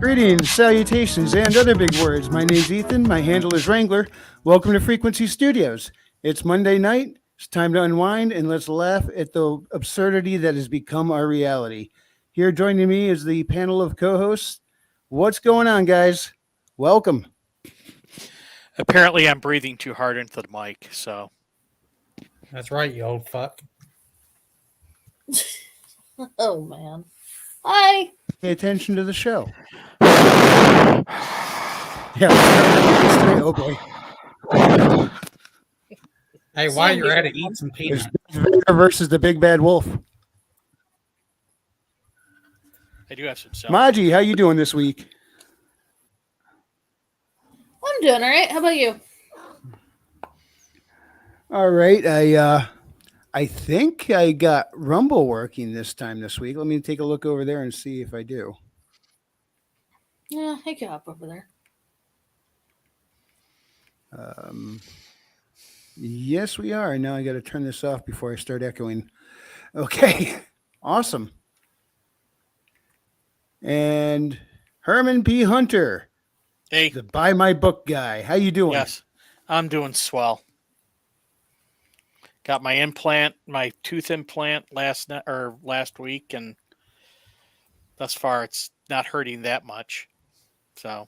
Greetings, salutations, and other big words. My name's Ethan. My handle is Wrangler. Welcome to Frequency Studios. It's Monday night. It's time to unwind and let's laugh at the absurdity that has become our reality. Here joining me is the panel of co-hosts. What's going on, guys? Welcome. Apparently, I'm breathing too hard into the mic, so. That's right, you old fuck. Oh, man. Hi. Pay attention to the show. Yeah. Oh, boy. Hey, while you're at it, eat some peanuts. Vader versus the big bad wolf. I do have some self. Maji, how you doing this week? I'm doing all right. How about you? All right. I think I got Rumble working this time this week. Let me take a look over there and see if I do. Yeah, I can hop over there. Yes, we are. Now I got to turn this off before I start echoing. Okay. Awesome. And Herman P. Hunter, Hey, the Buy My Book guy. How you doing? yes, I'm doing swell. Got my tooth implant last week, and thus far it's not hurting that much. So,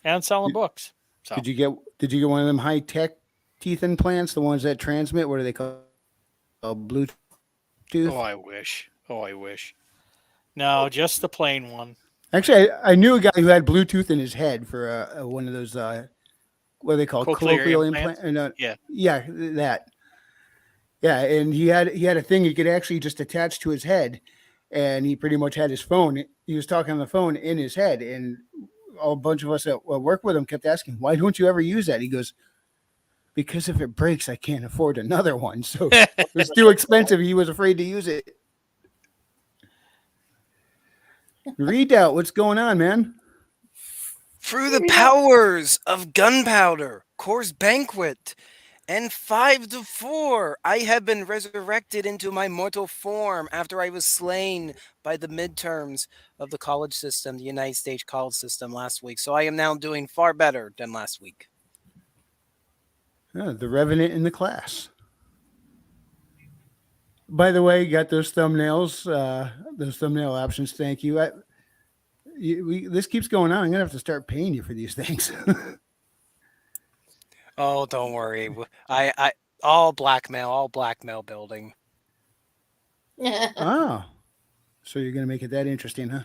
and selling books. So, Did you get one of them high tech teeth implants, the ones that transmit? What are they called? Bluetooth? oh, I wish. No, just the plain one. Actually, I knew a guy who had Bluetooth in his head for one of those. What are they called? Cochlear implant. Yeah. Yeah, that. Yeah, and he had a thing you could actually just attach to his head, and he pretty much had his phone. He was talking on the phone in his head, and a bunch of us that work with him kept asking, "Why don't you ever use that?" He goes, "Because if it breaks, I can't afford another one. So it was too expensive. He was afraid to use it." Redoubt, what's going on, man? Through the powers of gunpowder, Course Banquet, and 5 to 4, I have been resurrected into my mortal form after I was slain by the midterms of the college system, the United States college system last week. So I am now doing far better than last week. The Revenant in the class. By the way, you got those thumbnails, those thumbnail options. Thank you. This keeps going on. I'm gonna have to start paying you for these things. Oh, don't worry. I all blackmail building. Oh, so you're gonna make it that interesting, huh?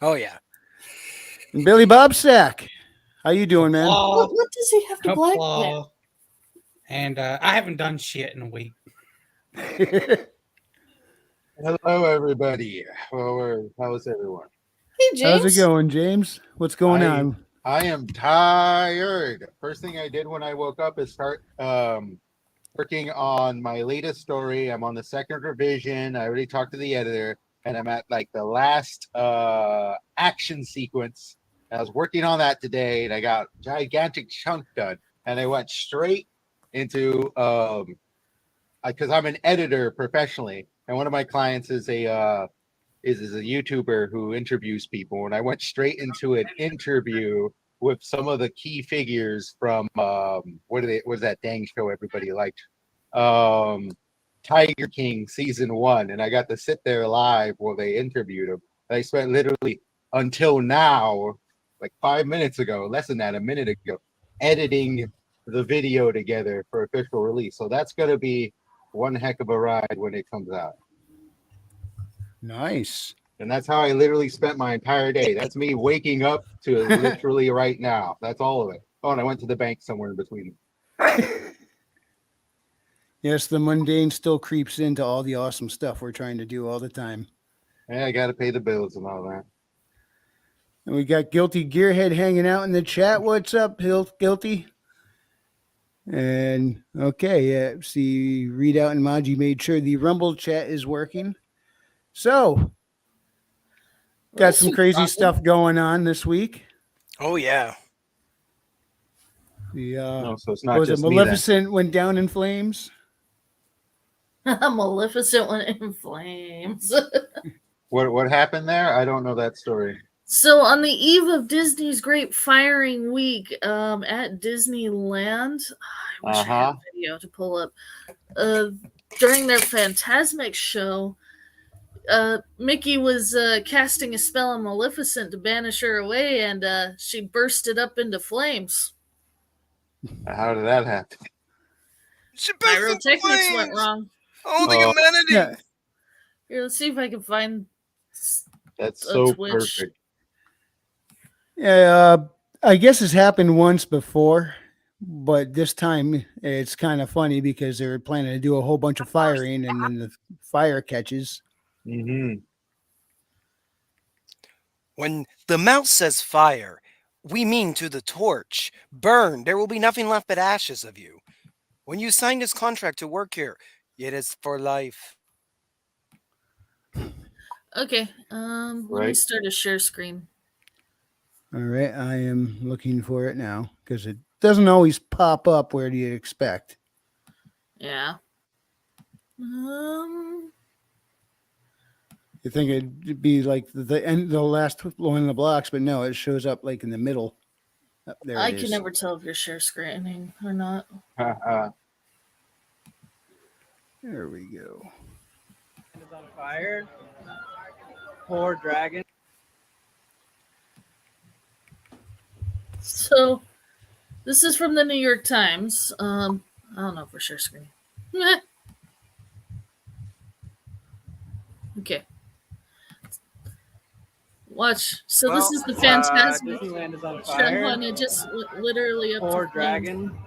Oh yeah. And Billy Bobsack, how you doing, man? What does he have to blackmail? And I haven't done shit in a week. Hello, everybody. How's everyone? Hey, James. How's it going, James? What's going on? I am tired. First thing I did when I woke up is start working on my latest story. I'm on the second revision. I already talked to the editor, and I'm at like the last action sequence. I was working on that today, and I got a gigantic chunk done. And I went straight into because I'm an editor professionally, and one of my clients is a YouTuber who interviews people, and I went straight into an interview with some of the key figures from what was that dang show everybody liked, Tiger King season 1, and I got to sit there live while they interviewed him. I spent literally until now, like 5 minutes ago, less than that, a minute ago, editing the video together for official release. So that's going to be one heck of a ride when it comes out. Nice. And that's how I literally spent my entire day. That's me waking up to literally right now. That's all of it. Oh, and I went to the bank somewhere in between. Yes, the mundane still creeps into all the awesome stuff we're trying to do all the time. Yeah, I got to pay the bills and all that. And we got Guilty Gearhead hanging out in the chat. What's up, Guilty? And okay, see, Readout and Maji made sure the Rumble chat is working. So, got some crazy stuff going on this week. Oh yeah. No, so it's not was just it Maleficent went down in flames? Maleficent went in flames. What happened there? I don't know that story. So on the eve of Disney's Great Firing Week at Disneyland, I wish I had a video to pull up. During their Phantasmic show, Mickey was casting a spell on Maleficent to banish her away, and she bursted up into flames. How did that happen? She burst into Pyrotechnics went flames! wrong. Oh, the Oh. humanity! Yeah, Here, let's see if I can find That's a so Twitch. perfect. yeah. I guess it's happened once before, but this time it's kind of funny because they were planning to do a whole bunch of firing, and then the fire catches. Mm-hmm. When the mouse says fire, we mean to the torch. Burn, there will be nothing left but ashes of you. When you sign this contract to work here, it is for life. Okay, let me Right. start a share screen. All right, I am looking for it now because it doesn't always pop up where do you expect. Yeah. You think it'd be like the end, the last one in the blocks, but no, it shows up like in the middle. There I it can is. never tell if you're share screening or not. There we go. Is on fire. Poor dragon. So, this is from the New York Times. I don't know if we're share screening. Okay. Watch. So this is the Phantasmic Disneyland is on show, fire. and it just literally up Poor to flames. dragon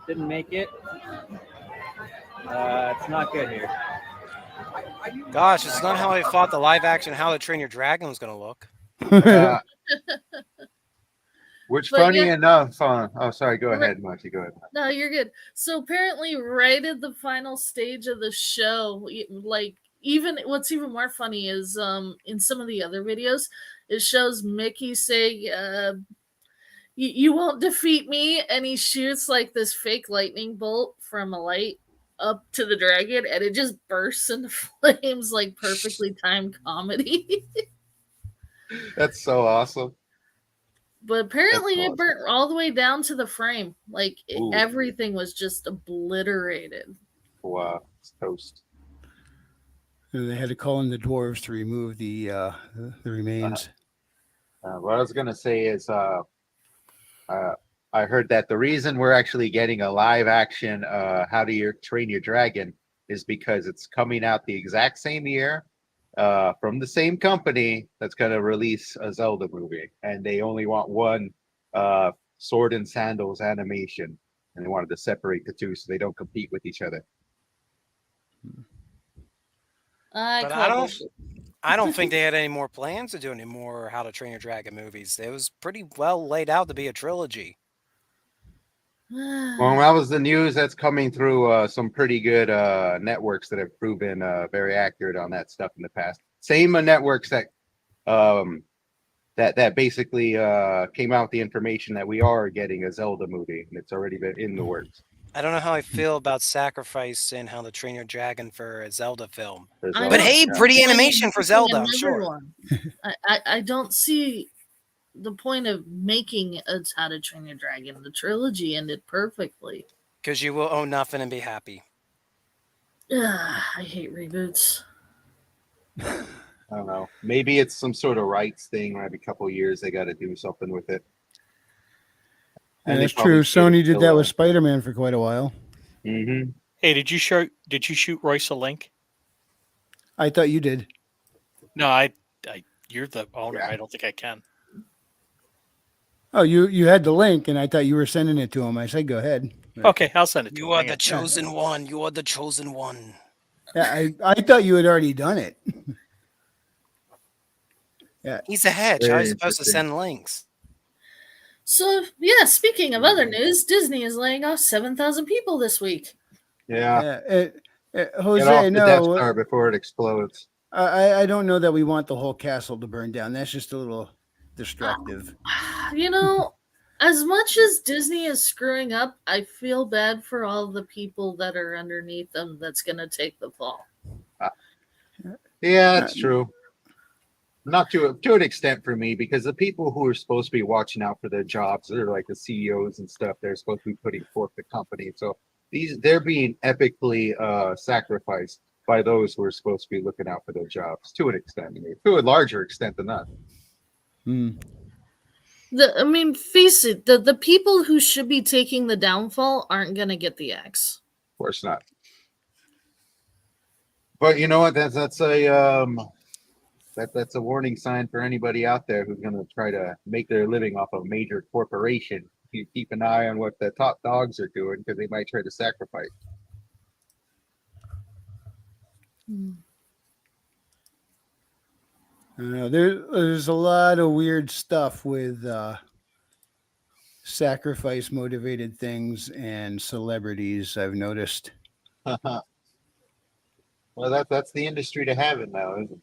didn't make it. It's not good here. Gosh, it's not how I thought the live action How to Train Your Dragon was going to look. Which, But funny yeah. enough, oh, sorry, go Right. ahead, Monty, go ahead. No, you're good. So apparently, right at the final stage of the show, like even what's even more funny is in some of the other videos, it shows Mickey saying, you won't defeat me, and he shoots like this fake lightning bolt from a light up to the dragon, and it just bursts into flames like perfectly timed comedy. That's so awesome. But apparently That's it awesome. burnt all the way down to the frame. Like Ooh. everything was just obliterated. Wow, it's toast. They had to call in the dwarves to remove the remains. What I was gonna say is, I heard that the reason we're actually getting a live action How to Train Your Dragon is because it's coming out the exact same year from the same company that's going to release a Zelda movie, and they only want one sword and sandals animation, and they wanted to separate the two so they don't compete with each other. But I don't think they had any more plans to do any more How to Train Your Dragon movies. It was pretty well laid out to be a trilogy. Well, that was the news that's coming through some pretty good networks that have proven very accurate on that stuff in the past. Same networks that that basically came out with the information that we are getting a Zelda movie, and it's already been in the works. I don't know how I feel about sacrifice in How to Train Your Dragon for a Zelda film. For I But Zelda, don't hey, yeah. pretty Like, animation for making Zelda, I'm another sure. one. I don't see the point of making a How to Train Your Dragon. The trilogy ended perfectly. Because you will own nothing and be happy. I hate reboots. I don't know. Maybe it's some sort of rights thing. Every couple of years, they got to do something with it. Yeah, And they that's probably true. should Sony did still, that with Spider-Man for quite a while. Mm-hmm. Hey, did you shoot Royce a link? I thought you did. No, I you're the owner. Yeah. I don't think I can. Oh, you had the link, and I thought you were sending it to him. I said, go ahead. Okay, I'll send it to You him. are Hang the on. chosen one. You are the chosen one. Yeah, I thought you had already done it. He's the hedge. How are Very you supposed to interesting. send links? So, yeah, speaking of other news, Disney is laying off 7,000 people this week. Yeah. Get off Jose, the Death no, Star before it explodes. I don't know that we want the whole castle to burn down. That's just a little destructive. You know, as much as Disney is screwing up, I feel bad for all the people that are underneath them that's going to take the fall. Yeah, that's true. not to an extent for me, because the people who are supposed to be watching out for their jobs, they're like the CEOs and stuff. They're supposed to be putting forth the company. So they're being epically sacrificed by those who are supposed to be looking out for their jobs to an extent, to a larger extent than that. Hmm. I mean, face it, the people who should be taking the downfall aren't gonna get the axe. Of course not. But you know what? That's a warning sign for anybody out there who's going to try to make their living off a major corporation. You keep an eye on what the top dogs are doing, because they might try to sacrifice. I don't know. There's a lot of weird stuff with sacrifice motivated things and celebrities, I've noticed. Well, that's the industry to have it now, isn't it?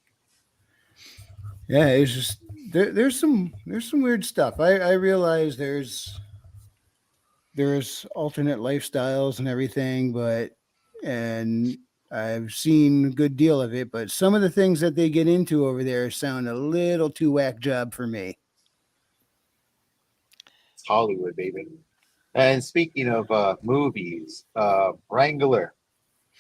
Yeah, it's just there's some weird stuff. I realize there's alternate lifestyles and everything, and I've seen a good deal of it, but some of the things that they get into over there sound a little too whack job for me. It's Hollywood, baby. And speaking of movies, Wrangler.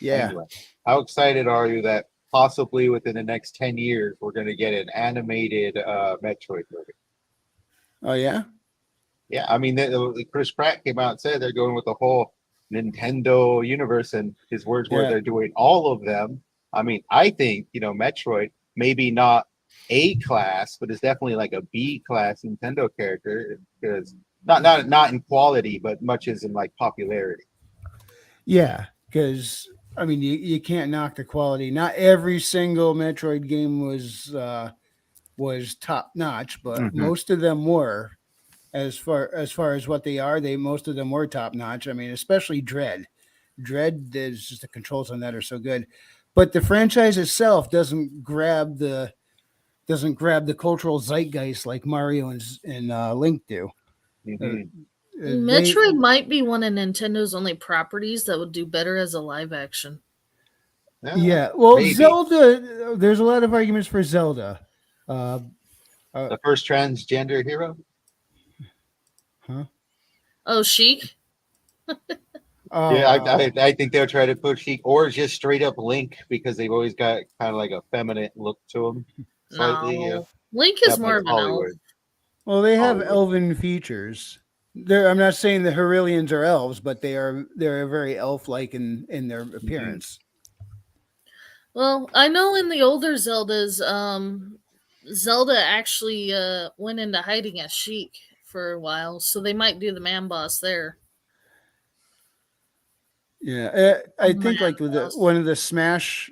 Yeah. Anyway, how excited are you that possibly within the next 10 years we're going to get an animated Metroid movie? Oh yeah. Yeah, I mean, Chris Pratt came out and said they're going with the whole Nintendo universe, and his words were Yeah. they're doing all of them. I mean, I think, Metroid, maybe not A class, but it's definitely like a B class Nintendo character, because not in quality, but much as in like popularity. Yeah, because I mean, you can't knock the quality. Not every single Metroid game was top notch, but Mhm. most of them were. As far as what they are, most of them were top notch. I mean, especially Dread. There's just the controls on that are so good, but the franchise itself doesn't grab the cultural zeitgeist like Mario and Link do. Mhm. Metroid might be one of Nintendo's only properties that would do better as a live action. Yeah, well, maybe. Zelda. There's a lot of arguments for Zelda. The first transgender hero. Oh, Sheik? Yeah, I think they'll try to push Sheik, or just straight up Link, because they've always got kind of like a feminine look to them. Slightly. No. Link is That more much of an elf. Hollywood. Well, they have Hollywood. elven features. I'm not saying the Hyruleans are elves, but they're very elf-like in their appearance. Well, I know in the older Zeldas, Zelda actually went into hiding as Sheik for a while, so they might do the man boss there. Yeah, I think like with boss. one of the Smash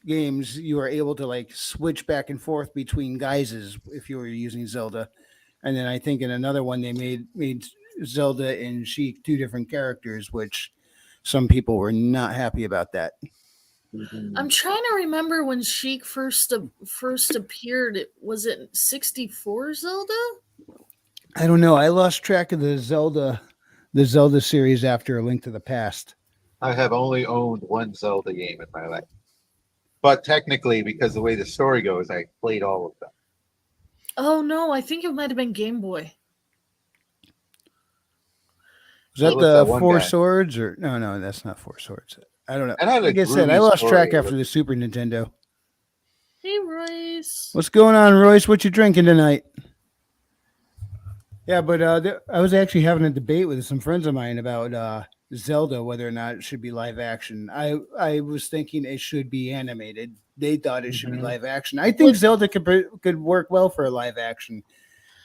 games, you are able to like switch back and forth between guises if you were using Zelda, and then I think in another one they made Zelda and Sheik two different characters, which some people were not happy about that. Mhm. I'm trying to remember when Sheik first appeared. Was it 64 Zelda? I don't know. I lost track of the Zelda series after A Link to the Past. I have only owned one Zelda game in my life, but technically, because the way the story goes, I played all of them. Oh no, I think it might have been Game Boy. Was that It was the that one Four guy. Swords or no? That's not Four Swords. I don't know. And I had a Like I said, I groovy lost story track of after it. the Super Nintendo. Hey Royce. What's going on, Royce? What you drinking tonight? Yeah, but I was actually having a debate with some friends of mine about Zelda, whether or not it should be live action. I was thinking it should be animated. They thought it should be Mhm. live action. I think Zelda could work well for a live action,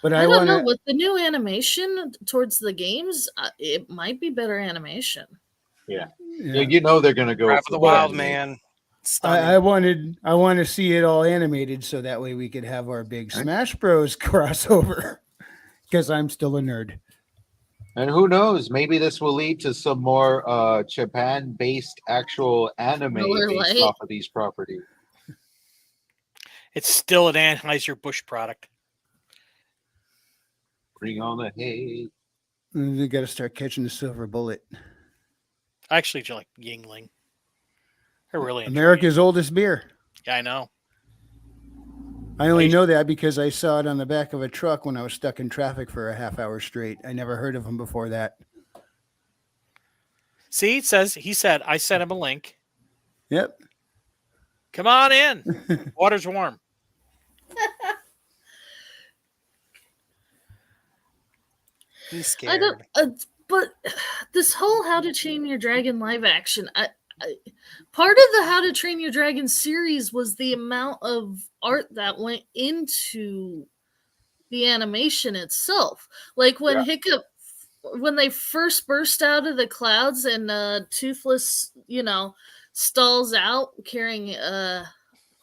but I I don't want know. to. With the new animation towards the games, it might be better animation. Yeah, Yeah. they're gonna go Breath of for the Wild, anime. man. Stunning. I want to see it all animated so that way we could have our big Smash Bros crossover. Because I'm still a nerd. And who knows? Maybe this will lead to some more Japan-based actual anime Miller based Lite. off of these properties. It's still an Anheuser-Busch product. Bring on the hate. We got to start catching the silver bullet. I actually do like Yingling. I really enjoy America's oldest beer. it. Yeah, I know. I only know that because I saw it on the back of a truck when I was stuck in traffic for a half hour straight. I never heard of him before that. See, he said I sent him a link. Yep. Come on in. Water's warm. He's I scared. don't. But this whole How to Train Your Dragon live action, part of the How to Train Your Dragon series was the amount of art that went into the animation itself. Like when Hiccup, when they first burst out of the clouds and Toothless, stalls out carrying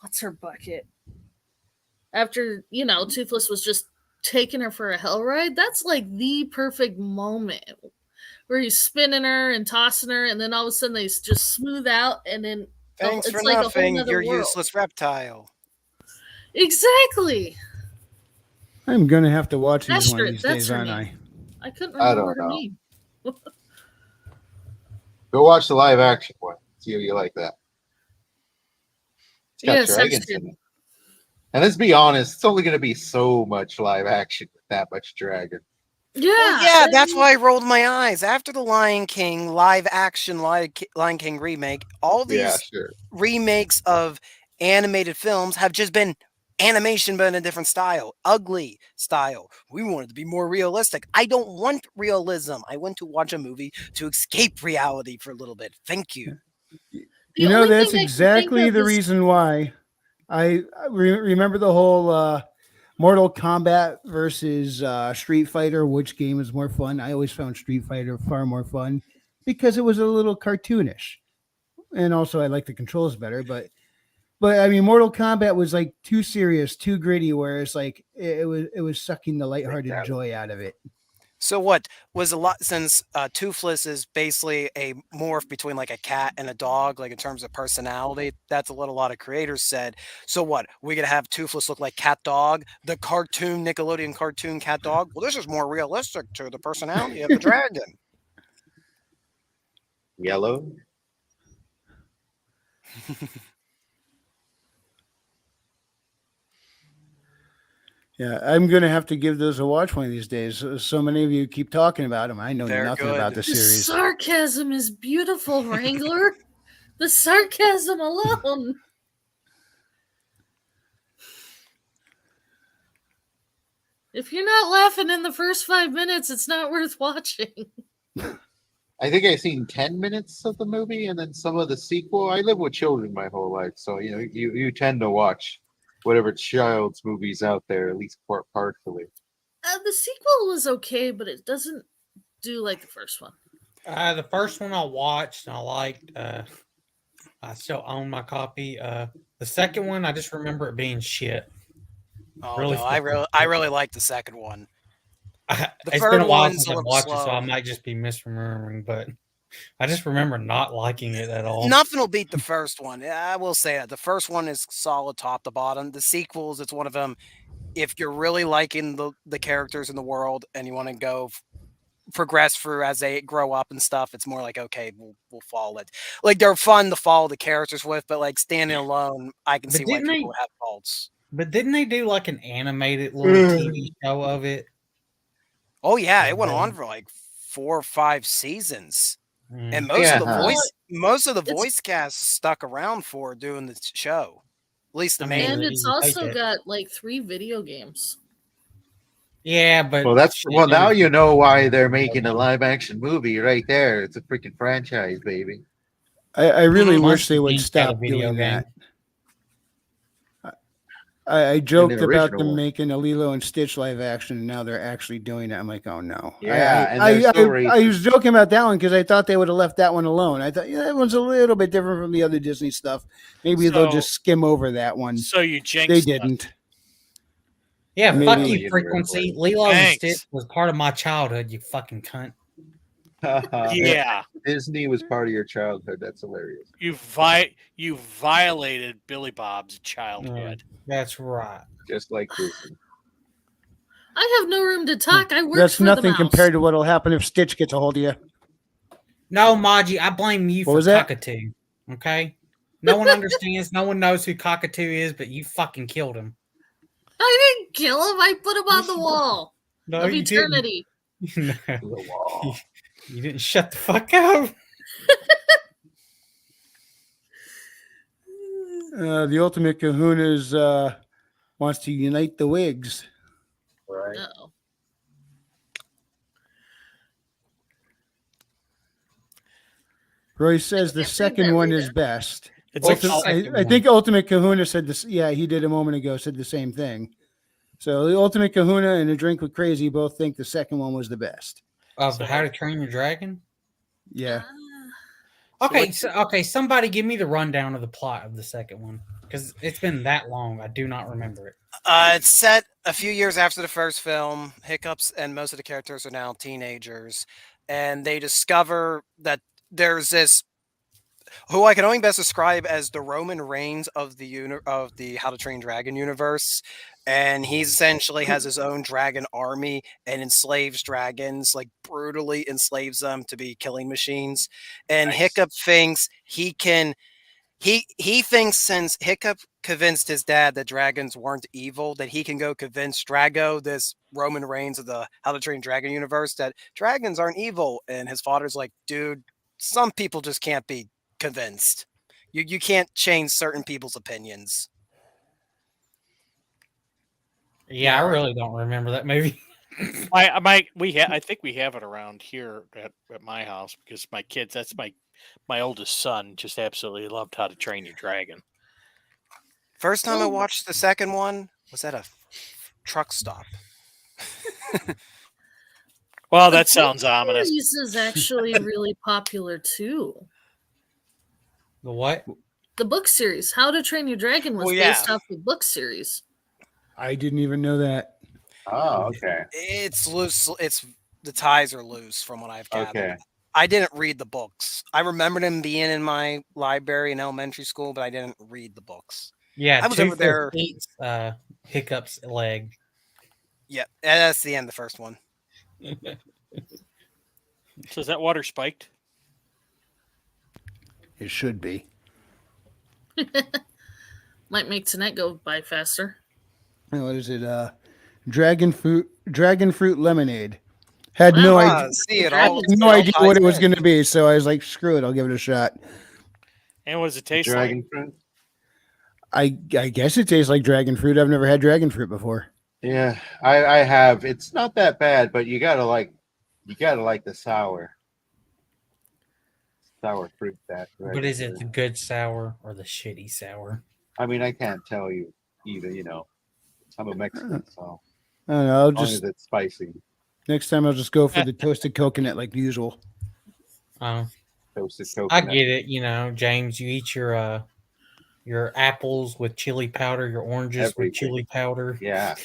what's her bucket? After, Toothless was just taking her for a hell ride, that's like the perfect moment where he's spinning her and tossing her, and then all of a sudden they just smooth out, and then Thanks it's for like nothing, a whole you're nother world. useless reptile. Exactly. I'm gonna have to watch these one of Astrid, these that's days, her aren't name. I couldn't I remember don't her know. name. Go watch the live action one. See if you like that. It's got Yes, dragons Astrid. in it. And let's be honest, it's only going to be so much live action with that much dragon. Yeah, Well, yeah, that's why I rolled my eyes. After the Lion King live action Lion King remake, all these Yeah, sure. remakes of animated films have just been animation but in a different style, ugly style. We wanted to be more realistic. I don't want realism. I went to watch a movie to escape reality for a little bit. Thank you. You know, only that's thing I can think exactly of the is- reason why I remember the whole Mortal Kombat versus Street Fighter. Which game is more fun? I always found Street Fighter far more fun because it was a little cartoonish, and also I like the controls better. But I mean, Mortal Kombat was like too serious, too gritty, whereas like it was sucking the lighthearted joy out of it. So what was a lot since Toothless is basically a morph between like a cat and a dog, like in terms of personality. That's what a lot of creators said. So what we gonna have Toothless look like Cat Dog, the cartoon Nickelodeon cartoon Cat Dog? Well, this is more realistic to the personality of the dragon. Yellow. Yeah, I'm gonna have to give those a watch one of these days. So many of you keep talking about them. I know They're nothing good. about the The series. sarcasm is beautiful, Wrangler. The sarcasm alone. If you're not laughing in the first 5 minutes, it's not worth watching. I think I've seen 10 minutes of the movie and then some of the sequel. I live with children my whole life, so you tend to watch whatever child's movies out there, at least partially. The sequel was okay, but it doesn't do like the first one. The first one I watched and I liked. I still own my copy. The second one, I just remember it being shit. Oh Really no, fucking I really like the second one. It's third been a while one's since a I've little watched it, so slow. I might just be misremembering. But I just remember not liking it at all. Nothing will beat the first one. I will say that the first one is solid top to bottom. The sequels, it's one of them. If you're really liking the characters in the world and you want to go progress through as they grow up and stuff, it's more like okay, we'll follow it. Like they're fun to follow the characters with, but like standing alone, I can But see why didn't people have faults. But didn't they do like an animated little TV show of it? Oh yeah, it went on for like 4 or 5 seasons. And most of the Yeah. voice cast stuck around for doing the show. At least the I main. mean, And you it's take also it. got like 3 video games. Yeah, but Well, now you know why they're making a live action movie right there. It's a freaking franchise, baby. I really Mhm. wish they Monkey would King had a stop video doing game. that. I joked about original them one. making a Lilo and Stitch live action, and now they're actually doing it. I'm like, oh no. Yeah, and they're still I was joking about that one because I thought they would have left that one alone. I thought, that one's a little bit different from the other Disney stuff. Maybe they'll just skim over that one. So you jinxed They us. didn't. Yeah, Maybe. fuck Really you, Frequency. universal. Lilo and Thanks. Stitch was part of my childhood, you fucking cunt. Yeah, Disney was part of your childhood. That's hilarious. you violated Billy Bob's childhood. That's right. Just like Disney. I have no room to talk. I work That's for nothing the mouse. compared to what'll happen if Stitch gets a hold of you. No, Maji, I blame you What for was that? Cockatoo. Okay? No one understands, no one knows who Cockatoo is, but you fucking killed him. I didn't kill him. I put him on the wall No, of you didn't. eternity. No. To the wall. You didn't shut the fuck up. The ultimate kahunas wants to unite the wigs. Right. Uh-oh. Roy says the can't say second that one either. is best. It's like What's the I, second I one? think Ultimate Kahuna said this. Yeah, he did a moment ago, said the same thing. So the Ultimate Kahuna and A Drink with Crazy both think the second one was the best. Of So- How to Train Your Dragon. Yeah. Okay, okay. Somebody give me the rundown of the plot of the second one because it's been that long. I do not remember it. It's set a few years after the first film. Hiccups and most of the characters are now teenagers, and they discover that there's this who I can only best describe as the Roman Reigns of the How to Train Dragon universe. And he essentially has his own dragon army and enslaves dragons, like brutally enslaves them to be killing machines. And Nice. Hiccup thinks he can. He thinks since Hiccup convinced his dad that dragons weren't evil, that he can go convince Drago, this Roman Reigns of the How to Train Dragon universe, that dragons aren't evil. And his father's like, dude, some people just can't be convinced. You can't change certain people's opinions. Yeah, I really don't remember that movie. I think we have it around here at my house because my kids. That's my oldest son. Just absolutely loved How to Train Your Dragon. First time I Oh. watched the second one was at a truck stop. Well, The that sounds book ominous. series is actually really popular too. The what? The book series, How to Train Your Dragon, was Well, yeah. based off the book series. I didn't even know that. Oh, okay. It's loose. It's the ties are loose from what I've gathered. Okay. I didn't read the books. I remember them being in my library in elementary school, but I didn't read the books. Yeah, I was over there- Eats, Hiccup's leg. Yeah, that's the end of the first one. So is that water spiked? It should be. Might make tonight go by faster. What is it? Dragon fruit lemonade. Had no Wow. idea. See it Dragon- all. No it all idea what ties it was in. going to be, so I was like, "Screw it, I'll give it a shot." And what does it taste Dragon like? fruit. I guess it tastes like dragon fruit. I've never had dragon fruit before. Yeah, I have. It's not that bad, but you gotta like the sour fruit. That. But is it the good sour or the shitty sour? I mean, I can't tell you either. You know, I'm a Mexican, so I don't know. I'll as long as just it's spicy, next time I'll just go for the toasted coconut like usual. toasted I coconut. get it. You know, James, you eat your apples with chili powder, your oranges Everything. with chili powder. Yeah,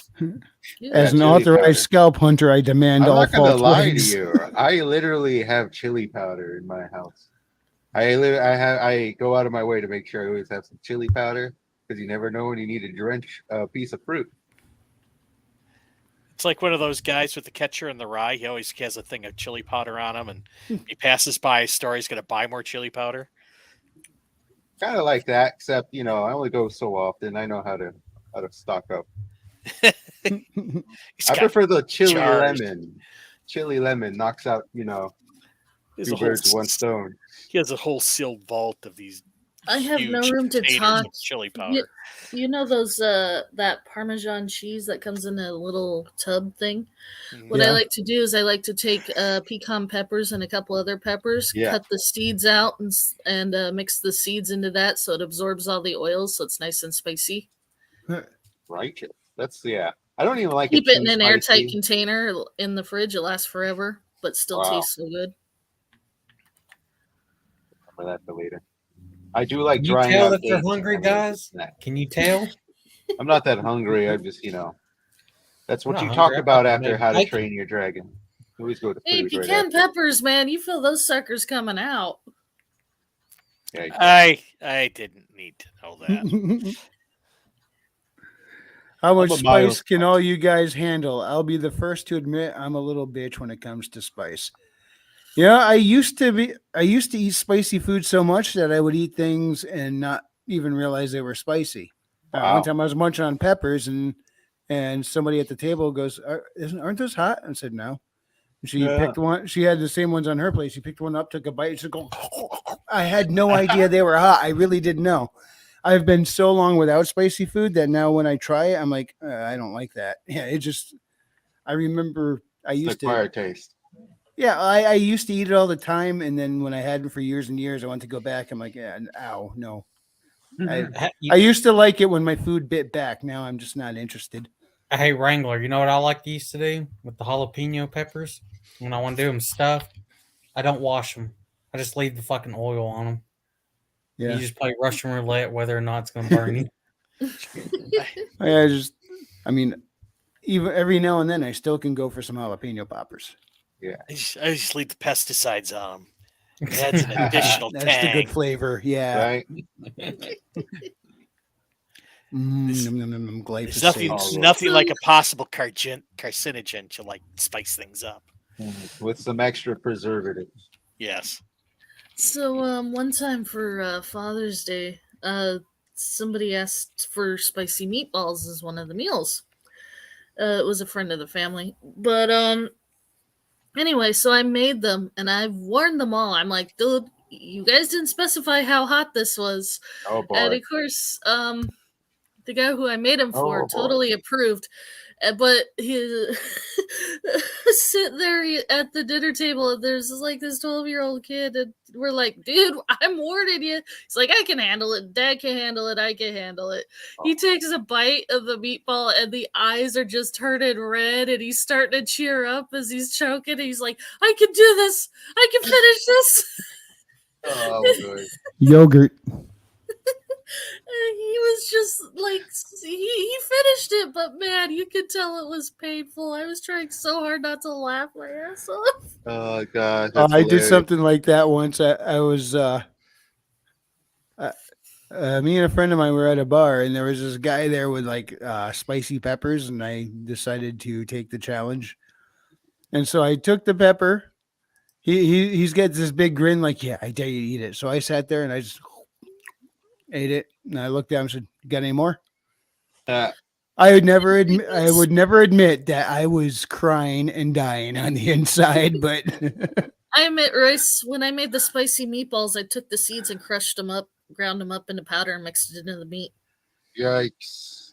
Yeah. As an chili authorized powder. scalp hunter, I demand I'm all not gonna false lie wigs. to you. I literally have chili powder in my house. I go out of my way to make sure I always have some chili powder because you never know when you need to drench a piece of fruit. It's like one of those guys with the catcher in the rye. He always has a thing of chili powder on him, and he passes by a store. He's going to buy more chili powder. Kind of like that, except I only go so often. I know how to stock up. He's I got prefer the chili jars. lemon. Chili lemon knocks out he has two a whole birds with one stone. He has a whole sealed vault of these. I have no huge room to containers talk. of chili powder. You know those that Parmesan cheese that comes in a little tub thing? What I Yeah. like to do is I like to take pecan peppers and a couple other peppers, Yeah. cut the seeds out, and mix the seeds into that so it absorbs all the oils, so it's nice and spicy. Righteous. That's I don't even like Keep it in too an airtight spicy. container in the fridge. It lasts forever, but still Wow. tastes so good. Remember that for later. I do like Can you drying tell out that you're dates hungry, when I'm ready to guys? snack. Can you tell? I'm not that hungry. I just that's what I'm you not talk hungry. about I'm after not How to making- Train Your Dragon. You always go to Hey, food right pecan after. peppers, man, you feel those suckers coming out. Yeah, I didn't need to know that. How much I'm a mild spice can all you guys handle? I'll be the first to admit I'm a little bitch when it comes to spice. I used to eat spicy food so much that I would eat things and not even realize they were spicy. Wow. One time I was munching on peppers and and somebody at the table goes, aren't those hot? And I said, no. And she Yeah. picked one. She had the same ones on her plate. She picked one up, took a bite. She go, I had no idea they were hot. I really didn't know. I've been so long without spicy food that now when I try it, I'm like, I don't like that. Yeah, it just, I remember I It's used to. acquired taste. Yeah, I used to eat it all the time, and then when I had it for years and years, I went to go back. I'm like, yeah, ow, no. I used to like it when my food bit back. Now I'm just not interested. Hey Wrangler, you know what I like to used to do with the jalapeno peppers? When I want to do them stuffed, I don't wash them. I just leave the fucking oil on them. Yeah, You just play Russian roulette whether or not it's going to burn you. I mean, even every now and then, I still can go for some jalapeno poppers. I just leave the pesticides on them. It adds an additional That's tang. the good flavor. Yeah. Right? There's Glyphosate. nothing like a possible carcinogen to like spice things up. With some extra preservatives. Yes. So one time for Father's Day, somebody asked for spicy meatballs as one of the meals. It was a friend of the family, but anyway, so I made them and I've warned them all. I'm like, dude, you guys didn't specify how hot this was. Oh boy. And of course, the guy who I made them for Oh, boy. totally approved. But he sit there at the dinner table, and there's like this 12-year-old kid, and we're like, dude, I'm warning you. He's like, I can handle it. Dad can handle it. I can handle it. He takes a bite of the meatball, and the eyes are just turning red, and he's starting to cheer up as he's choking. And he's like, I can do this. I can finish this. Oh, good. Yogurt. And he was just like, he finished it, but man, you could tell it was painful. I was trying so hard not to laugh my ass off. Oh god. I that's did hilarious. something like that once. I was me and a friend of mine were at a bar, and there was this guy there with like spicy peppers, and I decided to take the challenge. And so I took the pepper. He's got this big grin, like, yeah, I dare you to eat it. So I sat there and I just ate it, and I looked down and said, "You got any more?" I would never admit that I was crying and dying on the inside, but I admit, Royce, when I made the spicy meatballs, I took the seeds and crushed them up, ground them up into powder, and mixed it into the meat. Yikes.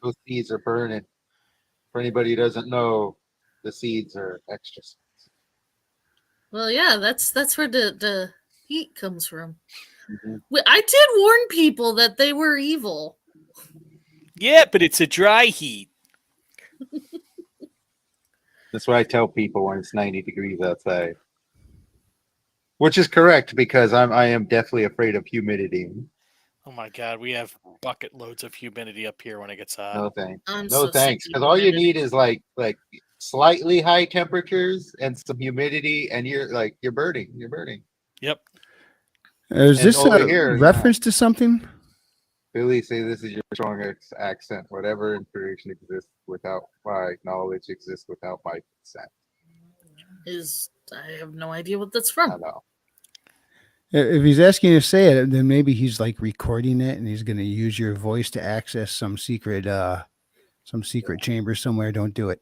Those seeds are burning. For anybody who doesn't know, the seeds are extra seeds. Well, yeah, that's where the heat comes from. Mhm. I did warn people that they were evil. Yeah, but it's a dry heat. That's what I tell people when it's 90 degrees outside. Which is correct because I am definitely afraid of humidity. Oh my god, we have bucket loads of humidity up here when it gets hot. No thanks. I'm No so thanks. sick Because of all you humidity. need is like slightly high temperatures and some humidity, and you're burning. You're burning. Yep. is And this over a here, reference to something? Billy, say this is your strong accent. Whatever inspiration exists without my knowledge exists without my consent. I have no idea what that's I from. know. If he's asking you to say it, then maybe he's like recording it, and he's going to use your voice to access some secret chamber somewhere. Don't do it.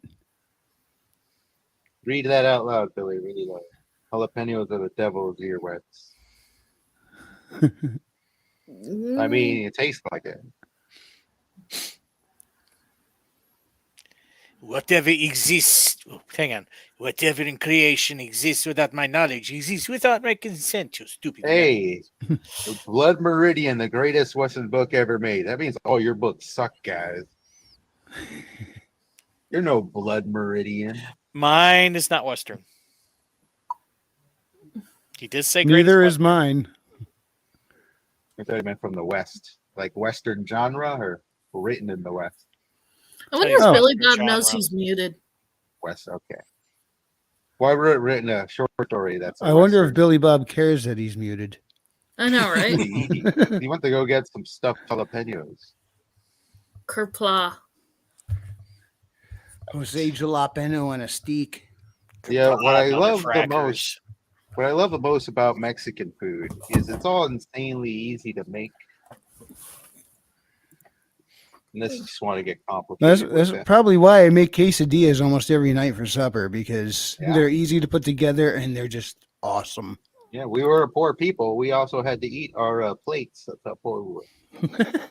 Read that out loud, Billy. Read it out. Jalapenos are the devil's earwax. I mean, it tastes like it. Whatever exists, hang on. Whatever in creation exists without my knowledge exists without my consent. You stupid. Hey, the Blood Meridian, the greatest Western book ever made. That means all your books suck, guys. You're no Blood Meridian. Mine is not Western. He did say Neither greatest is mine. I thought it meant from the West, like Western genre or written in the West. I wonder Oh. if Billy Your Bob knows genre. he's muted. West, okay. Well, I written a short story that's. I wonder if Billy Bob cares that he's muted. I know, right? He went to go get some stuffed jalapenos. Kerpla. Jose Jalapeno on a steak. Yeah, what I love the Motherfrackers. most, what I love the most about Mexican food is it's all insanely easy to make. Unless you just want to get That's, complicated that's with it. probably why I make quesadillas almost every night for supper, because Yeah. they're easy to put together and they're just awesome. Yeah, we were poor people. We also had to eat our plates. That's how poor we were.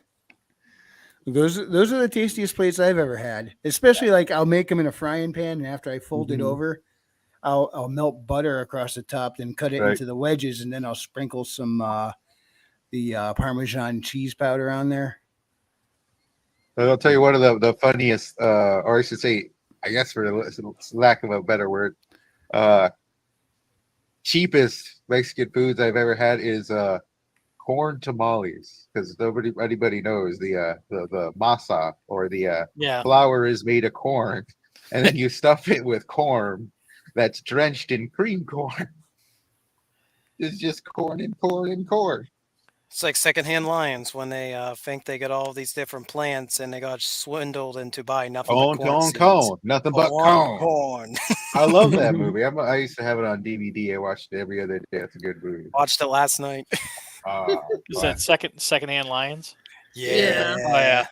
Those are the tastiest plates I've ever had. Especially like I'll make them in a frying pan, and after I fold it Mhm. over, I'll melt butter across the top, then cut it Right. into the wedges, and then I'll sprinkle some the Parmesan cheese powder on there. I'll tell you one of the funniest, or I should say, I guess for the lack of a better word, cheapest Mexican foods I've ever had is corn tamales, because anybody knows the masa or the Yeah. flour is made of corn, and then you stuff it with corn that's drenched in cream corn. It's just corn and corn and corn. It's like secondhand lions when they think they get all these different plants and they got swindled into buying nothing but corn seeds. Cone, nothing but cone. Corn. I love that movie. I used to have it on DVD. I watched it every other day. It's a good movie. Watched it last night. Is that secondhand lions? Yeah. Oh yeah.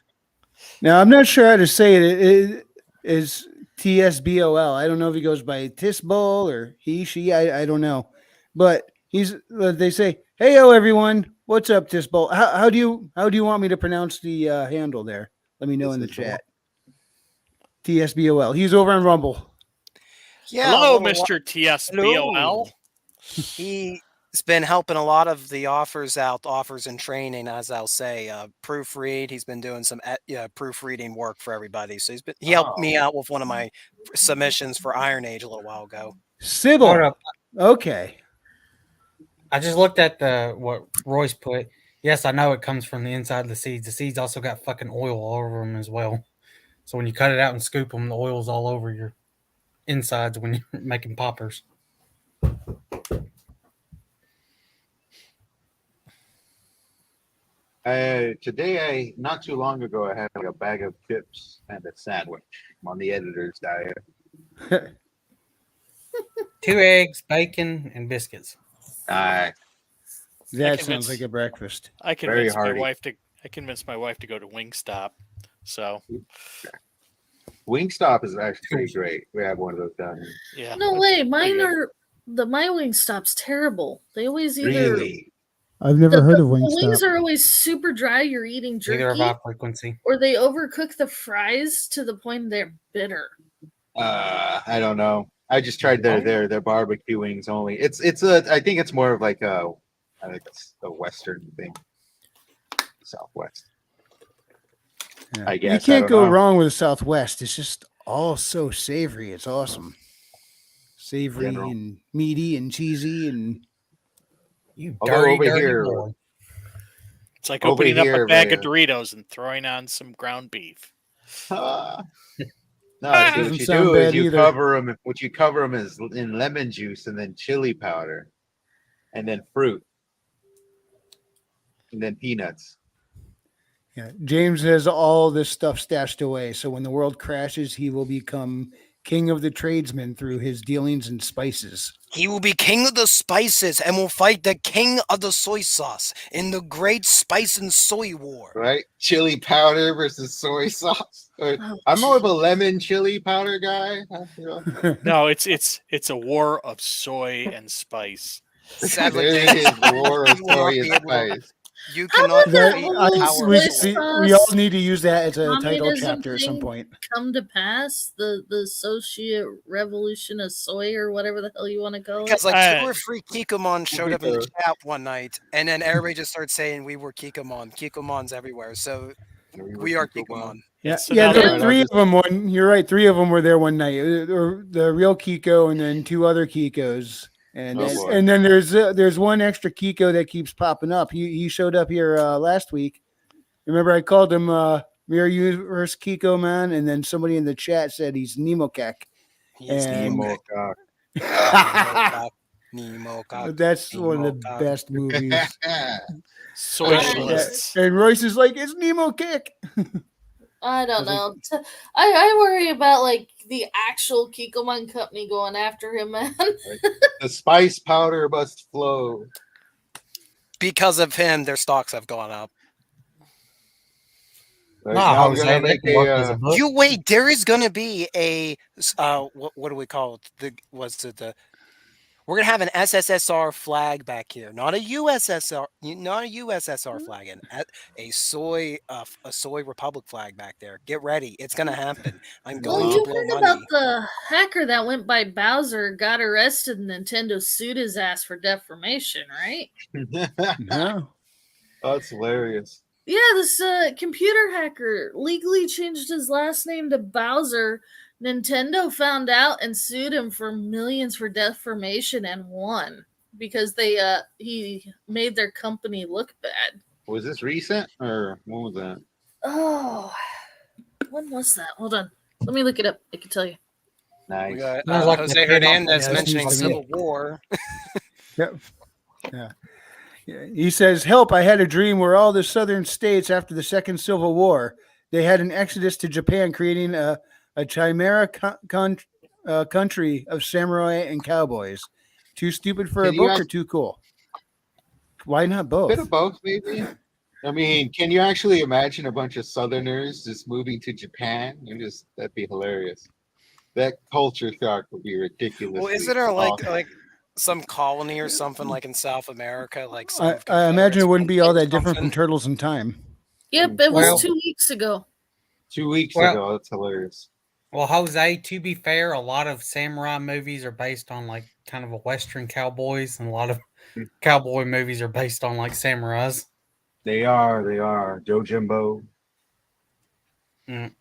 Now I'm not sure how to say it. It is TSBOL. I don't know if he goes by Tisbol or he, she. I don't know, but they say, "Hey, everyone, what's up, Tisbol? How do you want me to pronounce the handle there? Let me know in the Tisbol. chat." TSBOL. He's over on Rumble. Yeah. Hello, a little Mr. TSBOL. He's been helping a lot of the offers and training, as I'll say. Proofread. He's been doing some proofreading work for everybody. So he helped me out with one of my submissions for IronAge a little while ago. Hold Sybil. up. Okay. I just looked at what Royce put. Yes, I know it comes from the inside of the seeds. The seeds also got fucking oil all over them as well. So when you cut it out and scoop them, the oil's all over your insides when you're making poppers. Today, not too long ago, I had like a bag of chips and a sandwich. I'm on the editor's diet. 2 eggs, bacon, and biscuits. That convinced- sounds like a breakfast. I Very convinced my hearty. wife to. I convinced my wife to go to Wingstop. So Wingstop is actually pretty great. We have one of those down here. yeah. No way, mine good. are my Wingstop's terrible. They always either Really? I've never heard of the Wingstop. wings are always super dry. You're eating Neither have jerky, I frequency. or they overcook the fries to the point they're bitter. I don't know. I just tried their barbecue wings only. I think it's more of like I think it's a Western thing. Southwest. Yeah. I You guess, I can't don't go know. wrong with Southwest. It's just all so savory. It's awesome. Savory General. and meaty and cheesy and You Although dirty, over dirty here- boy. It's like Over opening up here, a bag of man. Doritos and throwing on some ground beef. No, see, Doesn't what you sound do is bad you either. cover them. What you cover them is in lemon juice and then chili powder, and then fruit, and then peanuts. yeah. James has all this stuff stashed away. So when the world crashes, he will become king of the tradesmen through his dealings in spices. He will be king of the spices and will fight the king of the soy sauce in the great spice and soy war. Right? Chili powder versus soy sauce. Oh, I'm more of a lemon chili powder guy. You know? No, it's a war of soy and spice. Sadly, There it James, is, the war of you will not soy be and able to- spice. You How cannot about that defeat whole the I, power we, of Swiss soy. we all sauce need to use that as a title communism chapter at some thing point. come to pass? The Soviet Revolution of Soy, or whatever the hell you want to call it. Because like Uh, 2 or 3 Kikomon showed up in the chat one night, and then everybody just started saying we were Kikomon. Kikomon's everywhere, so we are Kikomon. Yeah, It's yeah. There another- were three of them. You're right. Three of them were there one night. The real Kiko, and then two other Kikos, and Oh, then, boy. and then there's one extra Kiko that keeps popping up. He showed up here last week. Remember, I called him Mirror Universe Kiko Man, and then somebody in the chat said he's Nemokek. He's And- Nemo. Nemocock. Nemo cock. That's one of the Nemokek. best movies. Socialists. And Royce is like, it's Nemokek. I I don't was know. I worry about like the actual Kikoman company going after him, man. The spice powder must flow. Because of him, their stocks have gone up. Like, No, now I'm Jose, gonna that make can work as a. a book. You wait. There is gonna be a what do we call it? We're gonna have an SSSR flag back here, not a USSR flag, a soy republic flag back there. Get ready, it's gonna happen. I'm Well, going to you blow heard about money. the hacker that went by Bowser, got arrested, and Nintendo sued his ass for defamation, right? No. That's hilarious. Yeah, this computer hacker legally changed his last name to Bowser. Nintendo found out and sued him for millions for defamation and won because he made their company look bad. Was this recent or when was that? Oh, when was that? Hold on, let me look it up. I can tell you. We Nice. got Sounds like Jose they came up with Hernandez this mentioning news to Civil me. War. Yep. Yeah. He says, "Help! I had a dream where all the southern states after the Second Civil War they had an exodus to Japan, creating a chimera country of samurai and cowboys. Too stupid for a Can you book or ask too cool? Why not a bit of both? both, maybe? I mean, can you actually imagine a bunch of Southerners just moving to Japan? That'd be hilarious. That culture shock would be ridiculous. Well, isn't there like some colony or something like in South America, like some I imagine it Confederate wouldn't be all frontier or that different from something? Turtles in Time. Yep, it Well- was 2 weeks ago. 2 weeks Well- ago? That's hilarious. Well, Jose, to be fair, a lot of samurai movies are based on like kind of a Western cowboys, and a lot of cowboy movies are based on like samurais. They are. Joe Jimbo. I'm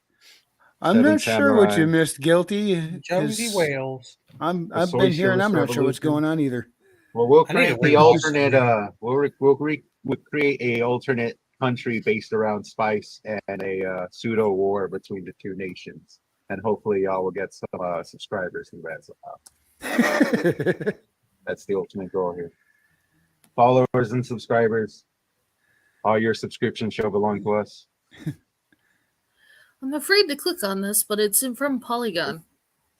Seven not sure what you Samurai. missed, Guilty. Josie 'cause Wales. I've The been here and Socialist I'm not sure what's Revolution. going on either. Well, we'll I need to create the rewatch alternate. that. We'll create a alternate country based around spice and a pseudo war between the two nations, and hopefully y'all will get some subscribers through that somehow. That's the ultimate goal here. Followers and subscribers, all your subscriptions shall belong to us. I'm afraid to click on this, but it's from Polygon.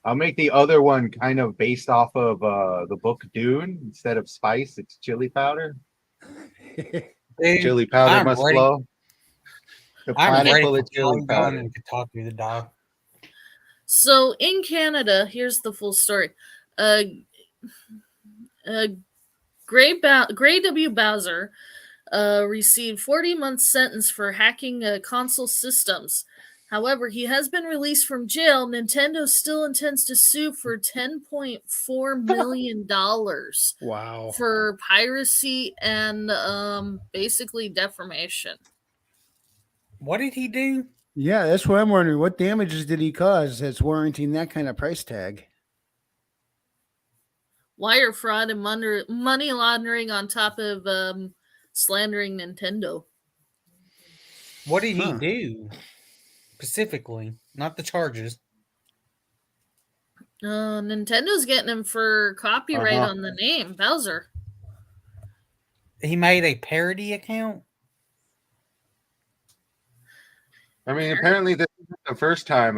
I'll make the other one kind of based off of the book Dune. Instead of spice, it's chili powder. Dude, Chili powder I'm must ready. flow. The I'm planet ready full for of chili Polygon powder. and Kotaku to die. So in Canada, here's the full story. Gray W. Bowser received 40-month sentence for hacking console systems. However, he has been released from jail. Nintendo still intends to sue for $10.4 million Wow. for piracy and basically defamation. What did he do? Yeah, that's what I'm wondering. What damages did he cause that's warranting that kind of price tag? Wire fraud and money laundering on top of slandering Nintendo. What did he Huh. do specifically? Not the charges. Nintendo's getting him for copyright Uh-huh. on the name Bowser. He made a parody account. I mean, apparently this isn't the first time.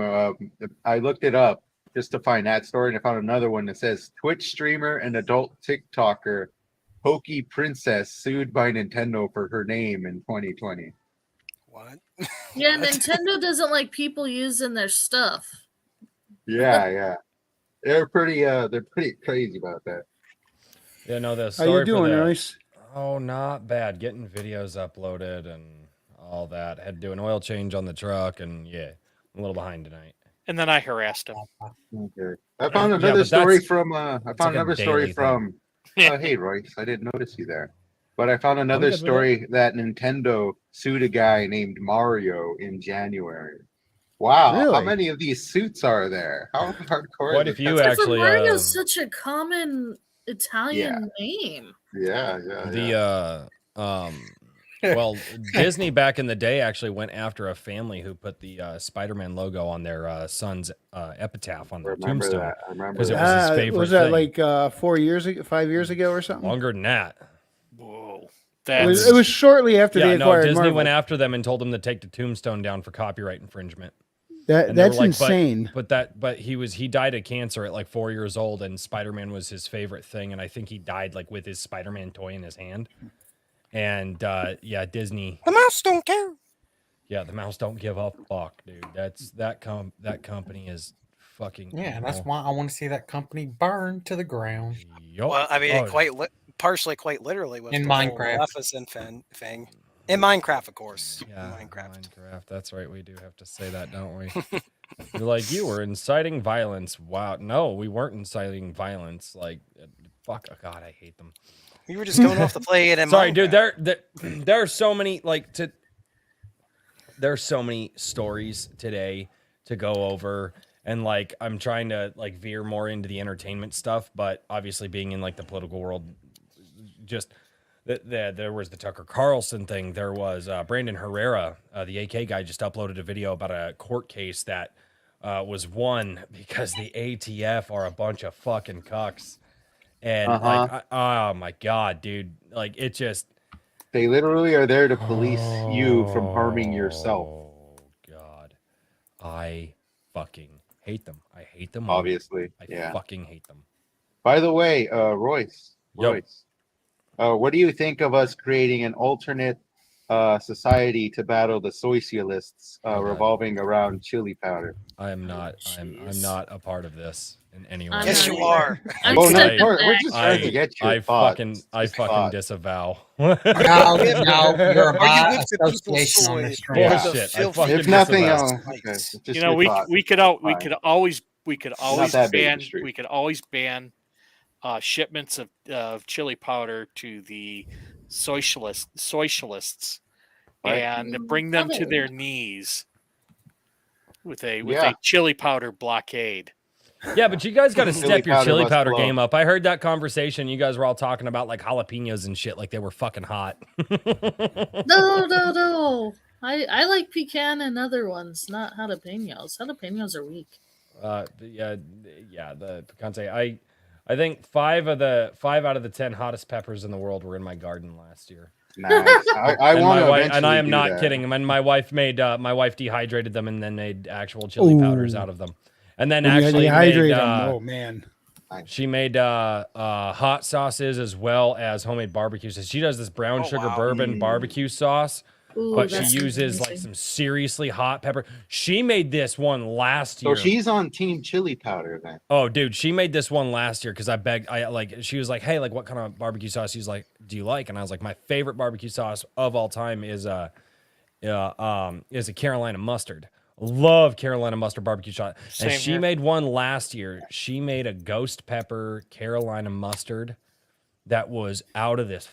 I looked it up just to find that story, and I found another one that says Twitch streamer and adult TikToker Pokey Princess sued by Nintendo for her name in 2020. What? Yeah, What? Nintendo doesn't like people using their stuff. Yeah. They're pretty crazy about that. Yeah, no, the How story you for doing, the, Royce? Oh, not bad. Getting videos uploaded and all that. Had to do an oil change on the truck, and yeah, I'm a little behind tonight. And then I harassed him. Okay. I found Yeah, another but story that's- from. I like found a another story daily thing. from. Yeah. Hey, Royce, I didn't notice you there. But I found another good with story that Nintendo sued a guy named Mario in January. Wow, how Really? many of these suits are there? How hardcore? What is if it? you That's- Except for actually, Mario's such a common Italian name. Yeah. Well, Disney back in the day actually went after a family who put the Spider-Man logo on their son's epitaph on I their remember tombstone. that. I remember 'Cause it that. was his favorite Was that thing. like 4 years ago, 5 years ago or something? Longer than that. Whoa. It was, That's it was shortly after they Yeah, no, acquired Disney Marvel. went after them and told them to take the tombstone down for copyright infringement. That And they were that's like, insane. But he died of cancer at like 4 years old, and Spider-Man was his favorite thing, and I think he died like with his Spider-Man toy in his hand. And yeah, Disney. The mouse don't care. Yeah, the mouse don't give a fuck, dude. That company is fucking Yeah, that's evil. why I want to see that company burn to the ground. Yup. Well, I mean, Oh, partially, quite literally, with In the whole Minecraft. Maleficent thing. In Minecraft, of course. yeah, Minecraft. That's right. We do have to say that, don't we? You're like, you were inciting violence. Wow. No, we weren't inciting violence. Like, fuck. Oh, God, I hate them. We were just going off the play it in Sorry, Minecraft. dude. There are so many there's so many stories today to go over, and like I'm trying to like veer more into the entertainment stuff, but obviously being in like the political world, just there was the Tucker Carlson thing. There was Brandon Herrera, the AK guy, just uploaded a video about a court case that was won because the ATF are a bunch of fucking cucks. And like, oh my God, dude, like it just. They literally are there to police you from harming yourself. Oh God, I fucking hate them. I hate them. All. Obviously, I yeah. fucking hate them. By the way, Royce, Yep. what do you think of us creating an alternate society to battle the socialists revolving around chili powder? I am not. I'm not a part of this in any way. I'm Yes, not you either. are. I'm Well, no, stepping we're back. just trying to get your I thoughts. fucking disavow. No, you're a Are you by with the people's association on soy? this stream. Yeah. Bullshit. I Filthy- fucking If nothing disavow. else, Spikes. okay, it's just You know, your thoughts. we could always not that big of a ban street. we could always ban shipments of chili powder to the socialists Right. and bring them to Okay. their knees with a Yeah. chili powder blockade. Yeah, but you guys got to Chili step your powder chili must powder flow. game up. I heard that conversation. You guys were all talking about like jalapenos and shit, like they were fucking hot. No. I like pecan and other ones, not jalapenos. Jalapenos are weak. Yeah. The picante. I think 5 out of the 10 hottest peppers in the world were in my garden last year. Nice. I And want my to wife, and I am do not that. kidding. And my wife dehydrated them and then made actual chili powders Ooh. out of them. And then When you actually dehydrate made, them, oh man. she made hot sauces as well as homemade barbecue sauce. She does this brown sugar bourbon barbecue sauce, Ooh, but she that sounds uses like amazing. some seriously hot pepper. She made this one last year. So she's on team chili powder then. Oh, dude, she made this one last year because she was like, hey, like, what kind of barbecue sauce? She's like, do you like? And I was like, my favorite barbecue sauce of all time is a Carolina mustard. Love Carolina mustard barbecue sauce. And Same she here. made one last year. She made a ghost pepper Carolina mustard that was out of this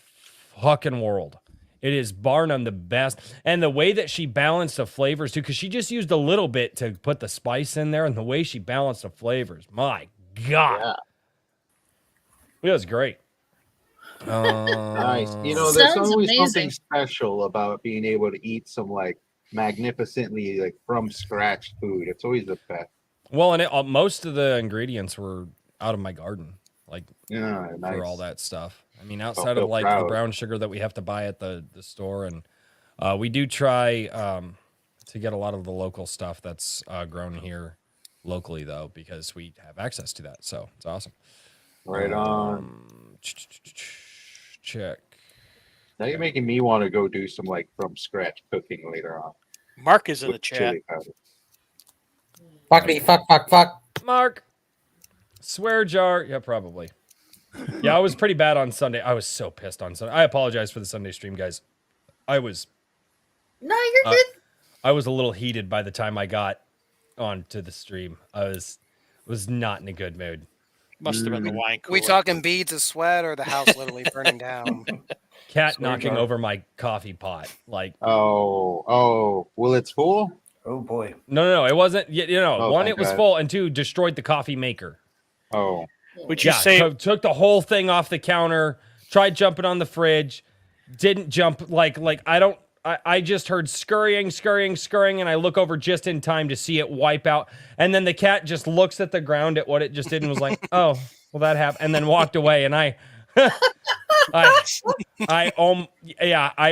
fucking world. It is bar none the best. And the way that she balanced the flavors too, because she just used a little bit to put the spice in there, and the way she balanced the flavors, my God. It was great. Nice. You know, there's Sounds always amazing. something special about being able to eat some like magnificently like from scratch food. It's always the best. Well, and most of the ingredients were out of my garden, like Yeah, nice. for all that stuff. I mean, outside feel of like the proud. brown sugar that we have to buy at the store, and we do try to get a lot of the local stuff that's grown here locally, though, because we have access to that. So it's awesome. Right on. Check. Now you're making me want to go do some like from scratch cooking later on. Mark is in with the chat. chili powder. Fuckity fuck. Mark, swear jar. Yeah, probably. Yeah, I was pretty bad on Sunday. I was so pissed on Sunday. I apologize for the Sunday stream, guys. I was No, you're good. I was a little heated by the time I got onto the stream. I was not in a good mood. Must have been the wine cooler. We talking beads of sweat or the house literally burning down? Cat Swear knocking jar. over my coffee pot. Like, Oh, well, it's full. Oh boy. no, it wasn't. Oh, one, thank it was God. full, and two, destroyed the coffee maker. Oh, Would you Yeah, say took the whole thing off the counter. Tried jumping on the fridge, didn't jump. I just heard scurrying, and I look over just in time to see it wipe out. And then the cat just looks at the ground at what it just did and was like, "Oh, well, that happened," and then walked away. And I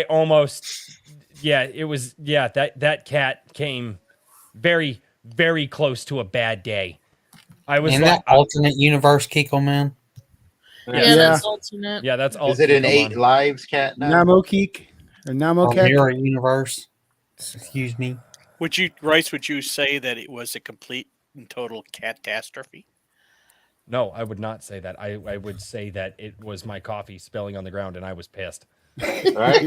almost, it was, that cat came very, very close to a bad day. I was In like, that alternate universe, Kiko man. Yeah, that's alternate. yeah, that's all. is it an Come 8 on. lives cat now? Namo Keek or Namo Or Cat. mirror universe. Excuse me. Would you say that it was a complete and total catastrophe? No, I would not say that. I would say that it was my coffee spilling on the ground and I was pissed. Right?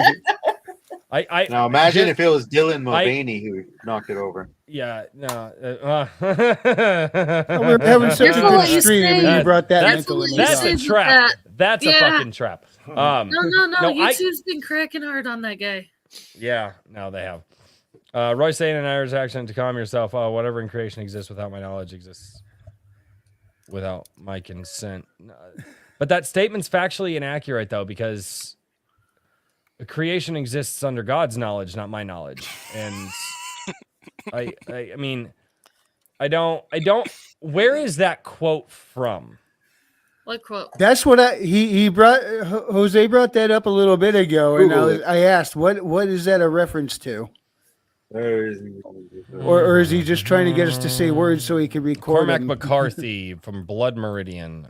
I Now imagine just- if it was Dylan Mulvaney who knocked it over. Yeah, no. Oh, we're having such a Careful good what you stream, and say. you brought that That's- mental image That's up. a Say trap. that. That's a Yeah. fucking trap. No, No, YouTube's been cracking hard on that guy. Yeah, no, they have. Roy saying in an Irish accent to calm yourself. Oh, whatever in creation exists without my knowledge exists without my consent. But that statement's factually inaccurate, though, because creation exists under God's knowledge, not my knowledge. And I mean, I don't. Where is that quote from? What quote? That's what he brought. Jose brought that up a little bit ago, and Google it. I asked, what is that a reference to? Or is he just trying to get us to say words so he can record Cormac them? McCarthy from Blood Meridian.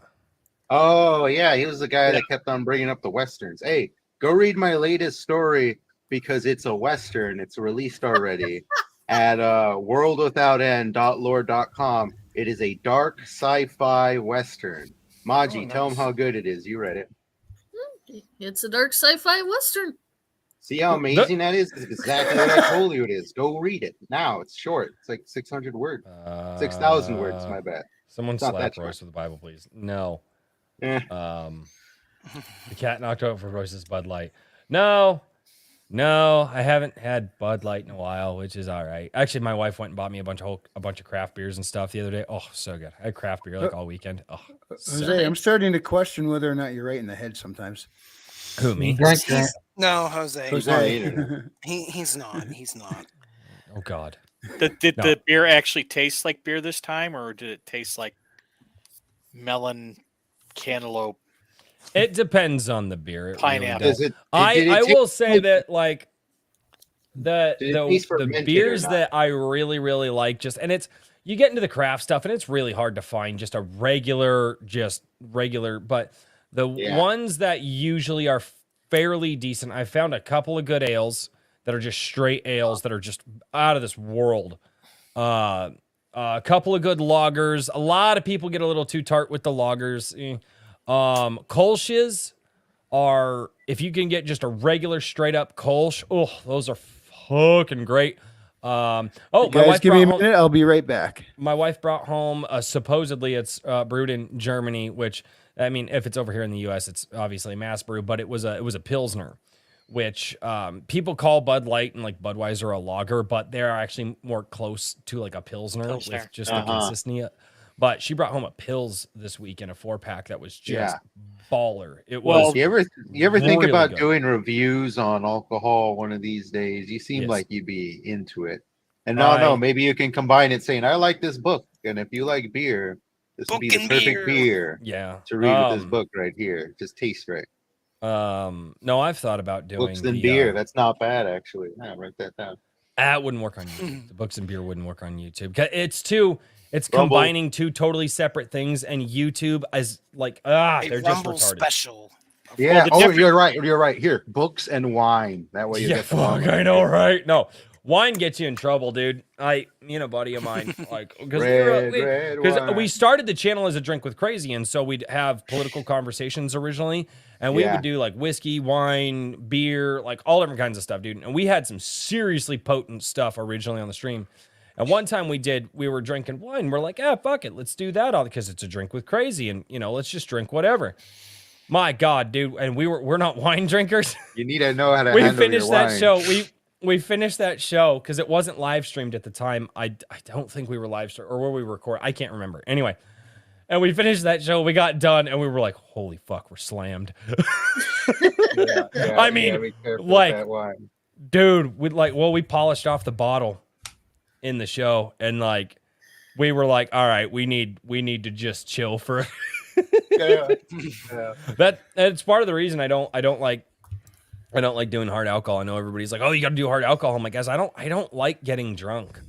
Oh yeah, he was the guy that kept on bringing up the westerns. Hey, go read my latest story because it's a western. It's released already at worldwithoutend.lore.com. It is a dark sci-fi western. Maji, tell him how good it is. You read it. It's a dark sci-fi western. See how amazing that is? It's exactly what I told you it is. Go read it now. It's short. It's like 600 words. 6,000 words. My bad. Someone It's not slap that Royce with the Bible, please. No. Eh. The cat knocked out for Royce's Bud Light. No, I haven't had Bud Light in a while, which is all right. Actually, my wife went and bought me a bunch of craft beers and stuff the other day. Oh, so good. I had craft beer like all weekend. Oh, Jose, I'm starting to question whether or not you're right in the head sometimes. who, me? Drink that. No, Jose. He's not either. He's not. He's not. Oh God. Did No. the beer actually taste like beer this time, or did it taste like melon, cantaloupe? It depends on the beer. It really Pineapple. does. Does it? I will say that like the Did it taste the fermented or beers not? that I really like and it's you get into the craft stuff and it's really hard to find just a regular but the Yeah. ones that usually are fairly decent. I found a couple of good ales that are just straight ales that are just out of this world. A couple of good lagers. A lot of people get a little too tart with the lagers. Kolsch's are, if you can get just a regular straight up Kolsch, oh, those are fucking great. My Guys, wife give me a brought home, minute. I'll be right back. my wife brought home supposedly it's brewed in Germany, which I mean, if it's over here in the US, it's obviously a mass brew, but it was a Pilsner, which people call Bud Light and like Budweiser a lager, but they're actually more close to like a Pilsner. With just the consistency. But she brought home a Pils this week in a 4-pack that was just baller. It was You ever think really about good. doing reviews on alcohol one of these days? You seem Yes. like you'd be into it. And no, maybe you can combine it saying, I like this book. And if you like beer, this would be the Book and perfect beer. beer yeah. to read with this book right here. Just tastes right. No, I've thought about doing Books and the, beer. That's not bad, actually. Yeah, write that down. It wouldn't work on YouTube. The books and beer wouldn't work on YouTube. 'Cause it's Rumble. combining two totally separate things, and YouTube is like A they're just Rumble retarded. special. Yeah. the Oh, difference- you're right. You're right. Here, books and wine. That way you Yeah, get the fuck, one. I know, right? No, wine gets you in trouble, dude. Me and a buddy of mine, like, because Red we wine. started the channel as a Drink with Crazy, and so we'd have political conversations originally, and we Yeah. would do like whiskey, wine, beer, like all different kinds of stuff, dude. And we had some seriously potent stuff originally on the stream. And one time we were drinking wine. We're like, fuck it, let's do that all because it's a Drink with Crazy, and let's just drink whatever. My God, dude, and we're not wine drinkers. You need to know how to We handle finished your that wine. show. We finished that show because it wasn't live streamed at the time. I don't think we were live streamed or were we record? I can't remember. Anyway, and we finished that show. We got done and we were like, "Holy fuck, we're slammed." I mean, be careful with like, that wine. dude, we polished off the bottle in the show and like we were like, all right, we need to just chill for Yeah. that's part of the reason I don't like doing hard alcohol. I know everybody's like, oh, you got to do hard alcohol. I'm like, guys, I don't like getting drunk.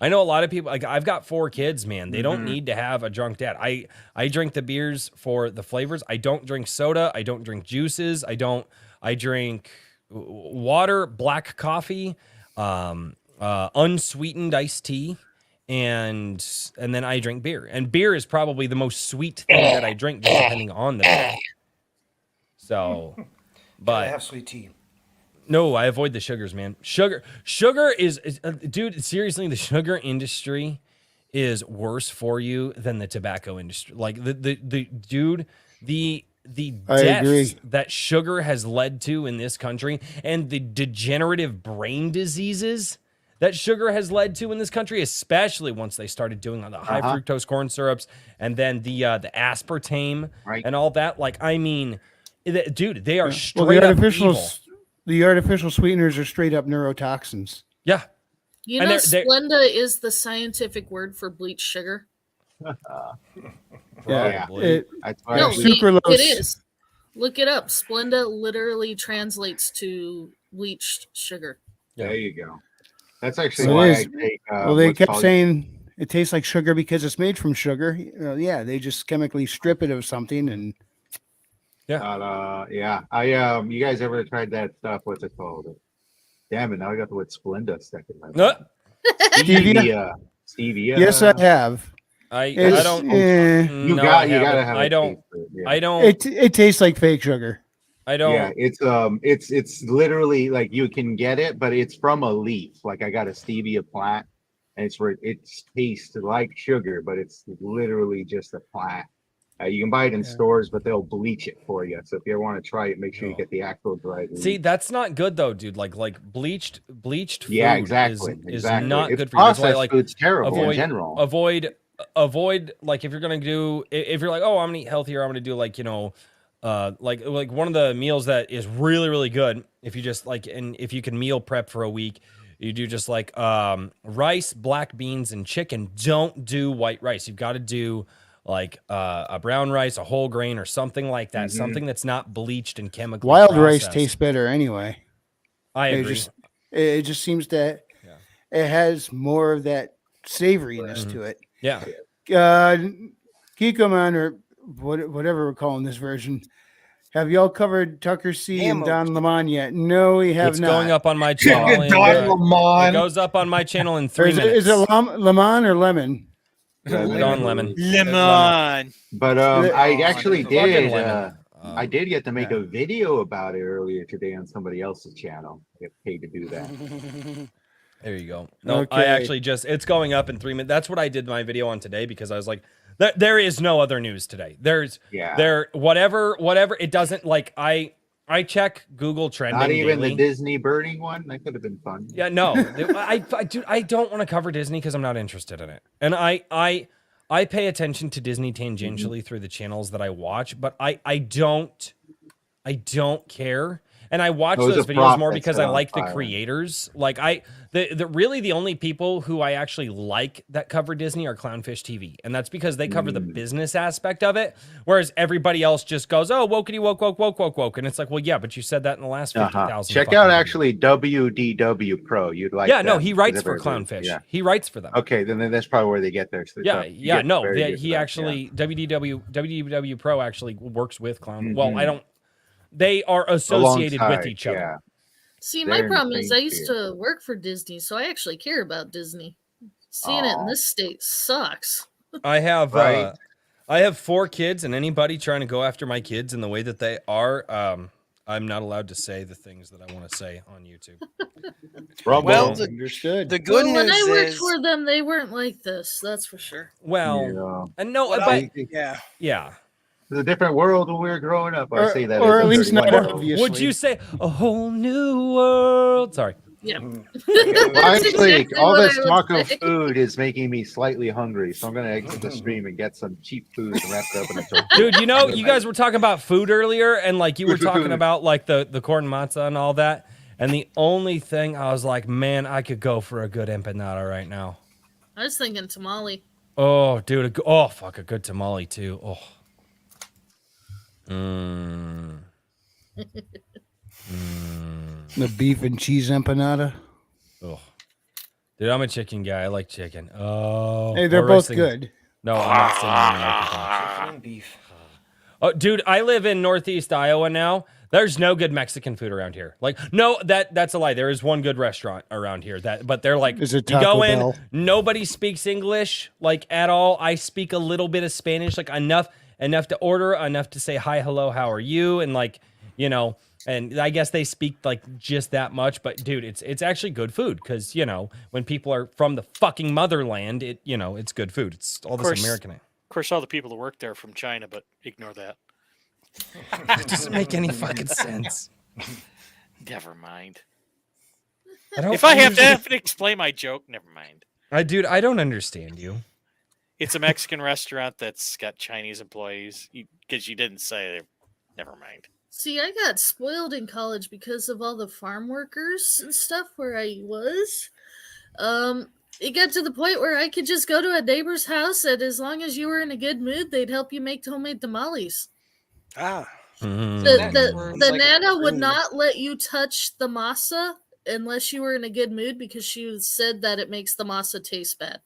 I know a lot of people, like I've got 4 kids, man. They don't need to have a drunk dad. I drink the beers for the flavors. I don't drink soda. I don't drink juices. I drink water, black coffee. unsweetened iced tea, and then I drink beer. And beer is probably the most sweet thing that I drink, just depending on the beer. So, Gotta but have sweet tea. no, I avoid the sugars, man. Sugar is dude, seriously, the sugar industry is worse for you than the tobacco industry. Like the dude, the I deaths agree. that sugar has led to in this country, and the degenerative brain diseases that sugar has led to in this country, especially once they started doing on the high fructose corn syrups, and then the aspartame Right. and all that. Like, I mean, dude, they are Well, straight up evil. the artificial sweeteners are straight up neurotoxins. Yeah. You And know, they're- Splenda is the scientific word for bleached sugar. Yeah, Probably. That's why No, I- Sucralose. it is. Look it up. Splenda literally translates to bleached sugar. There you go. That's actually Well, why it I is. take. Well, they what's kept called- saying it tastes like sugar because it's made from sugar. Yeah, they just chemically strip it of something, and yeah. You guys ever tried that stuff? What's it called? Damn it! Now I got the word Splenda stuck in my mouth. Stevia. Stevia. yes, I have. I It's, don't. You no, got. I You gotta haven't. have. I a don't. taste for it, yeah. I don't. It tastes like fake sugar. I don't. Yeah, it's literally like you can get it, but it's from a leaf. Like I got a stevia plant, and it tastes like sugar, but it's literally just a plant. You can buy it in stores, but they'll bleach it for you. So if you ever want to try it, make sure you get the actual dried leaf. See, that's not good though, dude. Like bleached food Yeah, exactly. is exactly. not It's good for you. That's why, processed like, food's terrible in avoid general. avoid like if you're gonna do if you're like, oh, I'm gonna eat healthier, I'm gonna do like, you know, like one of the meals that is really really good, if you just like, and if you can meal prep for a week, you do just like rice, black beans, and chicken. Don't do white rice. You've got to do like a brown rice, a whole grain, or something like that. Something that's not bleached and chemically Wild rice processed. tastes better anyway. I It agree. it just seems that it has more of that savoriness to it. Yeah. Kikoman, or whatever we're calling this version. Have y'all covered Tucker C and Ammo. Don Lemon yet? No, we have It's not. going up on my channel. in, Don it Lemon. goes up on my channel in Or 3 minutes. is it Lemon or Lemon? Don Lemon. Lemon. But I actually Fucking did. lemon. I did get to make a video about it earlier today on somebody else's channel. I get paid to do that. There you go. No, I Okay. actually it's going up in 3 minutes. That's what I did my video on today, because I was like, there is no other news today. Yeah. Whatever. It doesn't, like, I check Google trending Not even daily. the Disney burning one. That could have been fun. Yeah, no, dude, I don't want to cover Disney because I'm not interested in it, and I pay attention to Disney tangentially through the channels that I watch, but I don't care, and I watch It was those a videos prop more that because set I on like the fire. creators. Like really the only people who I actually like that cover Disney are Clownfish TV, and that's because they cover the business aspect of it, whereas everybody else just goes, oh, wokety woke, and it's like, well, yeah, but you said that in the last 50,000. Check out actually WDW Pro. You'd like. Yeah, no, them. he writes for They're very good. Clownfish. Yeah. He writes for them. Okay, then that's probably where they get their stuff. Yeah, You yeah, get no, very good he stuff, actually WDW Pro actually works with Clown. Mhm. Well, I don't. They are associated with Alongside, each other. Yeah. See, They're my in the problem is same I used tier. to work for Disney, so I actually care about Disney. Seeing it in Aw. this state sucks. I have Right. I have 4 kids, and anybody trying to go after my kids in the way that they are, I'm not allowed to say the things that I want to say on YouTube. Rumble. Well, Understood. The good Well, when news I worked is, for them, they weren't like this. That's for sure. Well, and no, What but I- yeah. yeah. It's a different world when we were growing up. I Or- say that, or as at a least not 31-year-old. obvious. Would you say a whole new world? Sorry. Yeah. Well, That's actually, exactly all what this I would talk of say. food is making me slightly hungry, so I'm going to exit the stream and get some cheap food and wrap it up in a tortilla. Dude, you know, you guys were talking about food earlier, and like you were talking about like the corn matzah and all that. And the only thing I was like, man, I could go for a good empanada right now. I was thinking tamale. Oh, dude, fuck, a good tamale too. Oh. Mm. The beef and cheese empanada. Oh. Dude, I'm a chicken guy. I like chicken. Oh. Hey, they're or both roasting- good. No, I'm not saying that. Chicken and beef. Oh, dude, I live in Northeast Iowa now. There's no good Mexican food around here. Like, no, that's a lie. There is one good restaurant around here but they're like, Is it you go Taco in, Bell? nobody speaks English like at all. I speak a little bit of Spanish, like enough to order, enough to say hi, hello, how are you, and like, you know, and I guess they speak like just that much. But dude, it's actually good food because you know when people are from the fucking motherland, it's good food. It's all this American. Of course, all the people that work there are from China, but ignore that. It doesn't make any fucking sense. Never mind. I If I have to explain my joke, never mind. I don't understand you. It's a Mexican restaurant that's got Chinese employees. Because you didn't say it. Never mind. See, I got spoiled in college because of all the farm workers and stuff where I was. It got to the point where I could just go to a neighbor's house, and as long as you were in a good mood, they'd help you make homemade tamales. Ah. The Nana would not let you touch the masa unless you were in a good mood because she said that it makes the masa taste bad.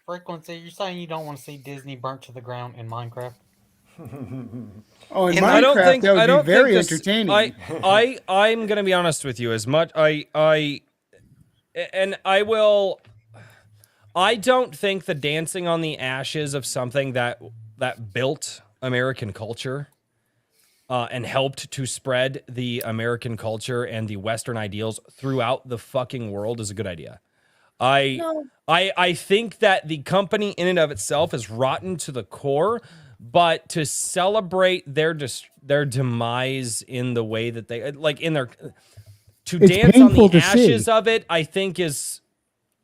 Frequency, you're saying you don't want to see Disney burnt to the ground in Minecraft? Oh, in And Minecraft, I don't think that would I don't be very think this, entertaining. I'm gonna be honest with you. As much I don't think the dancing on the ashes of something that built American culture and helped to spread the American culture and the Western ideals throughout the fucking world is a good idea. I think that the company in and of itself is rotten to the core, but to celebrate their demise in the way that they like in their to It's dance on the painful to ashes see. of it, I think is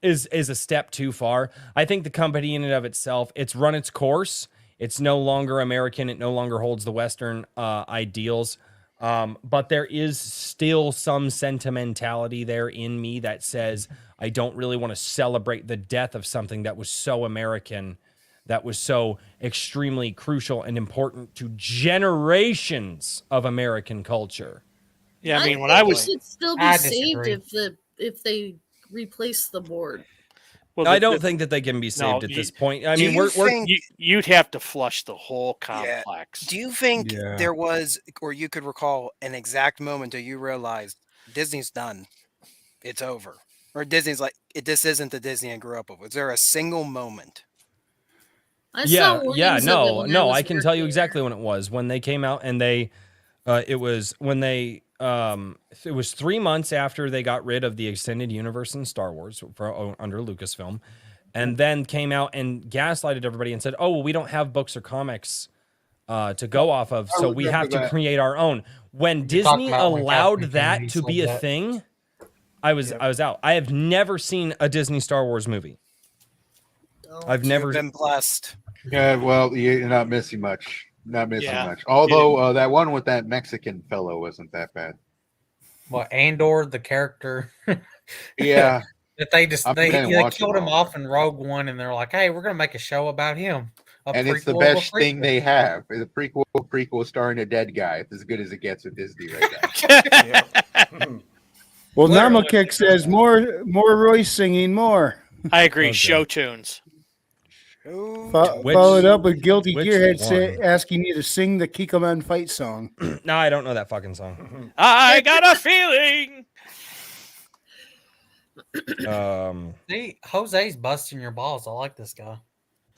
a step too far. I think the company in and of itself, it's run its course. It's no longer American. It no longer holds the Western ideals. But there is still some sentimentality there in me that says I don't really want to celebrate the death of something that was so American, that was so extremely crucial and important to generations of American culture. Yeah, I mean, when think I it was, should still be I saved disagree. if they replace the board. well, I don't think that they can be saved at you- this point. I Do mean, you we're think- you'd have to flush the whole Yeah. complex. Do you think Yeah. there was, or you could recall an exact moment that you realized Disney's done, it's over, or Disney's like, this isn't the Disney I grew up with? Was there a single moment? I saw warnings of it when no, was I can tell you working exactly when it was. When they came out and it was 3 months after they got rid of the extended universe in Star Wars under Lucasfilm, and then came out and gaslighted everybody and said, "Oh, well, we don't have books or comics to go off of, so we have to create our own." When You're talking Disney about when allowed Kathleen that Kennedy to be said a that. thing, I was out. I have never seen a Disney Star Wars movie. I've never You've been blessed. Yeah, well, you're not missing much. Not missing Yeah. much. Although that one with that Mexican fellow wasn't that bad. Well, Andor, the character Yeah, that they I'm they gonna watch killed them him all. off in Rogue One, and they're like, "Hey, we're gonna make a show about him." and it's the prequel of a best thing prequel. they have. The prequel starring a dead guy. It's as good as it gets with Disney right now. Well, Literally. Namakick says more Royce singing more. I agree. Okay. Show tunes. Followed up with Guilty which Gearhead one? asking you to sing the Kikoman fight song. No, I don't know that fucking song. I got a feeling. See, Jose's busting your balls. I like this guy.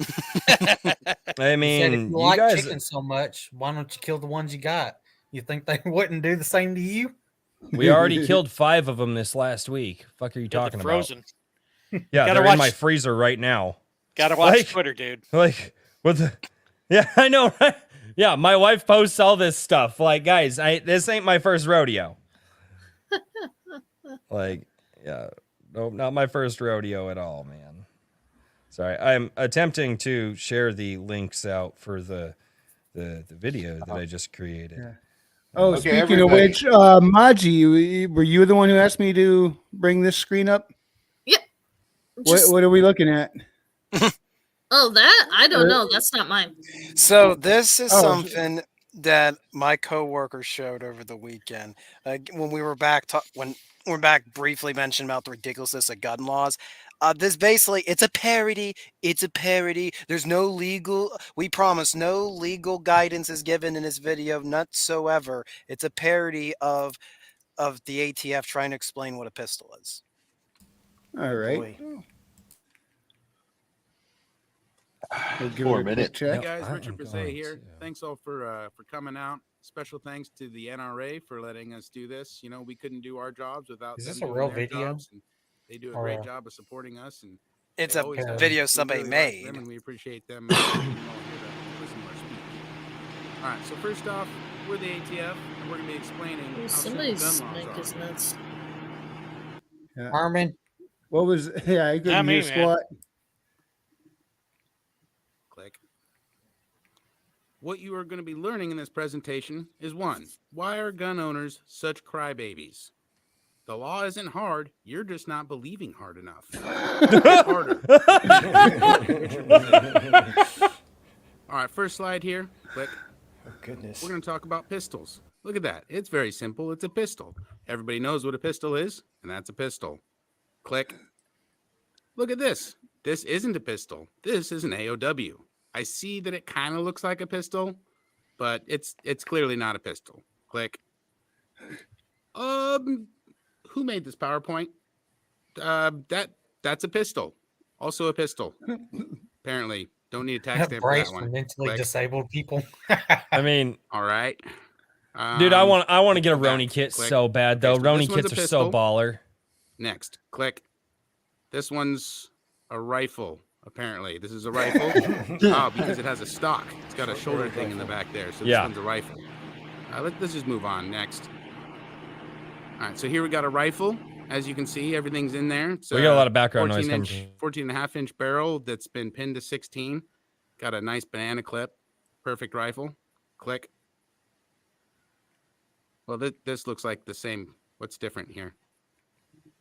I He said, if mean, you you like guys. chicken so much, why don't you kill the ones you got? You think they wouldn't do the same to you? We already killed 5 of them this last week. Fuck are you Yeah, they're talking about? frozen. Yeah, Gotta they're watch- in my freezer right now. Gotta watch Like- Twitter, dude. Like, what the? Yeah, I know, right? Yeah, my wife posts all this stuff. Like, guys, this ain't my first rodeo. Like, yeah, nope, not my first rodeo at all, man. Sorry, I'm attempting to share the links out for the video that I just created. Yeah. Oh, Okay, speaking everybody. of which, Maji, were you the one who asked me to bring this screen up? Just- What are we looking at? Oh, that? I don't know. That's not mine. So this is Oh, something that my coworker showed over the weekend. When we were back, when we're back briefly mentioned about the ridiculousness of gun laws. This basically, it's a parody. It's a parody. There's no legal. We promise no legal guidance is given in this video whatsoever. It's a parody of the ATF trying to explain what a pistol is. All right. Boy. We'll give 4 it a quick minutes. Hey check. guys, I Richard am Brzee going here. to- Thanks all for coming out. Special thanks to the NRA for letting us do this. You know, we couldn't do our jobs without Is them this a doing real their video? jobs, and they do a Or great a- job of supporting us. And It's they a always have. video We somebody really like made. them, and we appreciate them. Being all here to listen to our speech. All right, so first off, we're the ATF, and we're going to be explaining Ooh, how simple somebody's gun mic laws is are. nuts. Armin, What was? Yeah, I couldn't Not me, hear man. squat. Click. What you are going to be learning in this presentation is 1. Why are gun owners such crybabies? The law isn't hard. You're just not believing hard enough. It's harder. All right, first slide here. Click. Oh, goodness. We're going to talk about pistols. Look at that. It's very simple. It's a pistol. Everybody knows what a pistol is, and that's a pistol. Click. Look at this. This isn't a pistol. This is an AOW. I see that it kind of looks like a pistol, but it's clearly not a pistol. Click. Who made this PowerPoint? That's a pistol. Also a pistol. Apparently, don't need a tax have stamp for brace that for one. mentally Click. disabled people. I mean, All right. dude, I want to get a go back. Roni kit Click. so bad though. Okay, so this Roni one's kits a are so pistol. baller. Next, click. This one's a rifle. Apparently, this is a rifle. Oh, because it has a stock. It's got a shoulder thing in the back there. So this Yeah. one's a rifle. Let's just move on. Next. All right. So here we got a rifle. As you can see, everything's in there. It's We got a lot of background noise 14 coming. 14 and a half inch barrel that's been pinned to 16. Got a nice banana clip. Perfect rifle. Click. Well, this looks like the same. What's different here?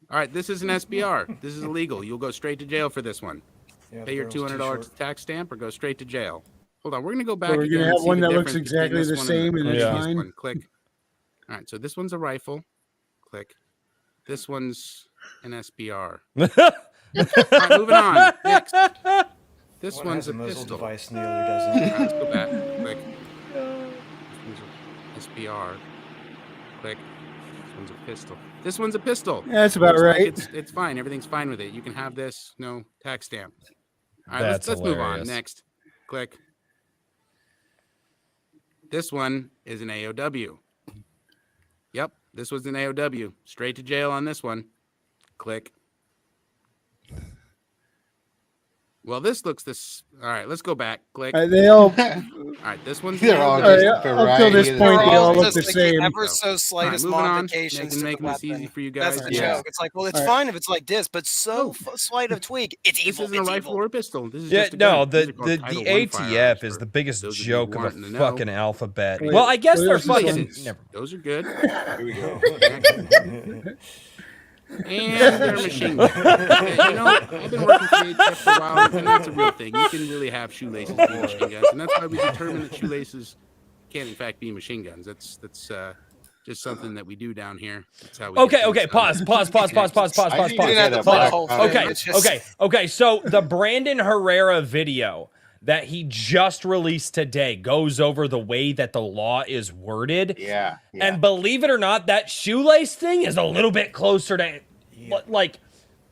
All right, this is an SBR. This is illegal. You'll go straight to jail for this one. Yeah, Pay your the barrel's too $200 short. tax stamp or go straight to jail. Hold on, we're gonna go back. we're again gonna and have see one the that looks difference between exactly this the one same and previous it's fine. one. Click. All right, so this one's a rifle. Click. This one's an SBR. All right, moving on. Next. This One one's has a a muzzle pistol. device and the other All doesn't. right, let's go back. Click. This one's a SBR. Click. This one's a pistol. This one's a pistol. Yeah, that's about Looks like right. it's fine. Everything's fine with it. You can have this. No tax stamp. All right, That's let's move on. hilarious. Next. Click. This one is an AOW. Yep, this was an AOW. Straight to jail on this one. Click. Well, this looks this. All right, let's go back. Click. They all. All right, this one's an They're all AOW. just All right, up till this variety of point, the they all things. look the just same. ever so All right, slightest moving on. modifications to the Making this easy weapon. for you guys. That's the Yeah. joke. It's like, well, it's All right. fine if it's like this, but so Oh. slight of tweak. It's This evil. isn't a It's rifle evil. or a pistol. This is Yeah, just a no, gun. These the are called the, Title the I ATF firearms is for the biggest those of you joke of a wanting to know. fucking alphabet. Wait, Well, I guess what they're is this fucking. Shoelaces. Never. Those are good. Here we go. And they're machine guns. Okay, you know, I've been working for the ATF for a while, and that's a real thing. You can really have shoelaces be machine guns, and that's why we determined that shoelaces can, in fact, be machine guns. That's just something that we do down here. That's how we. Okay, get okay, things done. pause. I need to get a Pause. black Whole powder. thing. Okay, It's just- okay. So the Brandon Herrera video that he just released today goes over the way that the law is worded. Yeah. And believe it or not, that shoelace thing is a little bit closer to, like,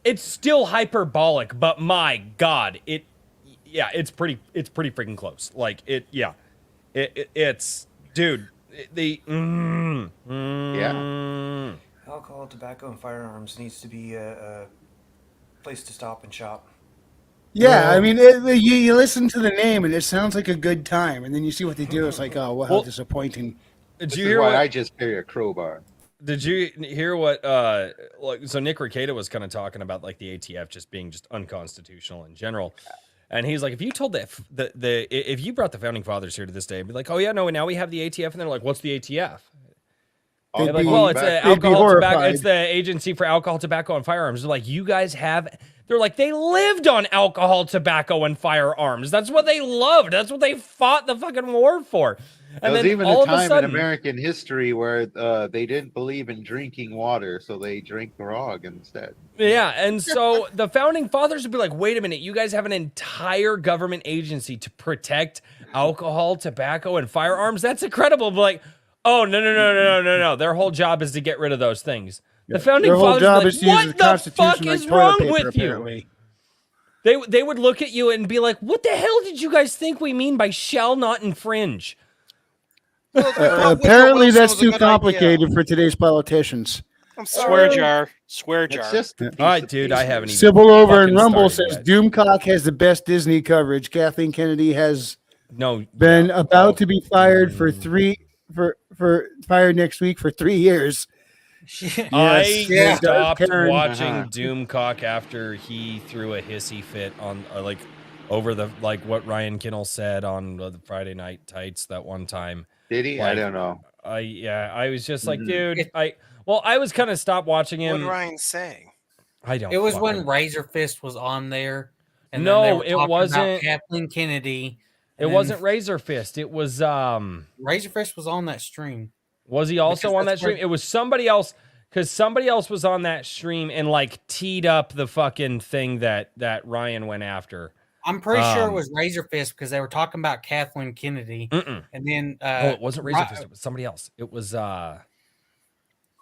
it's still hyperbolic, but my God, it's pretty freaking close. Like it's, dude, Alcohol, tobacco, and firearms needs to be a place to stop and shop. Yeah, I mean, you listen to the name and it sounds like a good time, and then you see what they do. It's like, oh, well, how Well, disappointing. Did This you is hear why what? I just carry a crowbar. Did you hear what? Like, so Nick Rekieta was kind of talking about like the ATF just being just unconstitutional in general, and he's like, if you told if you brought the founding fathers here to this day, be like, oh yeah, no, now we have the ATF, and they're like, what's the ATF? They'd They're like, be- well, it's they'd be alcohol, tobacco. horrified. It's the Agency for Alcohol, Tobacco, and Firearms. They're like, you guys have. They're like, they lived on alcohol, tobacco, and firearms. That's what they loved. That's what they fought the fucking war for. There was then even all a of a time in sudden, American history where they didn't believe in drinking water, so they drank grog instead. yeah, and so the founding fathers would be like, wait a minute, you guys have an entire government agency to protect alcohol, tobacco, and firearms? That's incredible. But like, oh, no. Their whole job is to get rid of those things. The founding Their whole fathers job would is be to use like, the what the Constitution fuck like is toilet wrong paper, with you? apparently. They would look at you and be like, what the hell did you guys think we mean by shall not infringe? Well, Woodrow Apparently, Wilson that's was a too good idea. complicated for today's politicians. I'm Swear sorry. jar. Swear It's jar. just a All piece right, of dude, I paper. haven't even Civil over fucking and Rumble started says yet. Doomcock has the best Disney coverage. Kathleen Kennedy has No, been yeah, about to be fired for mm. fired next week for 3 years. I Yes, stopped Karen. watching Doomcock after he threw a hissy fit on over the what Ryan Kinnell said on the Friday Night Tights that one time. Did he? I Like, don't know. I was just like, Mhm. dude, I was kind of stopped watching What him. Ryan say? I don't. It was fucking- when Razor Fist was on there, and No, then they were it talking wasn't. about Kathleen Kennedy. It wasn't Razor Fist. It was Razor Fist was on that stream. Was he also Because on that that's where- stream? It was somebody else, because somebody else was on that stream and teed up the fucking thing that Ryan went after. I'm pretty sure it was Razor Fist because they were talking about Kathleen Kennedy, Mm-mm. and then Oh, it wasn't Razor Fist. It was somebody else. It was fuck.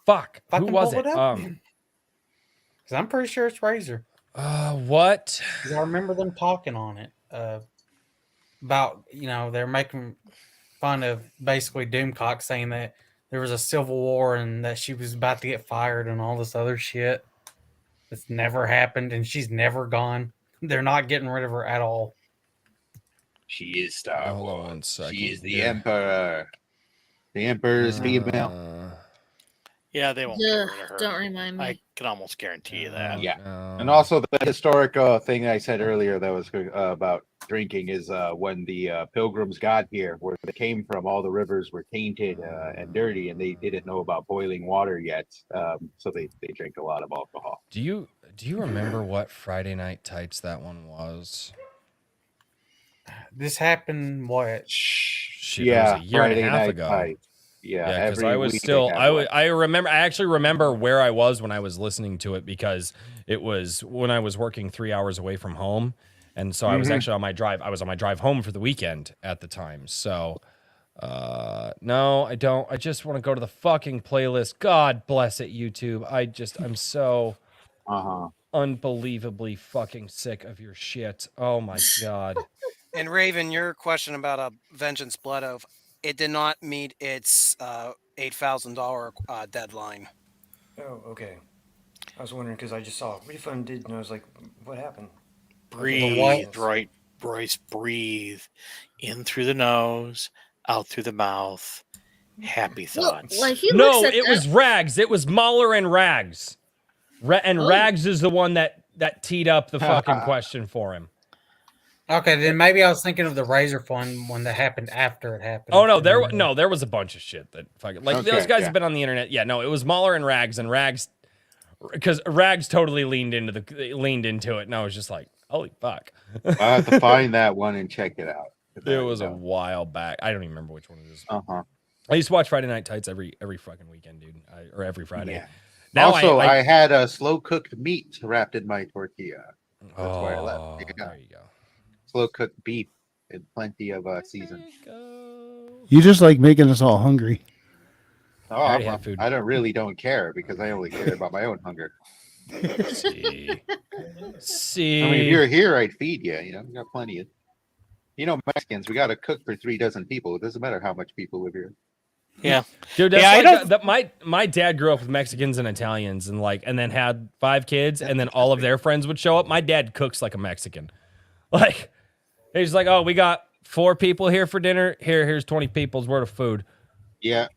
Who Fucking was pull it? it up. Because I'm pretty sure it's Razor. What? 'Cause I remember them talking on it about they're making fun of basically Doomcock, saying that there was a civil war and that she was about to get fired and all this other shit. It's never happened, and she's never gone. They're not getting rid of her at all. She is Star Hold on Wars. one second She is the here. Emperor. The Emperor's female. Yeah, they won't Yeah, get rid of her. don't remind me. I can almost guarantee you that. Yeah. And also the historic thing I said earlier that was about drinking is when the pilgrims got here, where they came from, all the rivers were tainted and dirty, and they didn't know about boiling water yet, so they drank a lot of alcohol. Do you remember what Friday Night Tights that one was? This happened what? Shit, that was a year and a half ago. Night. Yeah, because I was still I remember, I actually remember where I was when I was listening to it, because it was when I was working 3 hours away from home, and so I was actually on my drive. I was on my drive home for the weekend at the time. So no, I don't. I just want to go to the fucking playlist. God bless it, YouTube. I'm so unbelievably fucking sick of your shit. Oh my god. And Raven, your question about a Vengeance Blood Oath, it did not meet its $8,000 deadline. Oh, okay. I was wondering because I just saw refunded and I was like, what happened? Breathe, right, Bryce. Breathe in through the nose, out through the mouth. Happy thoughts. Like he No, looks at it was Rags. It was Mahler and Rags. Rags is the one that teed up the fucking question for him. Okay, then maybe I was thinking of the Razor Fund one that happened after it happened. Oh no, there was a bunch of shit that fucking those guys yeah. have been on the internet. Yeah, no, it was Mahler and Rags, because Rags totally leaned into it, and I was just like, holy fuck. I have to find that one and check it out. It was a while back. I don't even remember which one it is. Uh-huh. I used to watch Friday Night Tights every fucking weekend, dude, or every Friday. Yeah. Now Also, I had a slow cooked meat wrapped in my tortilla. That's why I left. Yeah. There you go. Slow cooked beef and plenty of season. You just like making us all hungry. Oh, I already have food. I don't care because I only care about my own hunger. See. I mean, if you're here, I'd feed you. We got plenty of. Mexicans, we got to cook for 3 dozen people. It doesn't matter how much people live here. Yeah, dude. That's yeah, my dad grew up with Mexicans and Italians, and then had 5 kids, and then all of their friends would show up. My dad cooks like a Mexican. He's like, oh, we got 4 people here for dinner. Here's 20 people's worth of food. Yeah.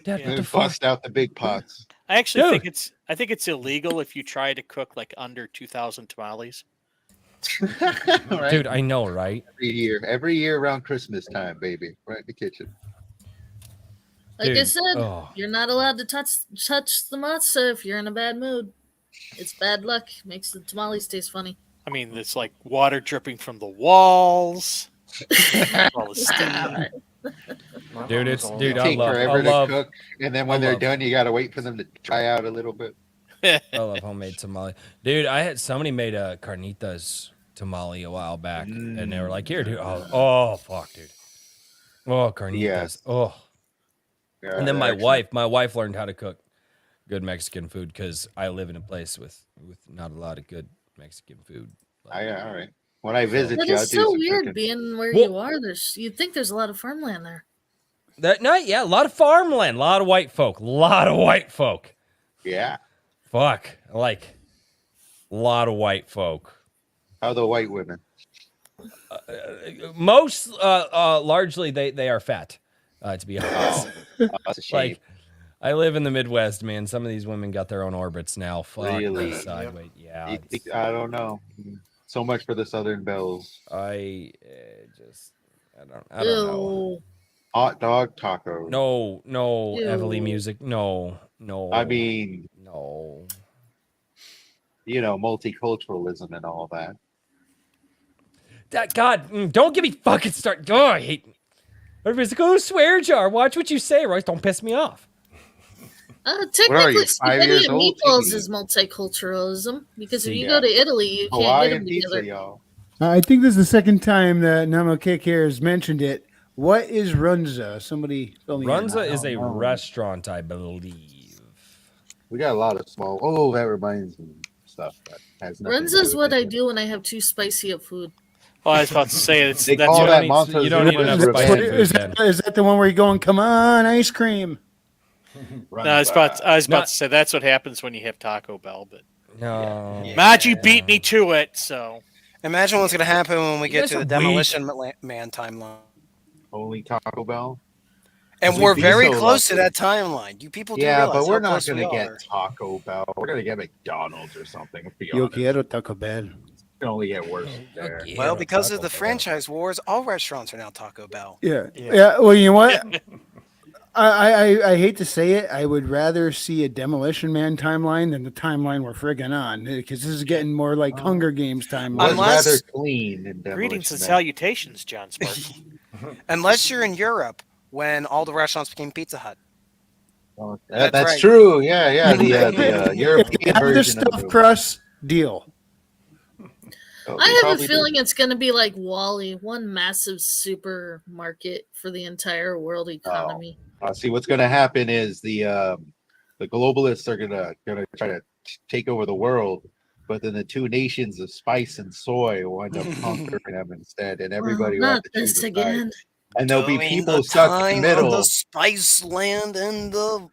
Dad, what the bust out the big pots. I actually think it's illegal if you try to cook under 2,000 tamales. Right. Dude, I know, right? Every year around Christmas time, baby, right in the kitchen. Like Dude, I said, you're not allowed to touch the matzah if you're in a bad mood. It's bad luck. Makes the tamales taste funny. I mean, it's like water dripping from the walls. All the steam. My Dude, mom was it's all dude. They about I take it. forever to love. cook, and then when I they're love- done, you gotta wait for them to dry out a little bit. I love homemade tamale, dude. I had somebody made a carnitas tamale a while back, and they were like, "Here, dude." Oh, fuck, dude. Oh, carnitas. Yes. Oh, Yeah, and then they're excellent. my wife learned how to cook good Mexican food because I live in a place with not a lot of good Mexican food. All right. When I visit That you, I'll is do so some weird cooking. being where Well- you are. You'd think there's a lot of farmland there. That night, yeah, a lot of farmland, a lot of white folk, Yeah. Fuck, like a lot of white folk. How the white women? Most, largely, they are fat. To be honest, That's a shame. like I live in the Midwest, man. Some of these women got their own orbits now. Fuck Really? the sideways. Yeah, You think- I don't know. So much for the Southern Bells. I don't know. Ew. Hot dog taco. No, Ew. Everly music. No. I mean, no. multiculturalism and all that. God, don't get me fucking started. Oh, I hate. Everybody's like, "Oh, swear jar. Watch what you say, Royce. Don't piss me off." Technically, you, 5 spaghetti years and old? meatballs Take it is multiculturalism because if See, you yeah. go to Italy, you can't get Hawaiian them pizza, together. y'all. I think this is the second time that Namo Kick here has mentioned it. What is Runza? Somebody fill me in. Runza is a don't know. restaurant, I believe. We got a lot of small. Oh, that reminds me of stuff that has nothing to Runza do is with what I it. do when I have too spicy of food. Well, I was about to say They that's call what- that you Montezuma's don't need enough Revenge. spicy Is food, is that the one where you're going, come on, ice cream? No, I was about Not- to say that's what happens when you have Taco Bell, but No. Yeah. you beat me to it, so Imagine what's going to happen when we You get guys to are the weak. Demolition Man timeline. Only Taco Bell. And We'd we're be very so close to lucky. that timeline. You people do Yeah, realize but we're how not close going we to get are. Taco Bell. We're going to get McDonald's or something. Let's be Yo honest. quiero Taco Bell. It can only get worse there. Yeah, Well, because of Taco the Bell. franchise wars, all restaurants are now Taco Bell. Yeah. Yeah. Yeah. Well, you know what? I hate to say it. I would rather see a Demolition Man timeline than the timeline we're friggin' on because this is getting more like Hunger Games It timeline. was Unless- rather clean in greetings and Demolition Man. salutations, John Sparks. Unless you're in Europe, when all the restaurants became Pizza Hut. Oh, That's that's right. true. Yeah. The If you European have the version of stuffed the. crust, deal. Oh, I they have a probably feeling it's going to be like Wally, one massive supermarket for the entire world economy. do. See, what's going to happen is the globalists are gonna try to take over the world, but then the two nations of spice and soy will end up conquering them instead, and everybody will Well, have not to choose this a again. side. And there'll be During people the stuck in time the of middle. the Spice Land and the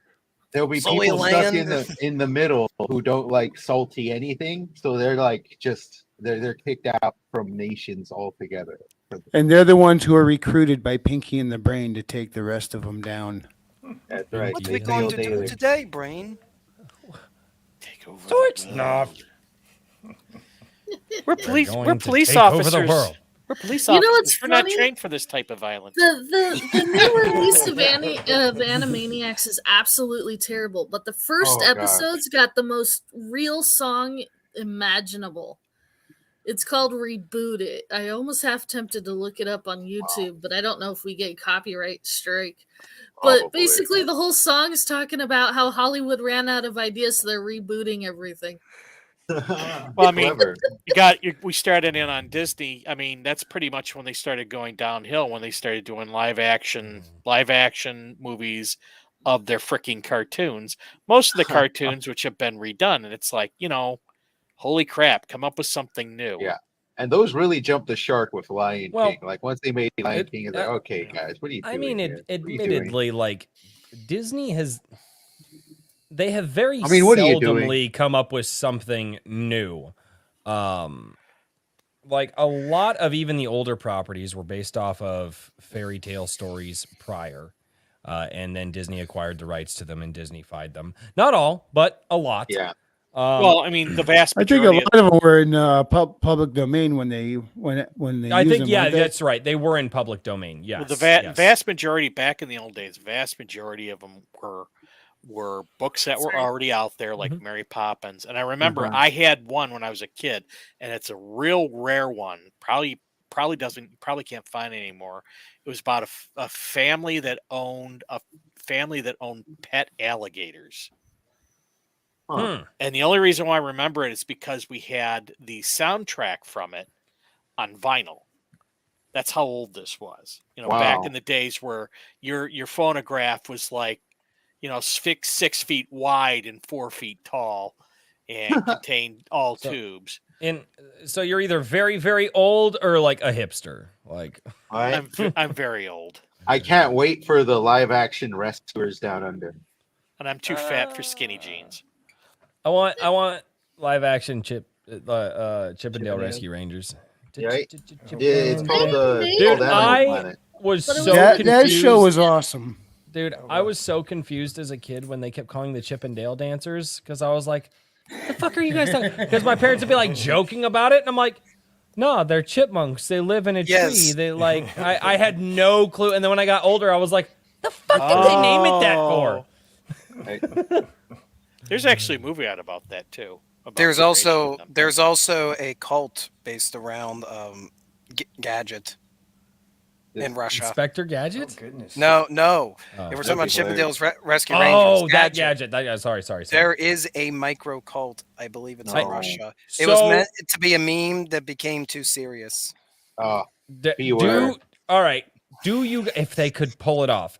There'll be Soy people stuck land. in the middle who don't like salty anything, so they're like they're kicked out from nations altogether. And they're the ones who are recruited by Pinky and the Brain to take the rest of them down. That's right. What they we going to steal do daily. today, Brain? Take over. Torch? the No. world. We're police. going We're to police take over officers. the world. We're police You know officers. what's We're not funny? trained for this type of violence. The new release of Animaniacs is absolutely terrible, but the first Oh, God. episode's got the most real song imaginable. It's called Reboot It. I almost half tempted to look it up on YouTube, but I don't know if we get copyright strike. But Probably. basically, the whole song is talking about how Hollywood ran out of ideas, so they're rebooting everything. Well, I mean, Clever. we started in on Disney. I mean, that's pretty much when they started going downhill, when they started doing live action movies of their freaking cartoons. Most of the cartoons which have been redone, and it's like, holy crap, come up with something new. Yeah. And those really jumped the shark with Lion Well, King. Like once they made Lion it- King, it's like, okay, guys, what are you doing? I mean, here? What are you doing? admittedly, like Disney they have very I mean, what are you doing? seldomly come up with something new. Like a lot of even the older properties were based off of fairy tale stories prior. And then Disney acquired the rights to them and Disneyfied them. Not all, but a lot. Yeah. Well, I mean, the vast I think a majority. lot of them were in public domain when they I use think them, yeah, weren't they? that's right. They were in public domain. Yes. Well, the yes. vast majority back in the old days, vast majority of them were books that That's were right. already out there, like Mhm. Mary Poppins. And I remember Mhm. I had one when I was a kid, and it's a real rare one, probably probably can't find it anymore. It was about a family that owned pet alligators. Hmm. And the only reason why I remember it is because we had the soundtrack from it on vinyl. That's how old this was. Back Wow. in the days where your phonograph was like, 6 feet wide and 4 feet tall, and contained all So- tubes. So you're either very, very old or like a hipster. Like I'm very old, I can't wait for the live action Rescuers Down Under. and I'm too fat for skinny jeans. I want live action Chip and Dale Rescue Rangers. Right? It's called Dude, called Animal I Planet. was But it was so that confused. show was awesome. Dude, I was so confused as a kid when they kept calling the Chip and Dale dancers because I was like, the fuck are you guys talking? Because my parents would be like joking about it, and I'm like, no, they're chipmunks. They live in a tree. Yes. They like I had no clue. And then when I got older, I was like, the fuck did they name it that for? Right? There's actually a movie out about that too. about There's the creation also of them. there's also a cult based around Gadget in Russia. Inspector Oh, Gadget? goodness. No, Oh. if we're talking That'd about be Chip and hilarious. Dale's Rescue Oh, Rangers. that Gadget. Sorry. There is a micro cult, I believe it's in No. Russia. It was meant to be a meme that became too serious. Oh, D- beware. all right. Do you, if they could pull it off,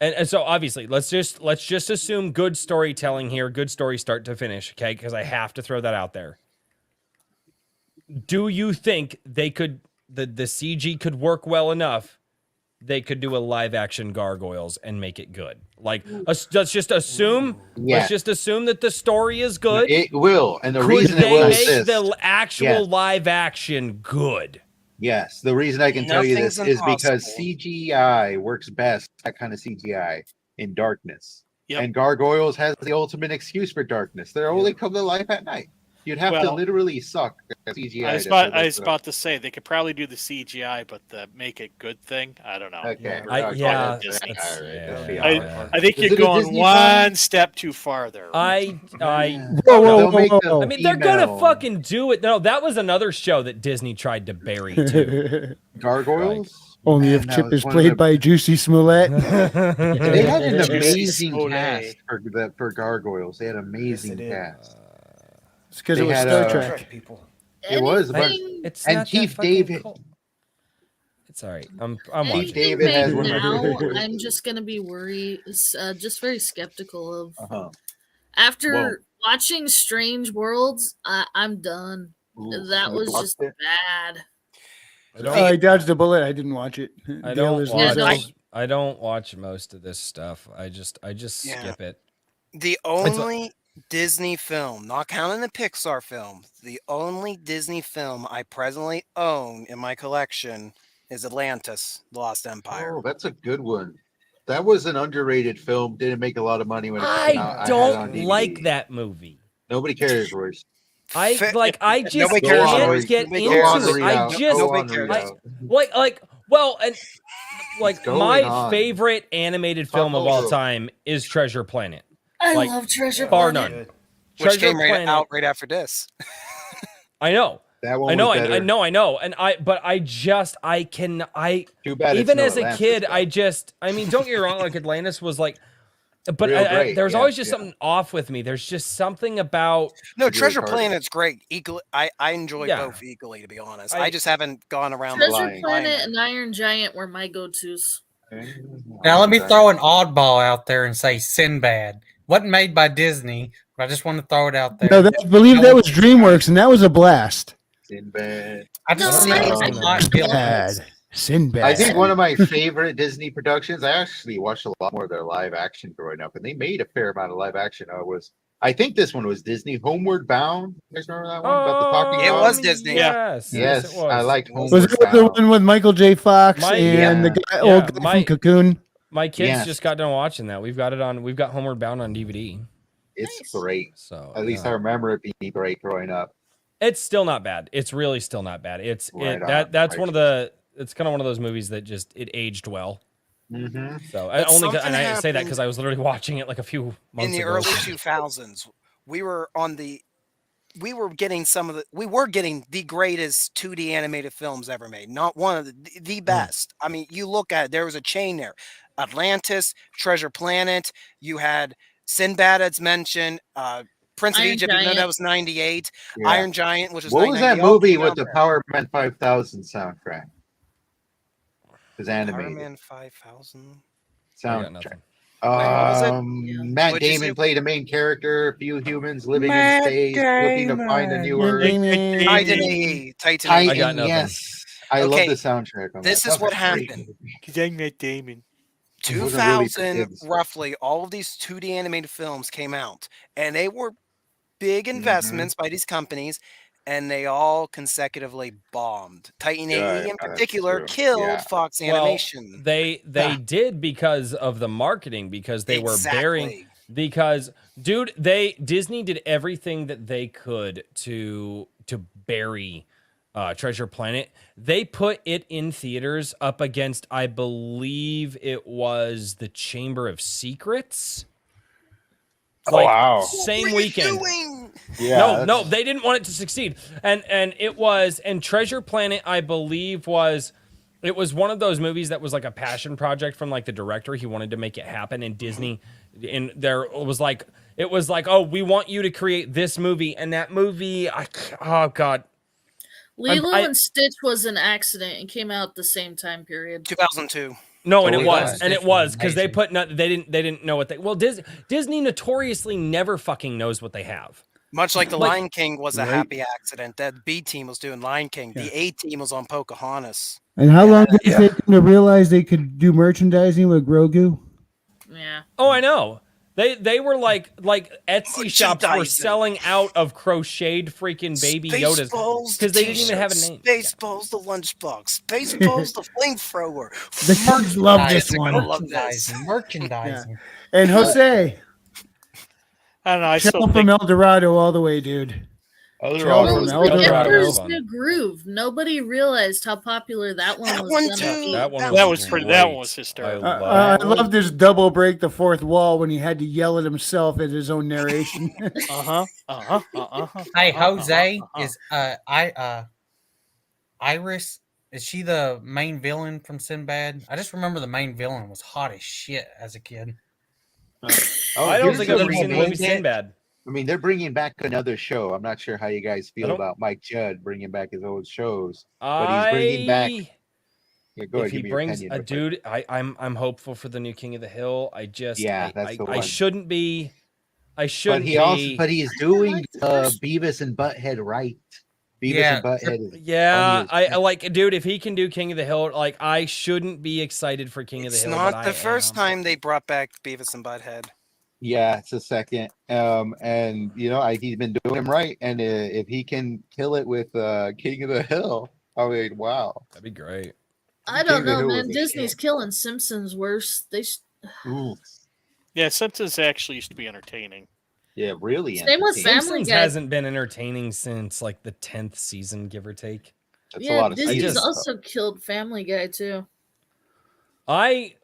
and so obviously let's just assume good storytelling here, good story start to finish, okay? Because I have to throw that out there. Do you think they could, the CG could work well enough? They could do a live action Gargoyles and make it good. Like, let's just assume. Yeah. Let's just assume that the story is good. It will, and the Could reason it they will make is the actual Yes. live action good? yes. The reason I can tell you this Nothing's is because impossible. CGI works best, that kind of CGI, in darkness. Yep. And Gargoyles has the ultimate excuse for darkness. They're only come to life at night. You'd have to Well, literally suck at CGI. I was to about, pull I this was off. about to say they could probably do the CGI, but the make it good thing, I don't know. Okay. Yeah, Disney. that's- Alright, yeah, that'll be yeah. alright. I think Is you're it a going Disney one film? step too far there. I Whoa, They'll make whoa, the whoa. I mean, they're gonna female fucking do it. No, that was another show that Disney tried to bury too. Gargoyles. Only Man, if that Chip was is one of played the- by Juicy Smollett. They had an Juicy amazing Smollett. cast for Gargoyles. They had an amazing did. cast. It's because They it was had, Star Trek. Trek. People. It was, but Anything- It's And not that Keith fucking David- cool. It's all right. I'm Keith watching. David anything has made one of my now, favorite- I'm just gonna be worried, just very skeptical of. Uh-huh. After Whoa. watching Strange Worlds, I'm done. Ooh, That you was watched just it? bad. I dodged a bullet. I didn't watch it. I Dale don't is watch. Lizzo. I don't watch most of this stuff. I just Yeah. skip it. The only Disney film, not counting the Pixar film, the only Disney film I presently own in my collection is Atlantis: The Lost Empire. Oh, that's a good one. That was an underrated film. Didn't make a lot of money when it came out. I had it on don't DVD. like that movie. Nobody cares, Royce. I just Nobody Go cares, on, can't Royce. get Nobody into Go on, cares. it. read I out. just Go on, Nobody read cares. out. like going my on? favorite animated film of all over. time is Treasure Planet. I Like, love Treasure bar Planet. none. Good. Which Treasure came Planet. out right after this. I know. That one I know, was I better. know, and Too bad it's even no as a Atlantis, kid, though. I mean, don't get me wrong, like Atlantis was like, but Real great, there's yeah, always just yeah. something off with me. There's just something about, No, Really Treasure hard. Planet's great. Equally, I enjoy Yeah. both equally, to be honest. I- I just haven't gone around the Treasure lying. Planet and Iron Giant were my go-tos. Now let me throw an oddball out there and say Sinbad. Wasn't made by Disney, but I just want to throw it out there. No, I believe that was DreamWorks, and that was a blast. Sinbad. I just No, think I- it's not Disney. Bad. Sinbad. I think one of my favorite Disney productions. I actually watched a lot more of their live action growing up, and they made a fair amount of live action. I think this one was Disney. Homeward Bound. You guys remember that one about the talking It dog? was Disney. Yes, Yes, it was. I liked Was Was Homeward it the Bound. one with Michael J. Fox My- and the yeah. guy, old Yeah, guy my- from Cocoon? My kids Yes. just got done watching that. We've got Homeward Bound on DVD. It's Nice. great. So At least yeah. I remember it being great growing up. It's still not bad. It's really still not bad. It's Right on, that's right. one of the. It's kind of one of those movies that just it aged well. Mm-hmm. So But and something I say that happened because I was literally watching it like a few months In the ago. early 2000s, we were on the we were getting the greatest 2D animated films ever made. Not one of the best. I mean, you look at it, there was a chain there. Atlantis, Treasure Planet, you had Sinbad, as mentioned, Prince of Iron Egypt, even though that Giant. was 98, Yeah. Iron Giant, which was What was 99. that They all movie came with out the there. Power Man 5000 soundtrack? It was Power animated Man 5000. I got soundtrack. nothing. Wait, what was it? Matt What'd you Damon say? played a main character. A few humans living in Matt space, looking to find a Damon. new Earth. Titan AE. Titan I got Titan, nothing. yes. I love Okay, the soundtrack on this that. is That was what a great happened. movie. Because I'm Matt Damon. It wasn't really for 2000, kids. roughly, all of these 2D animated films came out, and they were big investments by these companies, and they all consecutively bombed. Titan Yeah, AE in that's particular true. killed Yeah. Fox Well, Animation. they did because of the marketing, because they were bearing. Exactly. Because, dude, Disney did everything that they could to bury Treasure Planet. They put it in theaters up against, I believe it was the Chamber of Secrets. Like, wow. same What are you weekend. doing? Yeah. No, they didn't want it to succeed. And Treasure Planet, I believe, was one of those movies that was like a passion project from like the director. He wanted to make it happen, and Disney, and there was like, it was like, oh, we want you to create this movie, and that movie, oh god, Lilo I- and Stitch was an accident and came out the same time period. 2002. no, and Oh, it yeah. was, and it Stitch was was because they amazing. they didn't know what they. Well, Disney notoriously never fucking knows what they have. Much like the Like- Lion King was a Right. happy accident. That B team was doing Lion King. The A team was on Pocahontas. And how long did it Yeah. take them to realize they could do merchandising with Grogu? Yeah. Oh, I know. They were like Etsy shops were Merchandising. selling out of crocheted freaking baby Yodas Spaceballs, because they didn't even have a t-shirts, name. Spaceballs, the lunchbox. Spaceballs, the flamethrower. The kids love this Merchandising. one. I love this. Merchandising. And Jose, I don't know. I chill still from think El Dorado all the way, dude. Other Chill all- It from was El like Dorado. Emperor's Fun. New Groove. Nobody realized how popular that one That was one gonna too. be. That one That was, was pretty- that one great. was hysterical. I love this double break the fourth wall when he had to yell at himself at his own narration. Hey, Jose is Iris. Is she the main villain from Sinbad? I just remember the main villain was hot as shit as a kid. Oh, I don't here's think the I've ever seen the movie reason. Sinbad. I mean, they're bringing back another show. I'm not sure how you guys feel don't- about Mike Judd bringing back his old shows. But he's bringing back. Yeah, go ahead. If he Give me your brings opinion a real quick. dude, I'm hopeful for the new King of the Hill. I just Yeah, that's the I one. shouldn't be. I But shouldn't he also, be. but he's doing Beavis and Butthead right. Beavis Yeah. and Butthead is Yeah, funny as I like, dude. If he can do King of the Hill, like, I shouldn't be excited for King of It's the Hill. not but the I first am. time they brought back Beavis and Butthead. Yeah, it's a second. And you know, he's been doing him right. And if he can kill it with King of the Hill, I mean, wow. That'd be great. I King don't of the know, Hill was man. the Disney's shit. killing Simpsons worse. Ooh, Yeah, Simpsons actually used to be entertaining. yeah, really. Same with entertaining. Family Simpsons Guy. hasn't been entertaining since like the 10th season, give or take. That's a Yeah, lot of Disney's seasons, also killed Family Guy too. I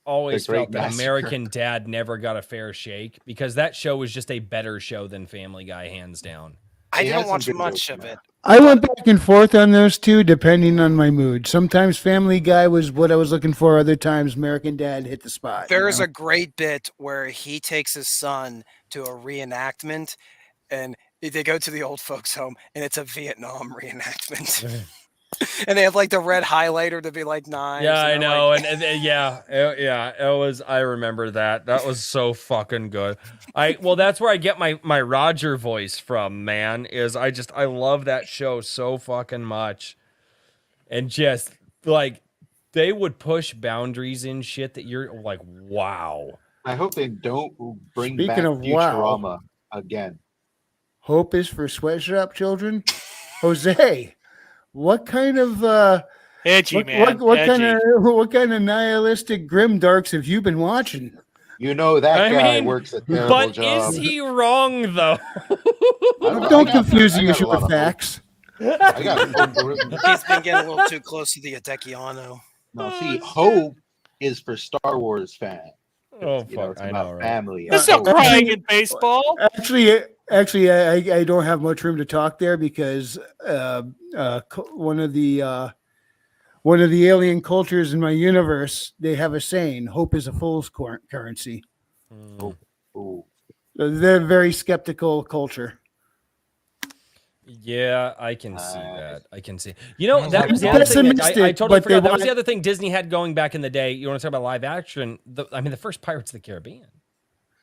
always The Great felt that Massacre. American Dad never got a fair shake because that show was just a better show than Family Guy, hands down. I They had didn't some watch good much jokes of in it. I went back and forth on those two depending on my mood. Sometimes Family Guy was what I was looking for. Other times American Dad hit the spot. There's a great bit where he takes his son to a reenactment and they go to the old folks' home and it's a Vietnam reenactment. And they have like the red highlighter to be like knives. Yeah, I and they're know, like- yeah, it was. I remember that. That was so fucking good. That's where I get my Roger voice from. Man, is I love that show so fucking much, and just like they would push boundaries in shit that you're like, wow. I hope they don't bring Speaking back of wow. Futurama again. Hope is for sweatshop children. Jose, what kind of Edgy, man. what kind of nihilistic grim darks have you been watching? You know that I guy mean, works a terrible But job. is he wrong though? Don't I confuse got the a issue lot with of hope. facts. I got hope for it. He's been getting a little too close to the Adecchiano. No, see, hope is for Star Wars fans. Oh You know, fuck! it's I about know, right? family. There's no hope. crying in baseball. Actually, I don't have much room to talk there because one of the alien cultures in my universe, they have a saying: "Hope is a fool's currency." Mm. Ooh. They're a very skeptical culture. Yeah, I can see Nice. that. I can see. You know, Sounds that like was the fun. other thing that I Pessimistic, totally but they forgot. That was the want- other thing Disney had going back in the day. You want to talk about live action? I mean, the first Pirates of the Caribbean.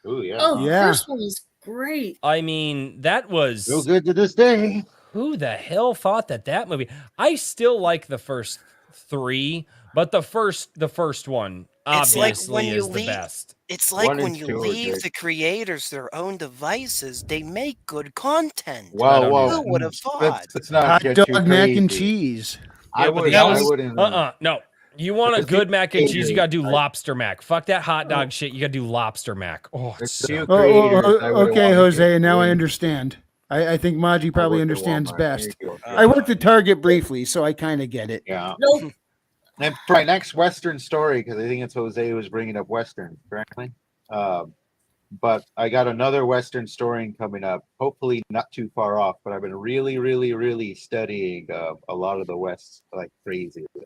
Ooh, yeah. Oh, the Yeah. first one was great. I mean, that was Real good to this day. who the hell thought that movie? I still like the first three, but the first one It's like obviously when you is the leave. best. It's like One when and you two are leave good. the creators their own devices, they make good content. Well, don't well, either. Who would have thought? let's not Hot get dog, too mac and crazy. cheese. I Yeah, but would. that I was- wouldn't. No. You want a There's good the mac and cheese, you gotta do creators, lobster mac. Fuck that hot dog shit. You gotta do lobster mac. Oh, it's There's a few so creators I would've Okay, wanted Jose. to Now I win. understand. I think Maji probably worked at understands Walmart. best. There you go. I worked at Target briefly, so I kind of get it. Yeah. Nope. And for my next Western story, because I think it's Jose who was bringing up Western, correctly. But I got another Western story coming up. Hopefully not too far off. But I've been really, really, really studying a lot of the West like crazy. So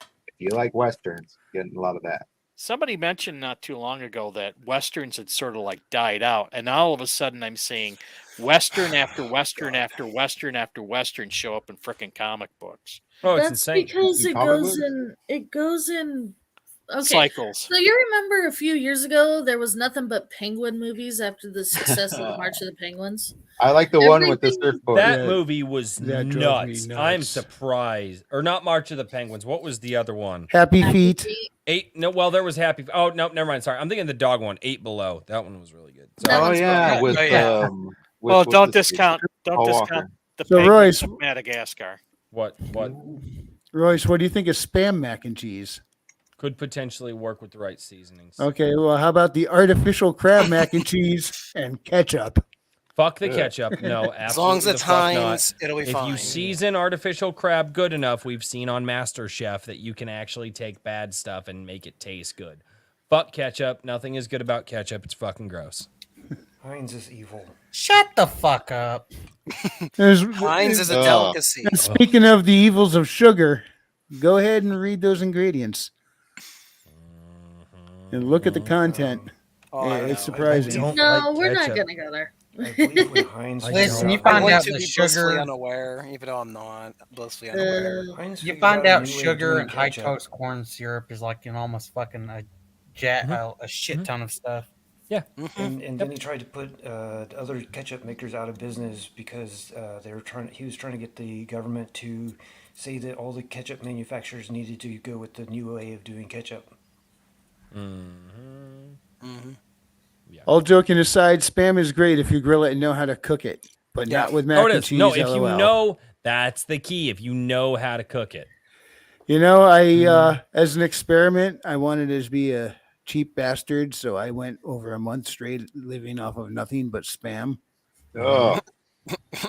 if you like Westerns, getting a lot of that. Somebody mentioned not too long ago that Westerns had sort of like died out. And all of a sudden I'm seeing Western after Western after Western after Western show up in frickin' comic books. Oh, it's That's insane. because In it comic goes books? in. It goes in. Okay. Cycles. So you remember a few years ago there was nothing but Penguin movies after the success of the March of the Penguins. I like the one with the Everything- surfboard. That Yeah, movie was that drove me nuts. I'm nuts. surprised. Or not March of the Penguins. What was the other one? Happy Feet. Well, there was Happy. Oh, no, never mind. Sorry. I'm thinking the dog one, 8 Below. That one was really good. That Sorry. Oh one's yeah, fun. with Oh, yeah. with Well, what's don't his name? discount Paul Walker. the So, Penguins Royce- of Madagascar. What Royce, what do you think of Spam mac and cheese? could potentially work with the right seasonings? Okay, well, how about the artificial crab mac and cheese and ketchup? Fuck the Yeah. ketchup. No, absolutely. As long as the it's fuck not. Heinz, it'll be If fine. you season artificial crab good enough, we've seen on MasterChef that you can actually take bad stuff and make it taste good. Fuck ketchup. Nothing is good about ketchup. It's fucking gross. Heinz is evil. Shut the fuck up. Heinz is a Ugh. delicacy. And speaking of the evils of sugar, go ahead and read those ingredients and look at the content. Oh, I don't It's know. surprising. don't No, like we're not ketchup. gonna go there. I believe when Heinz. I Listen, don't. you I find want out to the be blissfully sugar. unaware, even though I'm not blissfully unaware. Heinz You figured find a out new way of sugar doing and high ketchup. toast corn syrup is like almost fucking a shit ton of stuff. And then he tried to put other ketchup makers out of business because he was trying to get the government to say that all the ketchup manufacturers needed to go with the new way of doing ketchup. All joking aside, Spam is great if you grill it and know how to cook it, but Yeah. not with mac Oh, it and is. cheese. No, if you LOL. know, that's the key. If you know how to cook it. You know, I as an experiment, I wanted it to be a cheap bastard, so I went over a month straight living off of nothing but Spam. Oh,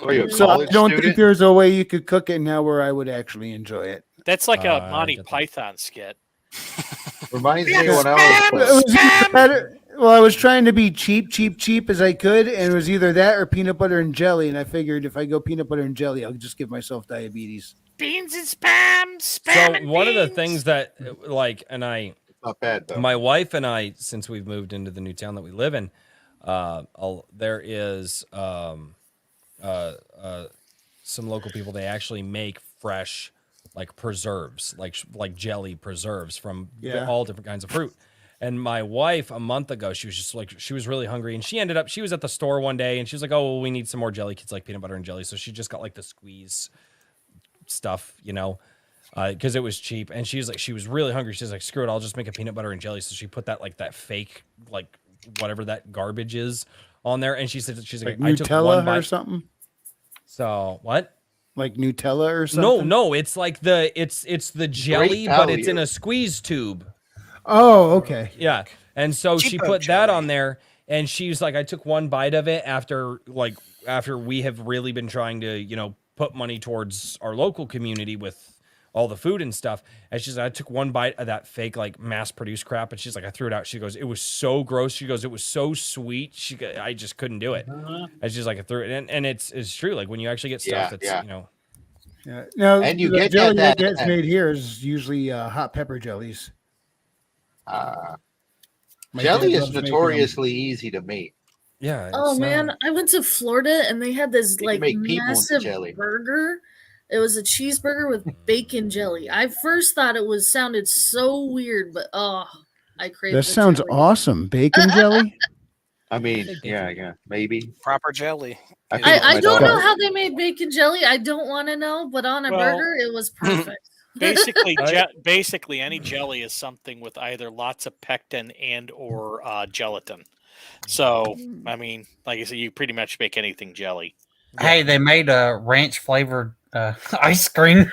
are you a So I college don't think student? there's a way you could cook it now where I would actually enjoy it. That's like a I Monty get that. Python skit. Reminds me when I It was. was either better- well, I was trying to be cheap as I could, and it was either that or peanut butter and jelly. And I figured if I go peanut butter and jelly, I'll just give myself diabetes. Beans and spam, So and one of the beans. things that Not bad though. my wife and I, since we've moved into the new town that we live in, there is some local people. They actually make fresh, like preserves, like jelly preserves from Yeah. all different kinds of fruit. And my wife, a month ago, she was just like, she was really hungry, and she was at the store one day, and she was like, "Oh, well, we need some more jelly. Kids like peanut butter and jelly," so she just got like the squeeze stuff, because it was cheap. And she was really hungry. She's like, "Screw it, I'll just make a peanut butter and jelly." So she put that fake, like whatever that garbage is on there, and she's like, Like "I took one Nutella or bite." something? So what? Like Nutella or something? No, it's like it's the jelly, but it's in value. a squeeze tube. Oh, okay. Yeah. And so she Cheapo put that jelly. on there, and she's like, I took one bite of it after we have really been trying to, put money towards our local community with all the food and stuff. And she's like, I took one bite of that fake like mass produced crap, and she's like, I threw it out. She goes, it was so gross. She goes, it was so sweet. I just couldn't do it. And she's like, I threw it, and it's true. Like when you actually get stuff that's yeah. you know. Yeah. Now, And you the get jelly that- that gets made here is usually hot pepper jellies. My Jelly dad is loves making 'em. notoriously easy to make. Yeah. Oh it's, man, I went to Florida and they had this You can like make people into massive jelly. burger. It was a cheeseburger with bacon jelly. I first thought it was sounded so weird, but I craved That the sounds jelly. awesome. Bacon jelly? I mean, yeah, maybe. Proper jelly. I Is- I my don't daughter- know how they made bacon jelly. I don't want to know, but on a Well, burger, it was perfect. Basically, I- basically any jelly is something with either lots of pectin and or gelatin. So, I mean, like I said, you pretty much make anything jelly. Hey, they made a ranch flavored ice cream.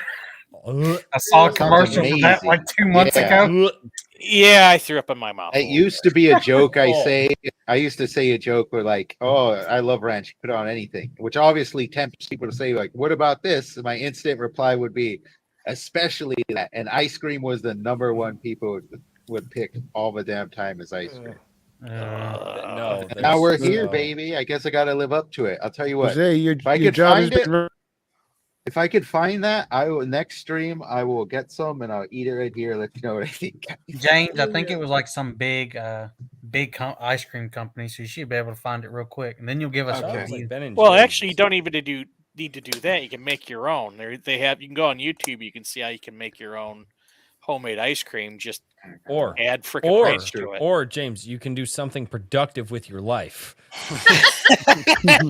Uh, I saw a Sounds commercial for that amazing. like 2 months Yeah. ago. Yeah, I threw up in my mouth. a It little used bit. to be a joke. Oh. I used to say a joke where like, "Oh, I love ranch. Put it on anything," which obviously tempts people to say like, "What about this?" And my instant reply would be, "Especially that." And ice cream was the number one people would pick all the damn time as ice cream. no. And now we're there's- here, no. baby. I guess I got to live up to it. I'll tell you what. Jose, your I could job has find it- been If I could find that, I will next stream. I will get some and I'll eat it right here. Let you know what I think. James, I think it was like some big ice cream company, so you should be able to find it real quick, and then you'll give us a Okay. Sounds like review. Ben and Well, Jerry's. actually, you don't even need to do that. You can make your own. They have. You can go on YouTube. You can see how you can make your own homemade ice cream. Just or add freaking ranch to it. or James, you can do something productive with your life.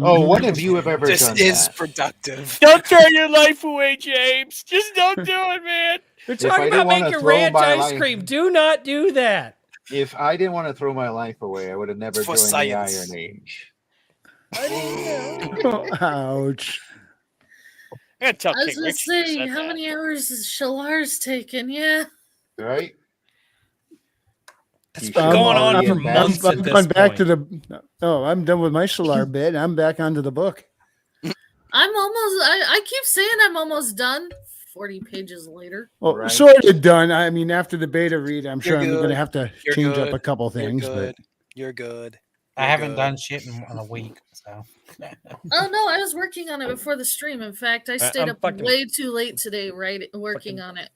Oh, when have you have ever This done is that? productive. Don't throw your life away, James. Just don't do it, man. They're If I talking didn't about wanna making throw ranch my ice life- cream. Do not do that. If I didn't want to throw my life away, I would have never For joined science. the Iron Age. ouch. I gotta tell I was King gonna Richard you say, said how that. many hours is Shalar's taken? Yeah. Right? That's You been should going on already for in bed. months at I'm this going back point. to the. Oh, I'm done with my Solar bit. I'm back onto the book. I'm almost, I keep saying I'm almost done. 40 pages later. Well, Right. sort of done. I mean, after the beta read, I'm sure I'm good. going to have to You're change up good. a couple You're things. good. You're good. I You're haven't good. done shit in a week, so. Oh no, I was working on it before the stream. In fact, I stayed I'm up fucking- way too late today, working fucking- on it.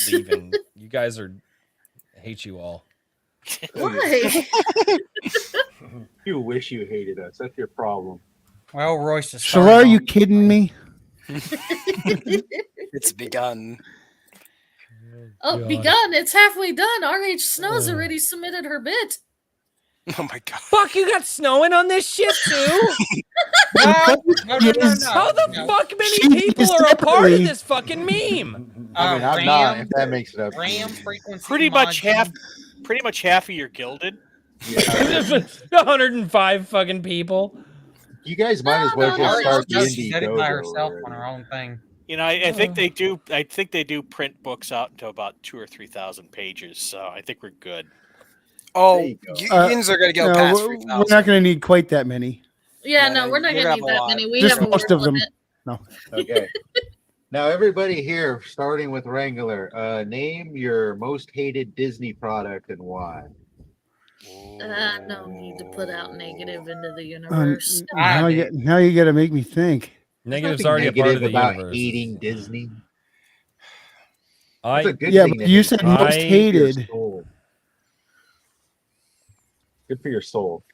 Leaving. You guys are. I hate you all. Why? You wish you hated us. That's your problem. Well, Royce is. So are you kidding me? It's begun. Oh, God. begun. It's halfway done. RH Snow's already submitted her bit. Oh my god. Fuck, you got snowing on this shit too? No. How the fuck many people are a part of this fucking meme? I mean, I'm not. If that makes it up. to RAM you. frequency. Pretty much modulation. half of your gilded. Yeah. 105 fucking people. You guys might as well No, just no, start the no, She indie did it by dojo herself already. on her own thing. You know, I think they do. I think they do print books out to about 2,000 or 3,000 pages. So I think we're good. Oh, There you go. unions are gonna go No, past we're 3,000. not going to need quite that many. Yeah, Yeah, no, we're not you're gonna gonna need have a that lot. many. We Just have a most word of them. limit. Okay. Now, everybody here, starting with Wrangler, name your most hated Disney product and why. No need to put out negative into the Um, universe. now you got to make me think. Negative's Nothing already a part of negative the about universe. hating Disney. That's a I good Yeah, thing but to you hate. said Good most I- for your hated. soul. Good for your soul.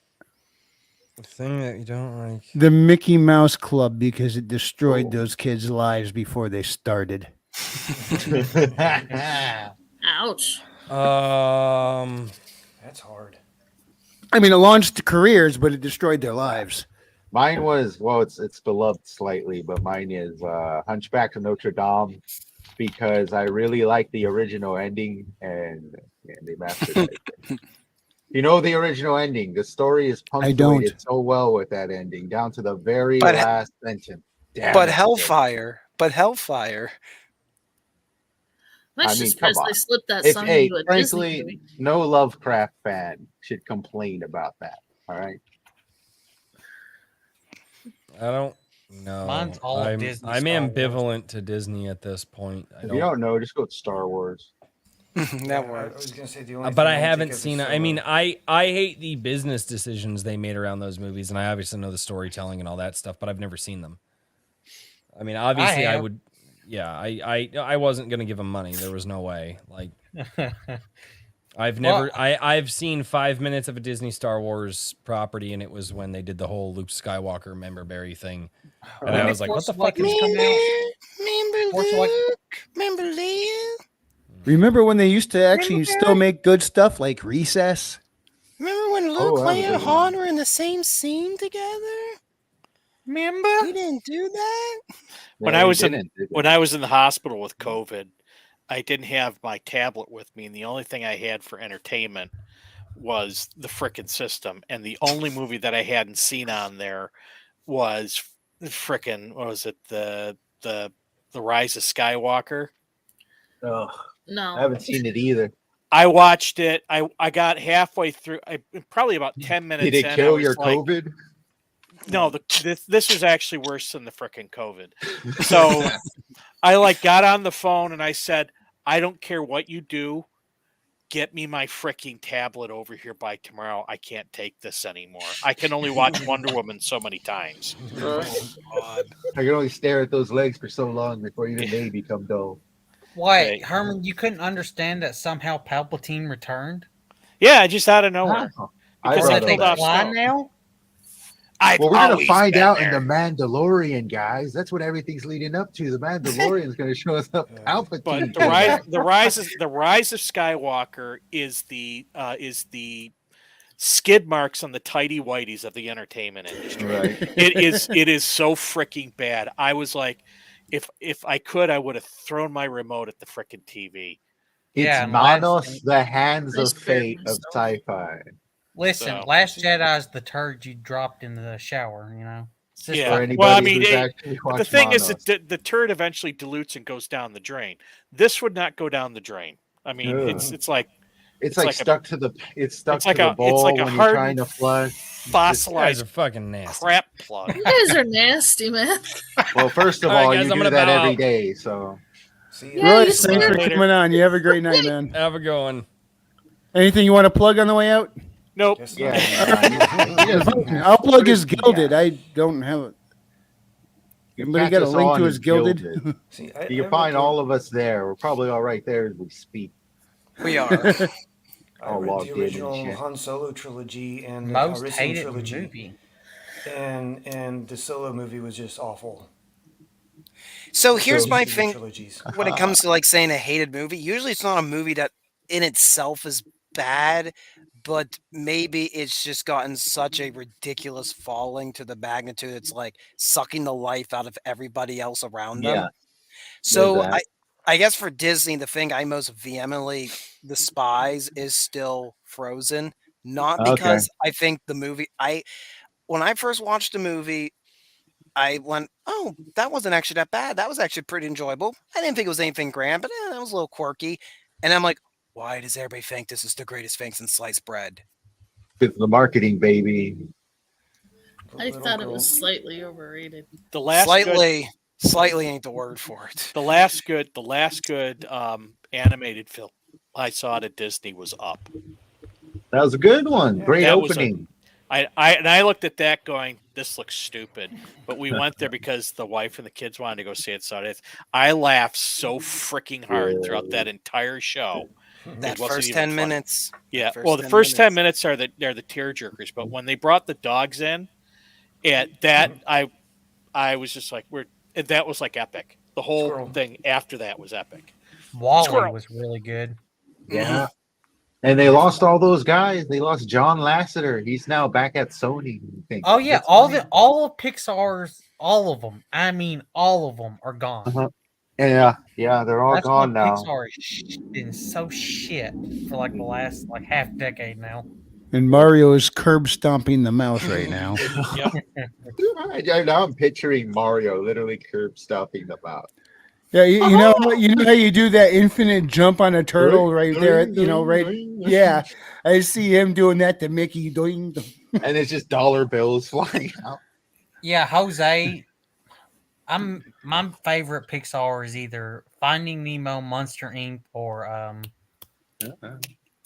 the thing that you don't like. The Mickey Mouse Club because it destroyed Oh. those kids' lives before they started. Ouch. That's hard. I mean, it launched careers, but it destroyed their lives. Mine was it's beloved slightly, but mine is Hunchback of Notre Dame because I really like the original ending and they mastered it. You know the original ending. The story is I don't. punctuated so well with that ending, down to the very But- last sentence. Damn, But that's good. Hellfire. But Hellfire. I'm I actually mean, come surprised they on. slipped that If song hey, into a Disney frankly, movie. no Lovecraft fan should complain about that. All right. I don't. No, Mine's all I'm Disney, I'm Star Wars. ambivalent to Disney at this point. If you don't know, just go with Star Wars. That I works. was gonna say the only. But thing I I think haven't of is seen. I mean, I hate the business decisions they made around those movies, and I obviously know the storytelling and all that stuff, but I've never seen them. I mean, obviously, I have. would. Yeah, I wasn't gonna give them money. There was no way. Like, I've never. I've seen 5 minutes of a Disney Star Wars property, and it was when they did the whole Luke Skywalker member berry thing, and I was like, what the fuck is coming out? Force Awakens. Remember Leia? Remember when they used to actually still make good stuff like Recess? Remember when Oh, Luke, that was a Leia, good and one. Han were in the same scene together? Remember? We didn't do that. When Yeah, I they was in didn't, did when they? I was in the hospital with COVID, I didn't have my tablet with me, and the only thing I had for entertainment was the frickin' system. And the only movie that I hadn't seen on there was frickin' what was it the Rise of Skywalker. Ugh, I No. haven't seen it either. I watched it. I got halfway through. Probably about 10 minutes. Did it in, I kill was your like, COVID? No, this was actually worse than the frickin' COVID. So I like got on the phone and I said, I don't care what you do. Get me my freaking tablet over here by tomorrow. I can't take this anymore. I can only watch Wonder Woman so many times. God. I can only stare at those legs for so long before even they become dull. What, Hey. Herman? You couldn't understand that somehow Palpatine returned? Yeah, just out of nowhere. Oh, Because I they brought pulled it off back. Fly Stone. now? I've Well, we're gonna always find been out there. in the Mandalorian, guys. That's what everything's leading up to. The Mandalorian is going to show us up. Palpatine. But came the rise, back. the rise of Skywalker is the skid marks on the tidy whities of the entertainment industry. Right. It is so freaking bad. I was like, if I could, I would have thrown my remote at the freaking TV. It's Yeah, and Manos, the hands I of spared fate of myself. sci-fi. Listen, So- Last Jedi's the turd you dropped in the shower, you know? It's just Yeah. For fucking- anybody Well, I mean, who's it- actually But the watched thing is Manos. that the turd eventually dilutes and goes down the drain. This would not go down the drain. I mean, Ugh. it's like it's like like a- stuck to the it's like the bowl a when you're trying hardened to flush. You guys fossilized are fucking nasty. crap plug. You guys are nasty, man. Well, first of All right, all, guys, you I'm do gonna that bow every out. day, so See, Yeah, Royce, you thanks scared for later. coming on. You have a great night, man. Have a good one. Anything you want to plug on the way out? Nope. guess yeah. not. he doesn't have- I'll plug what his is he Gilded. at? I don't have it. You Anybody catch got a us link on to his in Gilded? See, You can find all of us there. We're probably all right there as we speak. We are. I all read logged the in and original shit. Han Solo trilogy and the Most Calrissian hated trilogy, movie. and the Solo movie was just awful. So here's So- my These are the thing trilogies. when it comes to like saying a hated movie. Usually it's not a movie that in itself is bad, but maybe it's just gotten such a ridiculous falling to the magnitude it's like sucking the life out of everybody else around them. Yeah, So that. I guess for Disney, the thing I most vehemently despise is still Frozen. Not Okay. because I think the movie when I first watched the movie, I went, oh, that wasn't actually that bad. That was actually pretty enjoyable. I didn't think it was anything grand, but that was a little quirky. And I'm like, why does everybody think this is the greatest thing since sliced bread? It's the marketing, baby. I Little thought it girl. was slightly overrated. The last good, Slightly ain't the word for it. the last good animated film I saw at Disney was Up. That was a good one. Great That was a- opening. I looked at that going, this looks stupid. But we went there because the wife and the kids wanted to go see it. So I laughed so freaking hard throughout that entire show. That It wasn't first even 10 funny. minutes. Yeah. First Well, the 10 first 10 minutes. minutes they're the tear jerkers. But when they brought the dogs in, at that I was just like, that was like epic. The whole Squirrel. thing after that was epic. Wally Squirrel. was really good. Yeah. And they lost all those guys. They lost John Lasseter. He's now back at Sony. I think. Oh yeah, That's all funny. of Pixar's, all of them. I mean, all of them are gone. Uh-huh. Yeah, they're all That's gone why now. Pixar is been so shit for like the last like half decade now. And Mario is curb stomping the mouse right now. Now I'm picturing Mario literally curb stomping the mouth. Yeah, you know how you do that infinite jump on a turtle right there. Yeah, I see him doing that to Mickey. Doing. And it's just dollar bills flying out. Yeah, Jose My favorite Pixar is either Finding Nemo, Monster Inc., or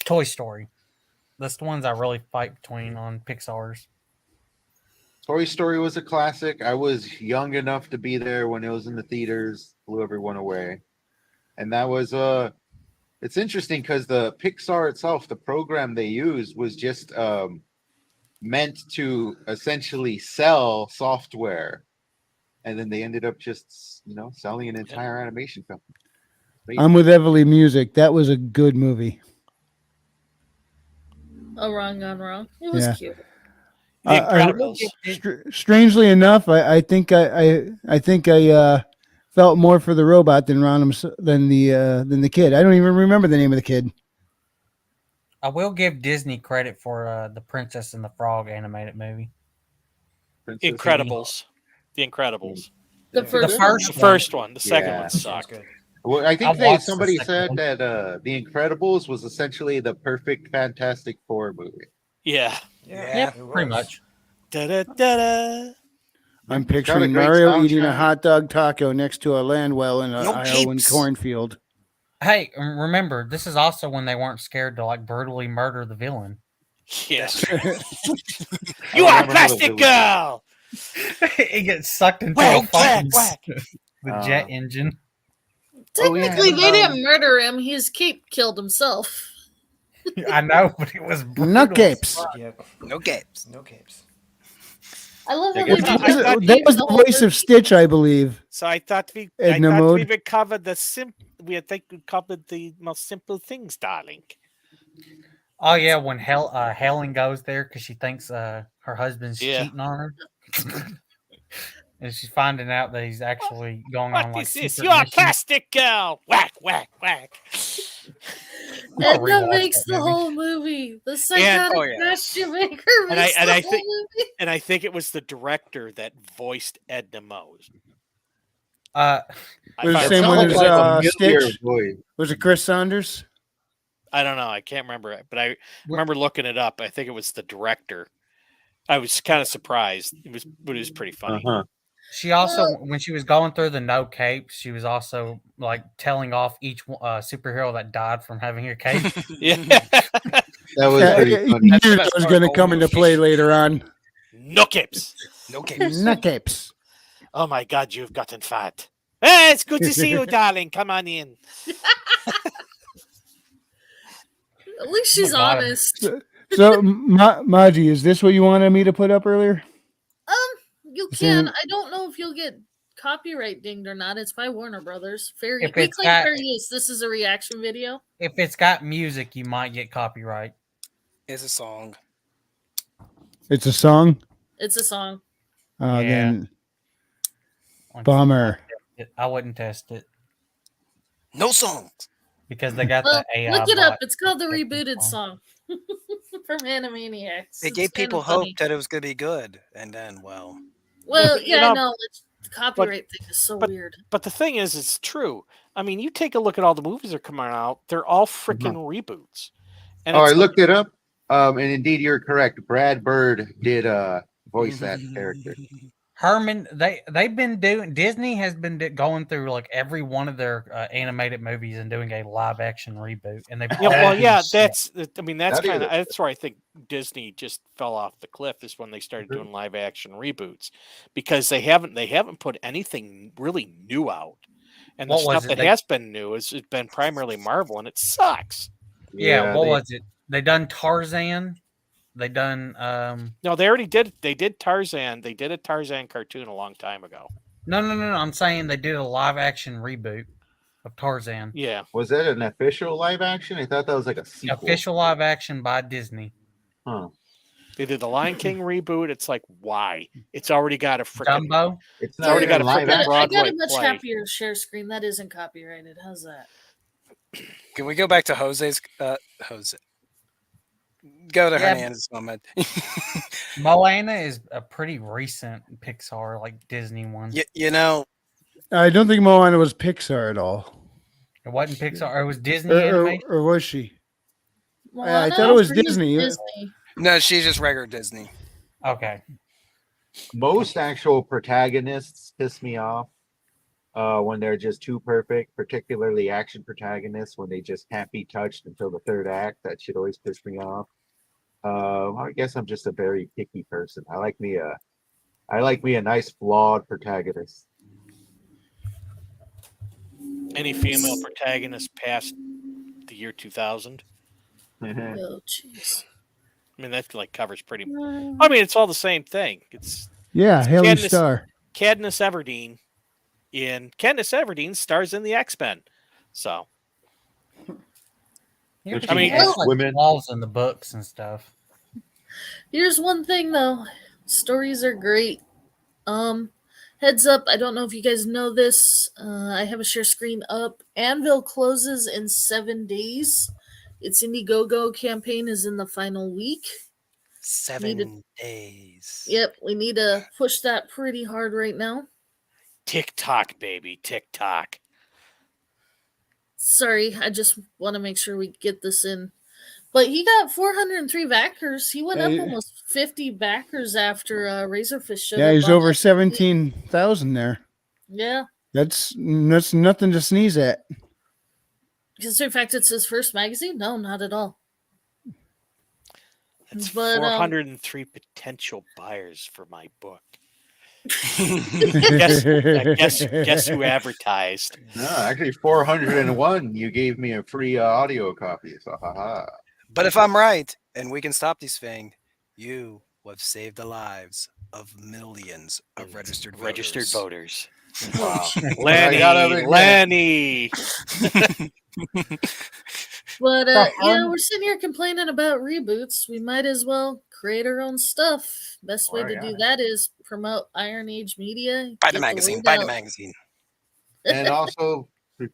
Toy Story. That's the ones I really fight between on Pixar's. Toy Story was a classic. I was young enough to be there when it was in the theaters. Blew everyone away, and that was It's interesting because the Pixar itself, the program they used was just meant to essentially sell software, and then they ended up just selling an entire animation company. I'm with Everly Music. That was a good movie. Oh, wrong gone wrong. It was Yeah. cute. The Incredibles. Strangely enough, I think I felt more for the robot than than the kid. I don't even remember the name of the kid. I will give Disney credit for the Princess and the Frog animated movie. Incredibles. The Incredibles. The first, The first one. The second Yeah. one sucked. Well, I think I watched the somebody second said one. that The Incredibles was essentially the perfect Fantastic Four movie. Yeah. Yeah, it pretty was. much. Da da da da. I'm Got a picturing great Mario eating a soundtrack. hot dog taco next to a land well in an No Iowan capes. cornfield. Hey, remember, this is also when they weren't scared to like brutally murder the villain. Yes. I You are a remember the plastic villain. girl. He gets sucked into Whack, a fucking whack, the jet engine. technically, yeah, they didn't murder him. His cape killed himself. I know, but it was brutal. No capes. Yep. No capes. No capes. I love I how guess they he made was- him That eat was the whole voice of turkey. Stitch, I believe. So I thought Edna Mode. we covered we covered the most simple things, darling. Oh yeah, when Helen goes there because she thinks her husband's Yeah. cheating on her, and she's finding out that he's actually going What on like is this? secret You're a missions. plastic girl. Whack, whack, whack. I'll Edna rewatch makes that the movie. whole movie. The psychotic oh, yeah. costume maker And I- makes and the I whole think- movie. And I think it was the director that voiced Edna Mode. Uh, I Was the found- same one sounded as like a familiar Stitch? voice. Was it Chris Saunders? I don't know. I can't remember it, but I remember looking it up. I think it was the director. I was kind of surprised. But it was pretty funny. Uh-huh. she also, Well- when she was going through the no capes, she was also like telling off each superhero that died from having a cape. Yeah. That was pretty You funny. knew the that best was part going of to the come whole into movie. play later on. No capes. No capes. No capes. Oh my God, you've gotten fat. Hey, it's good to see you, darling. Come on in. At least she's God. honest. So, Maji, is this what you wanted me to put up earlier? You Is can. it- I don't know if you'll get copyright dinged or not. It's by Warner Brothers. Fair If we it's claim got- fair use. This is a reaction video. If it's got music, you might get copyright. It's a song. It's a song? It's a song. Oh, Yeah. then bummer. I wouldn't test it No songs. because they got Well, the AI. look it up. bot. It's called the detecting rebooted song. song from Animaniacs. It It's gave kinda people hope funny. that it was going to be good. And then, well, Well, You yeah, I know, know. The copyright thing is so weird. But the thing is, it's true. I mean, you take a look at all the movies that are coming out; they're all freaking reboots. And Oh, I it's like- looked it up. And indeed, you're correct. Brad Bird did voice that character. Herman, they've been doing. Disney has been going through like every one of their animated movies and doing a live action reboot, and they've Yeah, well, all yeah, been shit. that's. I mean, that's That is kind of it. that's where I think Disney just fell off the cliff is when they started doing live action reboots because they haven't put anything really new out, and the What was stuff it? that They- has been new has been primarily Marvel, and it sucks. Yeah, what they- was it? They done Tarzan. They done No, they already did. They did Tarzan. They did a Tarzan cartoon a long time ago. no. I'm saying they did a live action reboot of Tarzan. Yeah, Was that an official live action? I thought that was like a sequel. Official live action by Disney. Huh. they did the Lion King reboot. It's like why? It's already got a freaking. Dumbo. It's It's already not got even a live freaking action. I got a Broadway much play. happier share screen. That isn't copyrighted. How's that? can we go back to Jose's? Jose. Go to Yeah. Hernandez moment. Moana is a pretty recent Pixar, like Disney one. you know, I don't think Moana was Pixar at all. It wasn't Pixar. It was Disney Or, animation. or was she? I Moana thought it was is Disney. Disney. no, she's just regular Disney. Okay. most actual protagonists piss me off when they're just too perfect, particularly action protagonists when they just can't be touched until the third act. That should always piss me off. I guess I'm just a very picky person. I like me a nice flawed protagonist. Any female protagonist past the year 2000? Oh, jeez. I mean, that like covers pretty. I mean, it's all the same thing. It's Haley Katniss- Starr. Katniss Everdeen. Katniss Everdeen stars in the X-Men. So Yeah, I mean, there's like women. flaws in the books and stuff. Here's one thing though. Stories are great. Heads up, I don't know if you guys know this. I have a share screen up. Anvil closes in 7 days. Its Indiegogo campaign is in the final week. 7 days. Yep, we need to push that pretty hard right now. TikTok, baby, TikTok. Sorry, I just want to make sure we get this in. But he got 403 backers. He went up Hey. almost 50 backers after Razorfish showed Yeah, up. he's on over that. 17,000 there. Yeah, That's nothing to sneeze at. because in fact it's his first magazine. No, not at all. That's But, 403 potential buyers for my book. Guess who advertised? No, actually 401. You gave me a free audio copy. So haha. But if I'm right, and we can stop these things, you will have saved the lives of millions of registered voters. Wow. Lenny. But we're sitting here complaining about reboots. We might as well create our own stuff. Best way to do that is promote IronAge Media. Buy get the magazine. word Buy the out. magazine. And also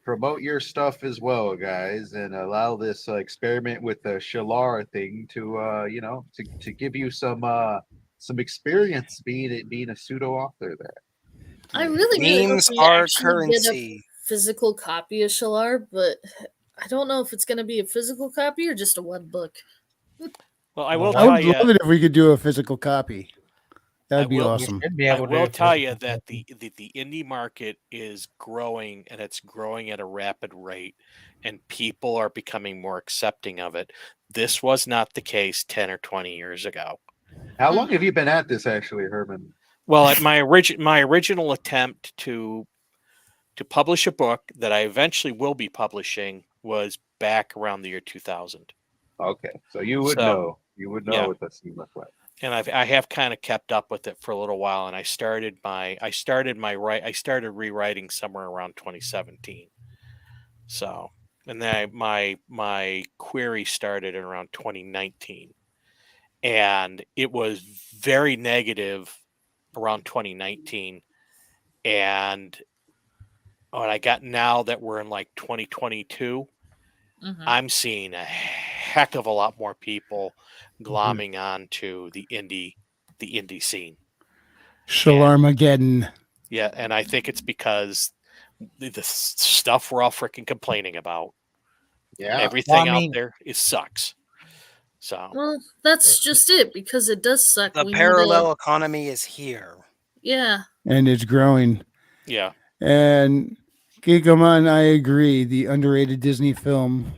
promote your stuff as well, guys, and allow this experiment with the Shalara thing to to give you some experience being a pseudo author there. I really hope Memes we are actually get a currency. physical copy of Shalar, but I don't know if it's going to be a physical copy or just a web book. Well, I will I tell would you. love it if we could do a physical copy. That'd be will- awesome. Should be I able to will do tell it. you that the indie market is growing, and it's growing at a rapid rate, and people are becoming more accepting of it. This was not the case 10 or 20 years ago. How long have you been at this, actually, Herman? Well, at my original attempt to publish a book that I eventually will be publishing was back around the year 2000. Okay, so you would So, know. You would know yeah. what the scene looked like. And I have kind of kept up with it for a little while, and I started rewriting somewhere around 2017. So, and then my query started in around 2019, and it was very negative around 2019, and what I got now that we're in like 2022, I'm seeing a heck of a lot more people glomming onto the indie scene. Shalarmageddon. Yeah, and I think it's because the stuff we're all freaking complaining about. Yeah. Everything out there sucks. So Well, that's just it because it does suck. The We need parallel economy is here. Yeah. And it's growing. yeah, And Gigaman, I agree. The underrated Disney film,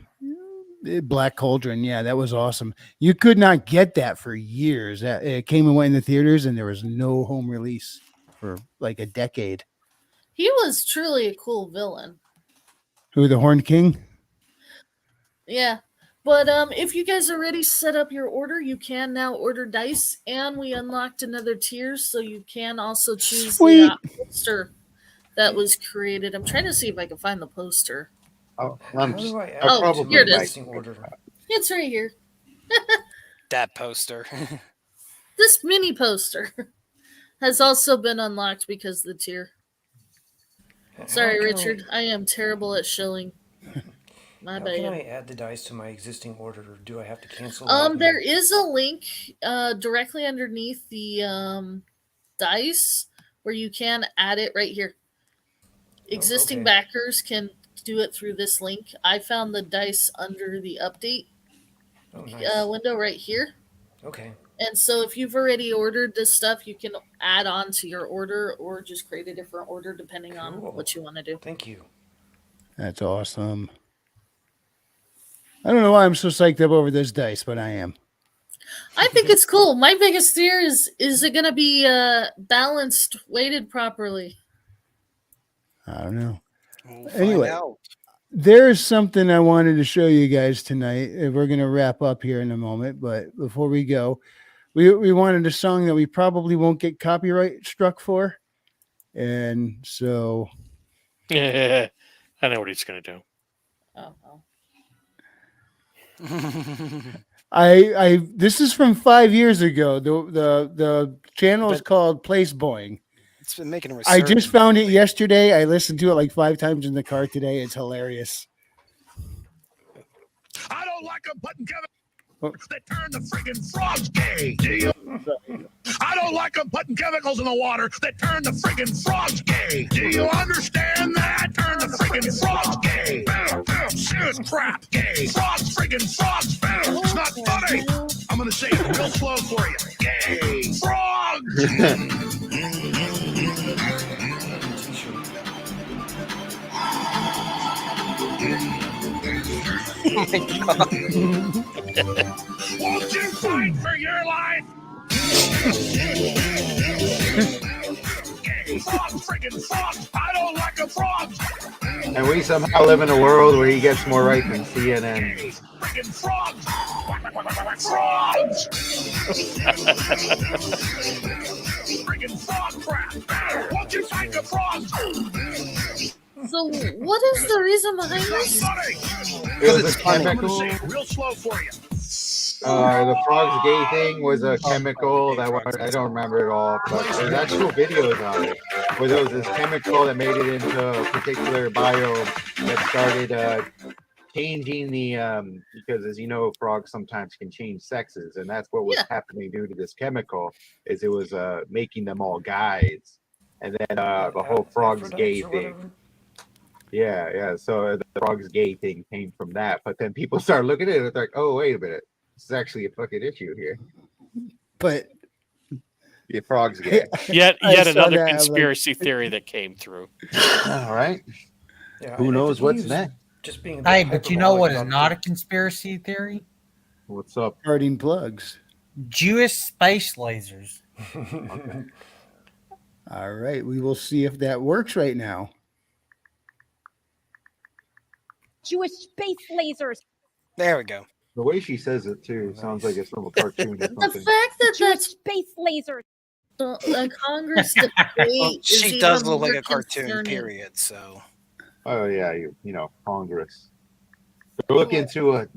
Black Cauldron. Yeah, that was awesome. You could not get that for years. It came and went in the theaters, and there was no home release for like a decade. He was truly a cool villain. Who, the Horned King? Yeah. But if you guys already set up your order, you can now order dice, and we unlocked another tier, so you can also choose Sweet. the poster that was created. I'm trying to see if I can find the poster. Oh, How do I add I Oh, probably here it is. might. listing order? It's right here. That poster. This mini poster has also been unlocked because of the tier. Sorry, How can Richard. I am terrible at shilling. My How can bad. I add the dice to my existing order, or do I have to cancel? out There and- is a link directly underneath the dice where you can add it right here. Existing okay. backers can do it through this link. I found the dice under the update Oh, nice. window right here, Okay. And so if you've already ordered this stuff, you can add on to your order or just create a different order depending on Cool. what you want to do. Thank you. That's awesome. I don't know why I'm so psyched up over this dice, but I am. I think it's cool. My biggest fear is it going to be balanced, weighted properly? I don't know. We'll Anyway. find out. There's something I wanted to show you guys tonight. We're going to wrap up here in a moment, but before we go, we wanted a song that we probably won't get copyright struck for. And so I know what he's going to do. Oh, well. I this is from 5 years ago. The channel is But- called Place Boing. It's been making a I resurgence. just found it yesterday. I listened to it like 5 times in the car today. It's hilarious. I don't like them putting chemicals Oh. that turn the friggin' frogs gay. Do you? I don't like them putting chemicals in the water that turn the friggin' frogs gay. Do you understand that? Turn the friggin' frogs gay. Serious crap gay. Frogs friggin' frogs. It's not funny. I'm gonna say it real slow for you. Gay. Frogs. Oh my god. Won't you fight for your life? Frogs, friggin' frogs. I don't like a frog. And we somehow live in a world where he gets more right than CNN. Friggin' frogs. Frogs. Friggin' frog crap. Won't you fight the frogs? So what is the reason behind this? It was it's a funny. I'm gonna chemical. say it real slow for you. The frogs gay thing was a chemical that I don't remember it all, but there's actual videos on it where there was this chemical that made it into a particular biome that started changing the because as you know, frogs sometimes can change sexes, and that's what was Yeah. happening due to this chemical. Is it was making them all guys, and then the whole frogs gay Aphrodites or thing. whatever. Yeah. So the frogs gay thing came from that, but then people started looking at it. It's like, oh, wait a minute, this is actually a fucking issue here. But The frogs gay. Yet I saw another that, I'm like- conspiracy theory that came through. All right. Yeah, Who and knows he what's was next? Just being a bit Hey, but you know what is hyperbolic not a about conspiracy theory? What's up? Parting plugs. Jewish space lasers. the- All right. We will see if that works right now. Jewish space lasers. There we go. The way she says it too sounds like it's from a cartoon or The something. fact that Jewish that's space lasers. a Congress debate Well, is she even does look like more a cartoon, concerning. period. So Oh yeah, you know Congress. Go look into a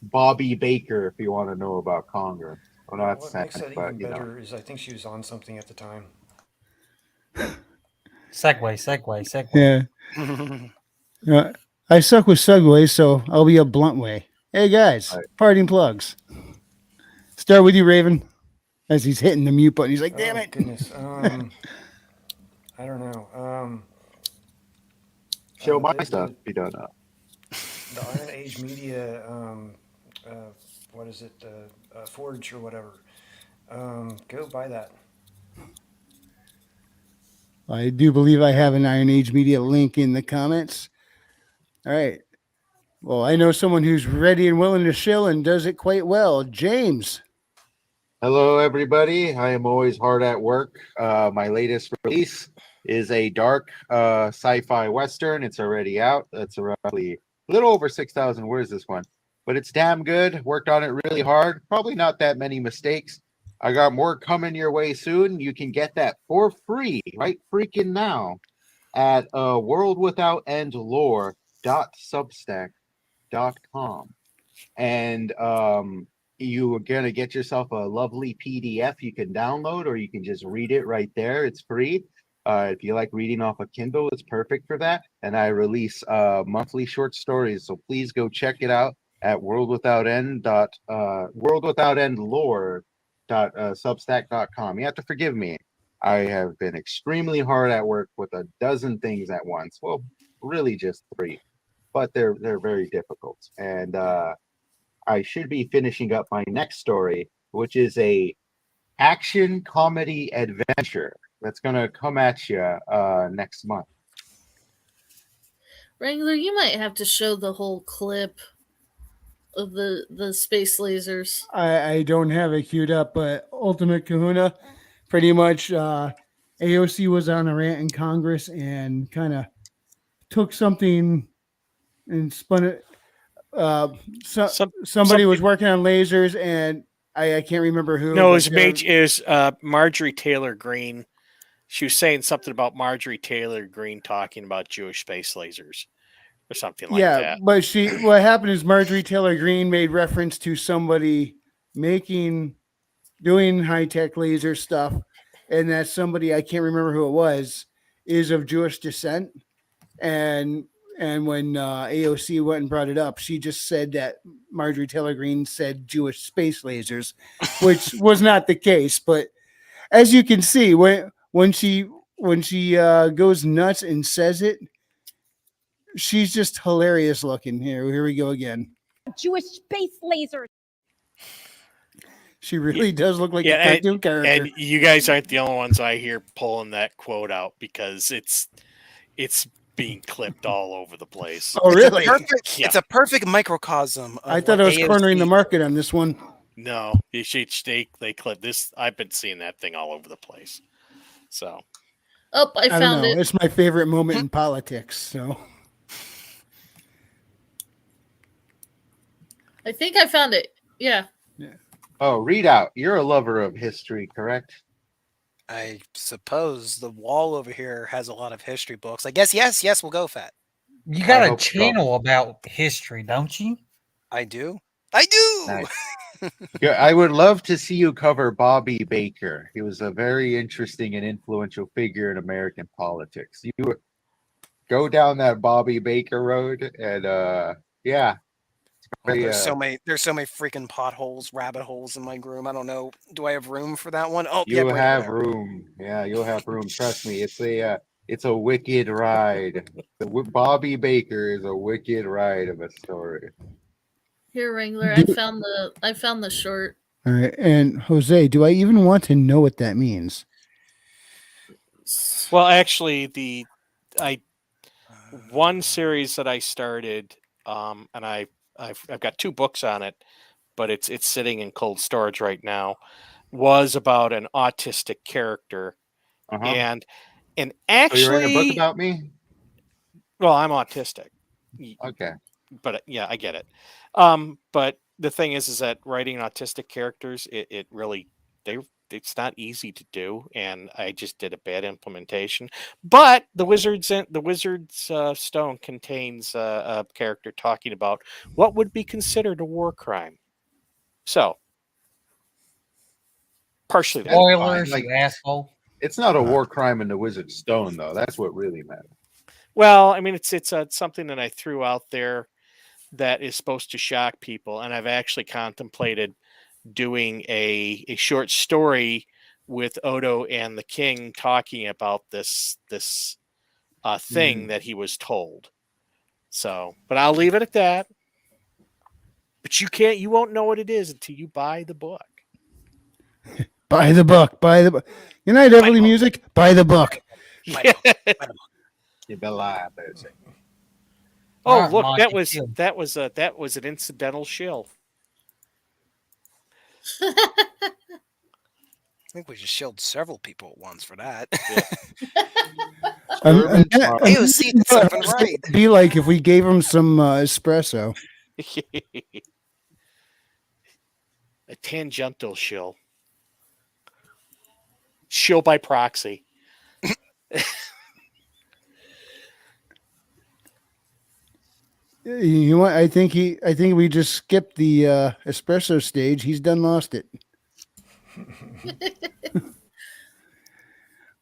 Bobby Baker if you want to know about Congress. Well, not what Senate, makes that but even you know. better is I think she was on something at the time. Segway. Yeah. I suck with Segways, so I'll be a blunt way. Hey guys, Right. parting plugs. Start with you, Raven. As he's hitting the mute button, he's like, "Damn Oh, it!" goodness. I don't know. Show my the- stuff. Be done up. The IronAge Media, what is it? Forge or whatever. Go buy that. I do believe I have an IronAge Media link in the comments. All right. Well, I know someone who's ready and willing to shill and does it quite well. James. Hello, everybody. I am always hard at work. My latest release is a dark sci-fi western. It's already out. It's roughly a little over 6,000 words, this one. But it's damn good. Worked on it really hard. Probably not that many mistakes. I got more coming your way soon. You can get that for free right freaking now at worldwithoutendlore.substack.com. And you are going to get yourself a lovely PDF you can download, or you can just read it right there. It's free. If you like reading off a Kindle, it's perfect for that. And I release monthly short stories, so please go check it out at worldwithoutendlore.substack.com. You have to forgive me. I have been extremely hard at work with a dozen things at once. Well, really just 3, but they're very difficult. And I should be finishing up my next story, which is a action comedy adventure that's gonna come at you next month. Wrangler, you might have to show the whole clip of the space lasers. I don't have it queued up, but Ultimate Kahuna, pretty much AOC was on a rant in Congress and kind of took something and spun it. Somebody was working on lasers, and I can't remember who. No, but it was Marjorie Taylor Greene. She was saying something about Marjorie Taylor Greene talking about Jewish space lasers or something like yeah, that. but what happened is Marjorie Taylor Greene made reference to somebody doing high-tech laser stuff, and that somebody, I can't remember who it was, is of Jewish descent. And when AOC went and brought it up, she just said that Marjorie Taylor Greene said Jewish space lasers, which was not the case. But as you can see, when she goes nuts and says it, she's just hilarious looking. Here we go again. Jewish space lasers. She really does look like a cartoon character. And you guys aren't the only ones I hear pulling that quote out, because it's being clipped all over the place. Oh, really? It's a perfect microcosm. I thought I was cornering the market on this one. No, they clip this. I've been seeing that thing all over the place. So, I don't found know. it. It's my favorite moment in politics. So, I think I found it. Yeah. Oh, readout. You're a lover of history, correct? I suppose the wall over here has a lot of history books. I guess yes, we'll go, Fat. You got a channel about history, don't you? I do. I do. Nice. Yeah, I would love to see you cover Bobby Baker. He was a very interesting and influential figure in American politics. You would go down that Bobby Baker road, and yeah. There's so many freaking potholes, rabbit holes in my room. I don't know. Do I have room for that one? Oh, you'll yeah, have room. Yeah, you'll have room. Trust me. It's a wicked ride. Bobby Baker is a wicked ride of a story. Here, Wrangler, I found the short. all right. And Jose, do I even want to know what that means? well, actually, one series that I started, and I've got 2 books on it, but it's sitting in cold storage right now, was about an autistic character. And actually, so you're in a book about me? Well, I'm autistic. Okay. But yeah, I get it. But the thing is that writing autistic characters, it really it's not easy to do, and I just did a bad implementation. But the Wizard's Stone contains a character talking about what would be considered a war crime. So, partially that. Spoilers, you asshole. It's not a war crime in the Wizard's Stone, though. That's what really matters. Well, I mean, it's something that I threw out there that is supposed to shock people, and I've actually contemplated doing a short story with Odo and the King talking about this thing that he was told. So, but I'll leave it at that. But you won't know what it is until you buy the book. Buy the book. Buy the book. Good night, Everly Music. Buy the book. Keep it alive, Thursday. Oh, look, that was an incidental shill. I think we just shilled several people at once for that. AOC did something right. It'd be like if we gave him some espresso. A tangential shill. Shill by proxy. You know what? I think we just skipped the espresso stage. He's done lost it.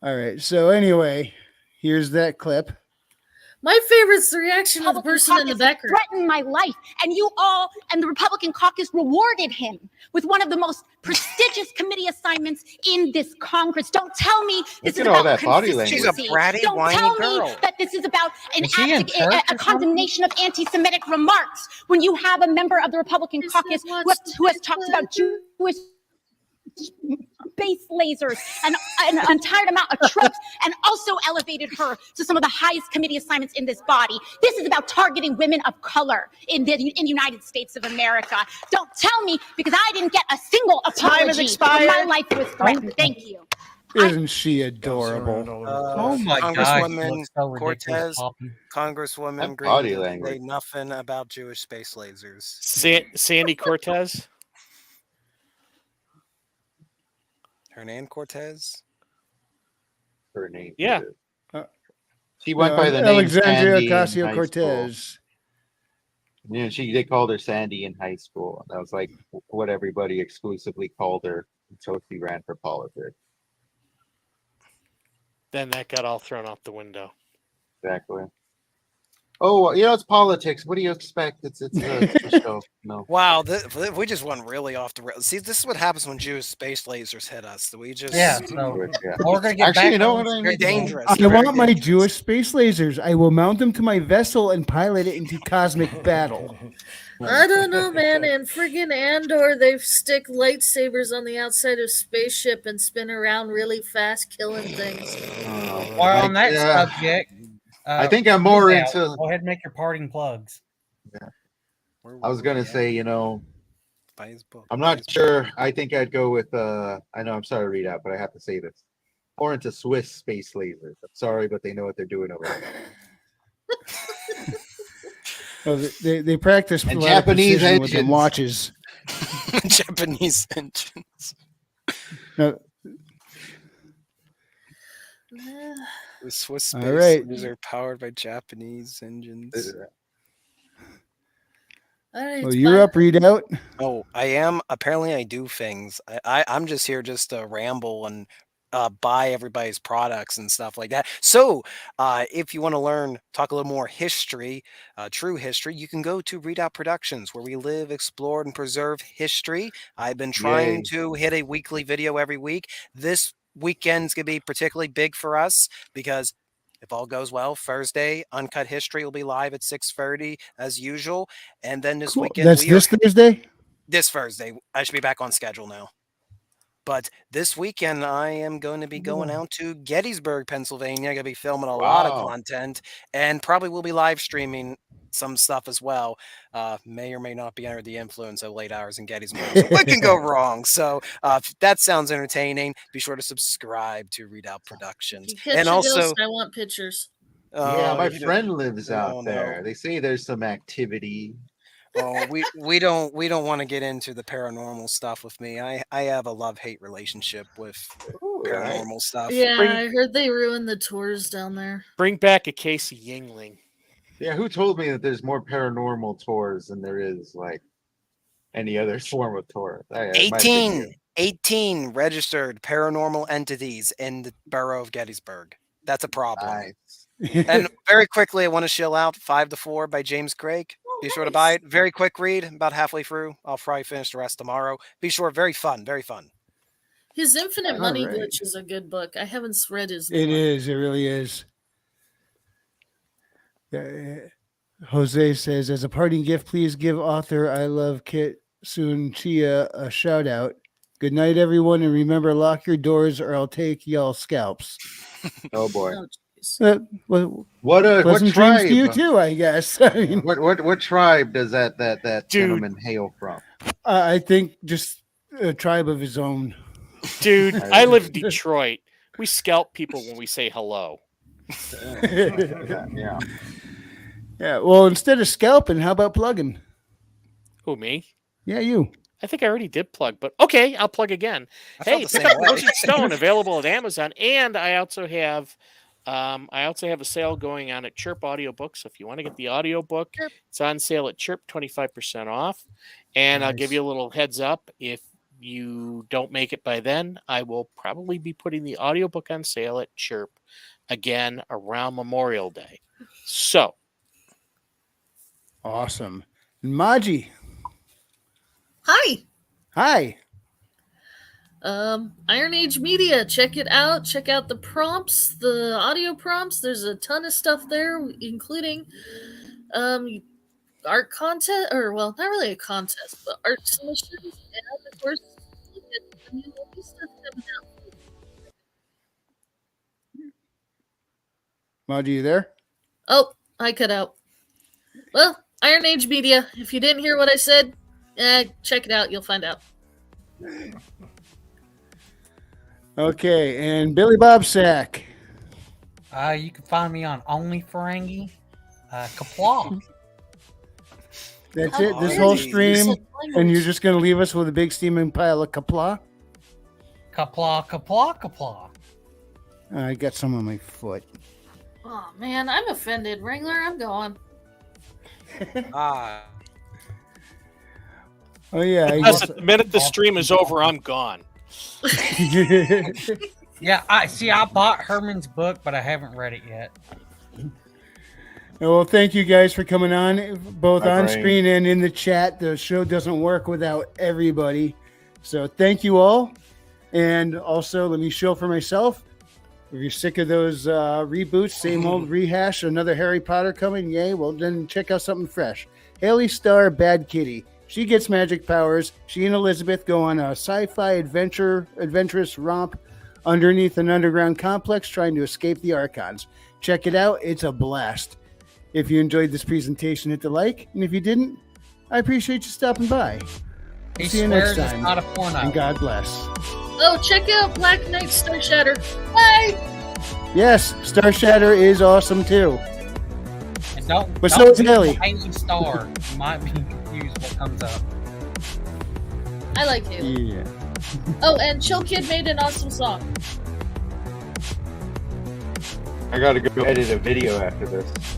All right. So anyway, here's that clip. My favorite's the reaction of the person in the background. Threatened my life, and you all and the Republican caucus rewarded him with one of the most prestigious committee assignments in this Congress. Don't tell me this is about consistency. She's a bratty, Don't whiny tell girl. me that this is about a condemnation of anti-Semitic remarks when you have a member of the Republican caucus who has talked about Jewish. space lasers and an entire amount of tropes, and also elevated her to some of the highest committee assignments in this body. This is about targeting women of color in the United States of America. Don't tell me, because I didn't get a single apology when my life was threatened. Thank you. Isn't she adorable? Oh my gosh, Congresswoman looks so ridiculous, Cortez, Poppy. Congresswoman That Green body didn't say language. nothing about Jewish space lasers. Sandy Cortez. Hernan Cortez? Her name. Yeah. She went by the name Alexandria Sandy in high school. Ocasio-Cortez. Yeah, they called her Sandy in high school. That was like what everybody exclusively called her until she ran for politics. Then that got all thrown out the window. Exactly. Oh, it's politics. What do you expect? It's a show. No. Wow, we just went really off the rails. See, this is what happens when Jewish space lasers hit us. We just We're gonna get Actually, back you know on what I very mean? dangerous. I very want my dangerous. Jewish space lasers. I will mount them to my vessel and pilot it into cosmic battle. I don't know, man. In friggin' Andor, they stick lightsabers on the outside of spaceship and spin around really fast, killing things. While on that subject, I think I'm more Lizelle, into. Go ahead and make your parting plugs. Yeah. I was gonna say, Buy his book. I'm not sure. I think I'd go with. I know I'm sorry to read out, but I have to say this. More into Swiss space lasers. I'm sorry, but they know what they're doing over there. Oh, they practice a And lot of Japanese precision with them engines. watches. Japanese engines. No, The Swiss All space right. lasers are powered by Japanese engines. All right, well, you're up, readout. Oh, I am. Apparently, I do things. I'm just here just to ramble and buy everybody's products and stuff like that. So, if you want to talk a little more history, true history, you can go to Readout Productions, where we live, explore, and preserve history. I've been trying Yay. to hit a weekly video every week. This weekend's gonna be particularly big for us because if all goes well, Thursday, Uncut History will be live at 6:30 as usual. And then this Cool. weekend, That's this Thursday? this Thursday. I should be back on schedule now. But this weekend, I am going to be going out to Gettysburg, Pennsylvania. I'm going to be filming a lot of Wow. content and probably will be live streaming some stuff as well. May or may not be under the influence of late hours in Gettysburg. So what can go wrong? So if that sounds entertaining, be sure to subscribe to Readout Productions. You catch And a also, ghost, I want pictures. Yeah, my you friend lives no, out there. They say there's some activity. Oh, we don't want to get into the paranormal stuff with me. I have a love-hate relationship with paranormal stuff. Yeah, I heard they ruined the tours down there. Bring back a case of Yingling. Yeah, who told me that there's more paranormal tours than there is like any other form of tour? It might have been you. 18 registered paranormal entities in the borough of Gettysburg. That's a problem. Nice. And very quickly, I want to shill out 5 to 4 by James Craig. Be sure to buy it. Very quick read, about halfway through. I'll probably finish the rest tomorrow. Be sure, very fun, very fun. His Infinite Money All right. Glitch is a good book. I haven't read his. It one. is. It really is. Jose says, as a parting gift, please give author I Love Kit Soon Chia a shout out. Good night, everyone, and remember, lock your doors or I'll take y'all scalps. Oh boy. Oh, jeez. What Pleasant dreams tribe? to you too, I guess. I mean, What tribe does that Dude. gentleman hail from? I think just a tribe of his own. Dude, I live in Detroit. We scalp people when we say hello. Yeah. Yeah. Well, instead of scalping, how about plugging? Who, me? Yeah, you. I think I already did plug, but okay, I'll plug again. I felt Hey, the pick same up way. Wizard Stone, available at Amazon, and I also have a sale going on at Chirp Audiobooks. So if you want to get the audiobook, it's on sale at Chirp, 25% off. And I'll give you a little heads up. If you don't make it by then, I will probably be putting the audiobook on sale at Chirp again around Memorial Day. So awesome. Maji. Hi. Hi. IronAge Media. Check it out. Check out the prompts, the audio prompts. There's a ton of stuff there, including art contest, or well, not really a contest, but art submissions, and of course, New stuff coming out. Maji, you there? Oh, I cut out. Well, IronAge Media. If you didn't hear what I said, check it out. You'll find out. Okay, and Billy Bob Sack. You can find me on OnlyFerengi. Kapla. That's it. This whole stream, and you're just gonna leave us with a big steaming pile of kapla. Kapla. I got some on my foot. Oh man, I'm offended. Wrangler, I'm going. Ah, Oh yeah. Because the minute the stream is over, I'm gone. Yeah, I bought Herman's book, but I haven't read it yet. Well, thank you guys for coming on, both My on brain. screen and in the chat. The show doesn't work without everybody. So thank you all. And also, let me show for myself. If you're sick of those reboots, same old rehash, another Harry Potter coming, yay, well, then check out something fresh. Haley Starr, Bad Kitty. She gets magic powers. She and Elizabeth go on a sci-fi adventurous romp underneath an underground complex trying to escape the Archons. Check it out. It's a blast. If you enjoyed this presentation, hit the like. And if you didn't, I appreciate you stopping by. He See you next swears it's time. not a porno. And God bless. Oh, check out Black Knight Star Shatter. Bye. Yes, Star Shatter is awesome too. And don't, But don't so is be Haley. Haley Star. You might be confused what comes up. I like Haley. Yeah. Oh, and Chill Kid made an awesome song. I gotta go edit a video after this.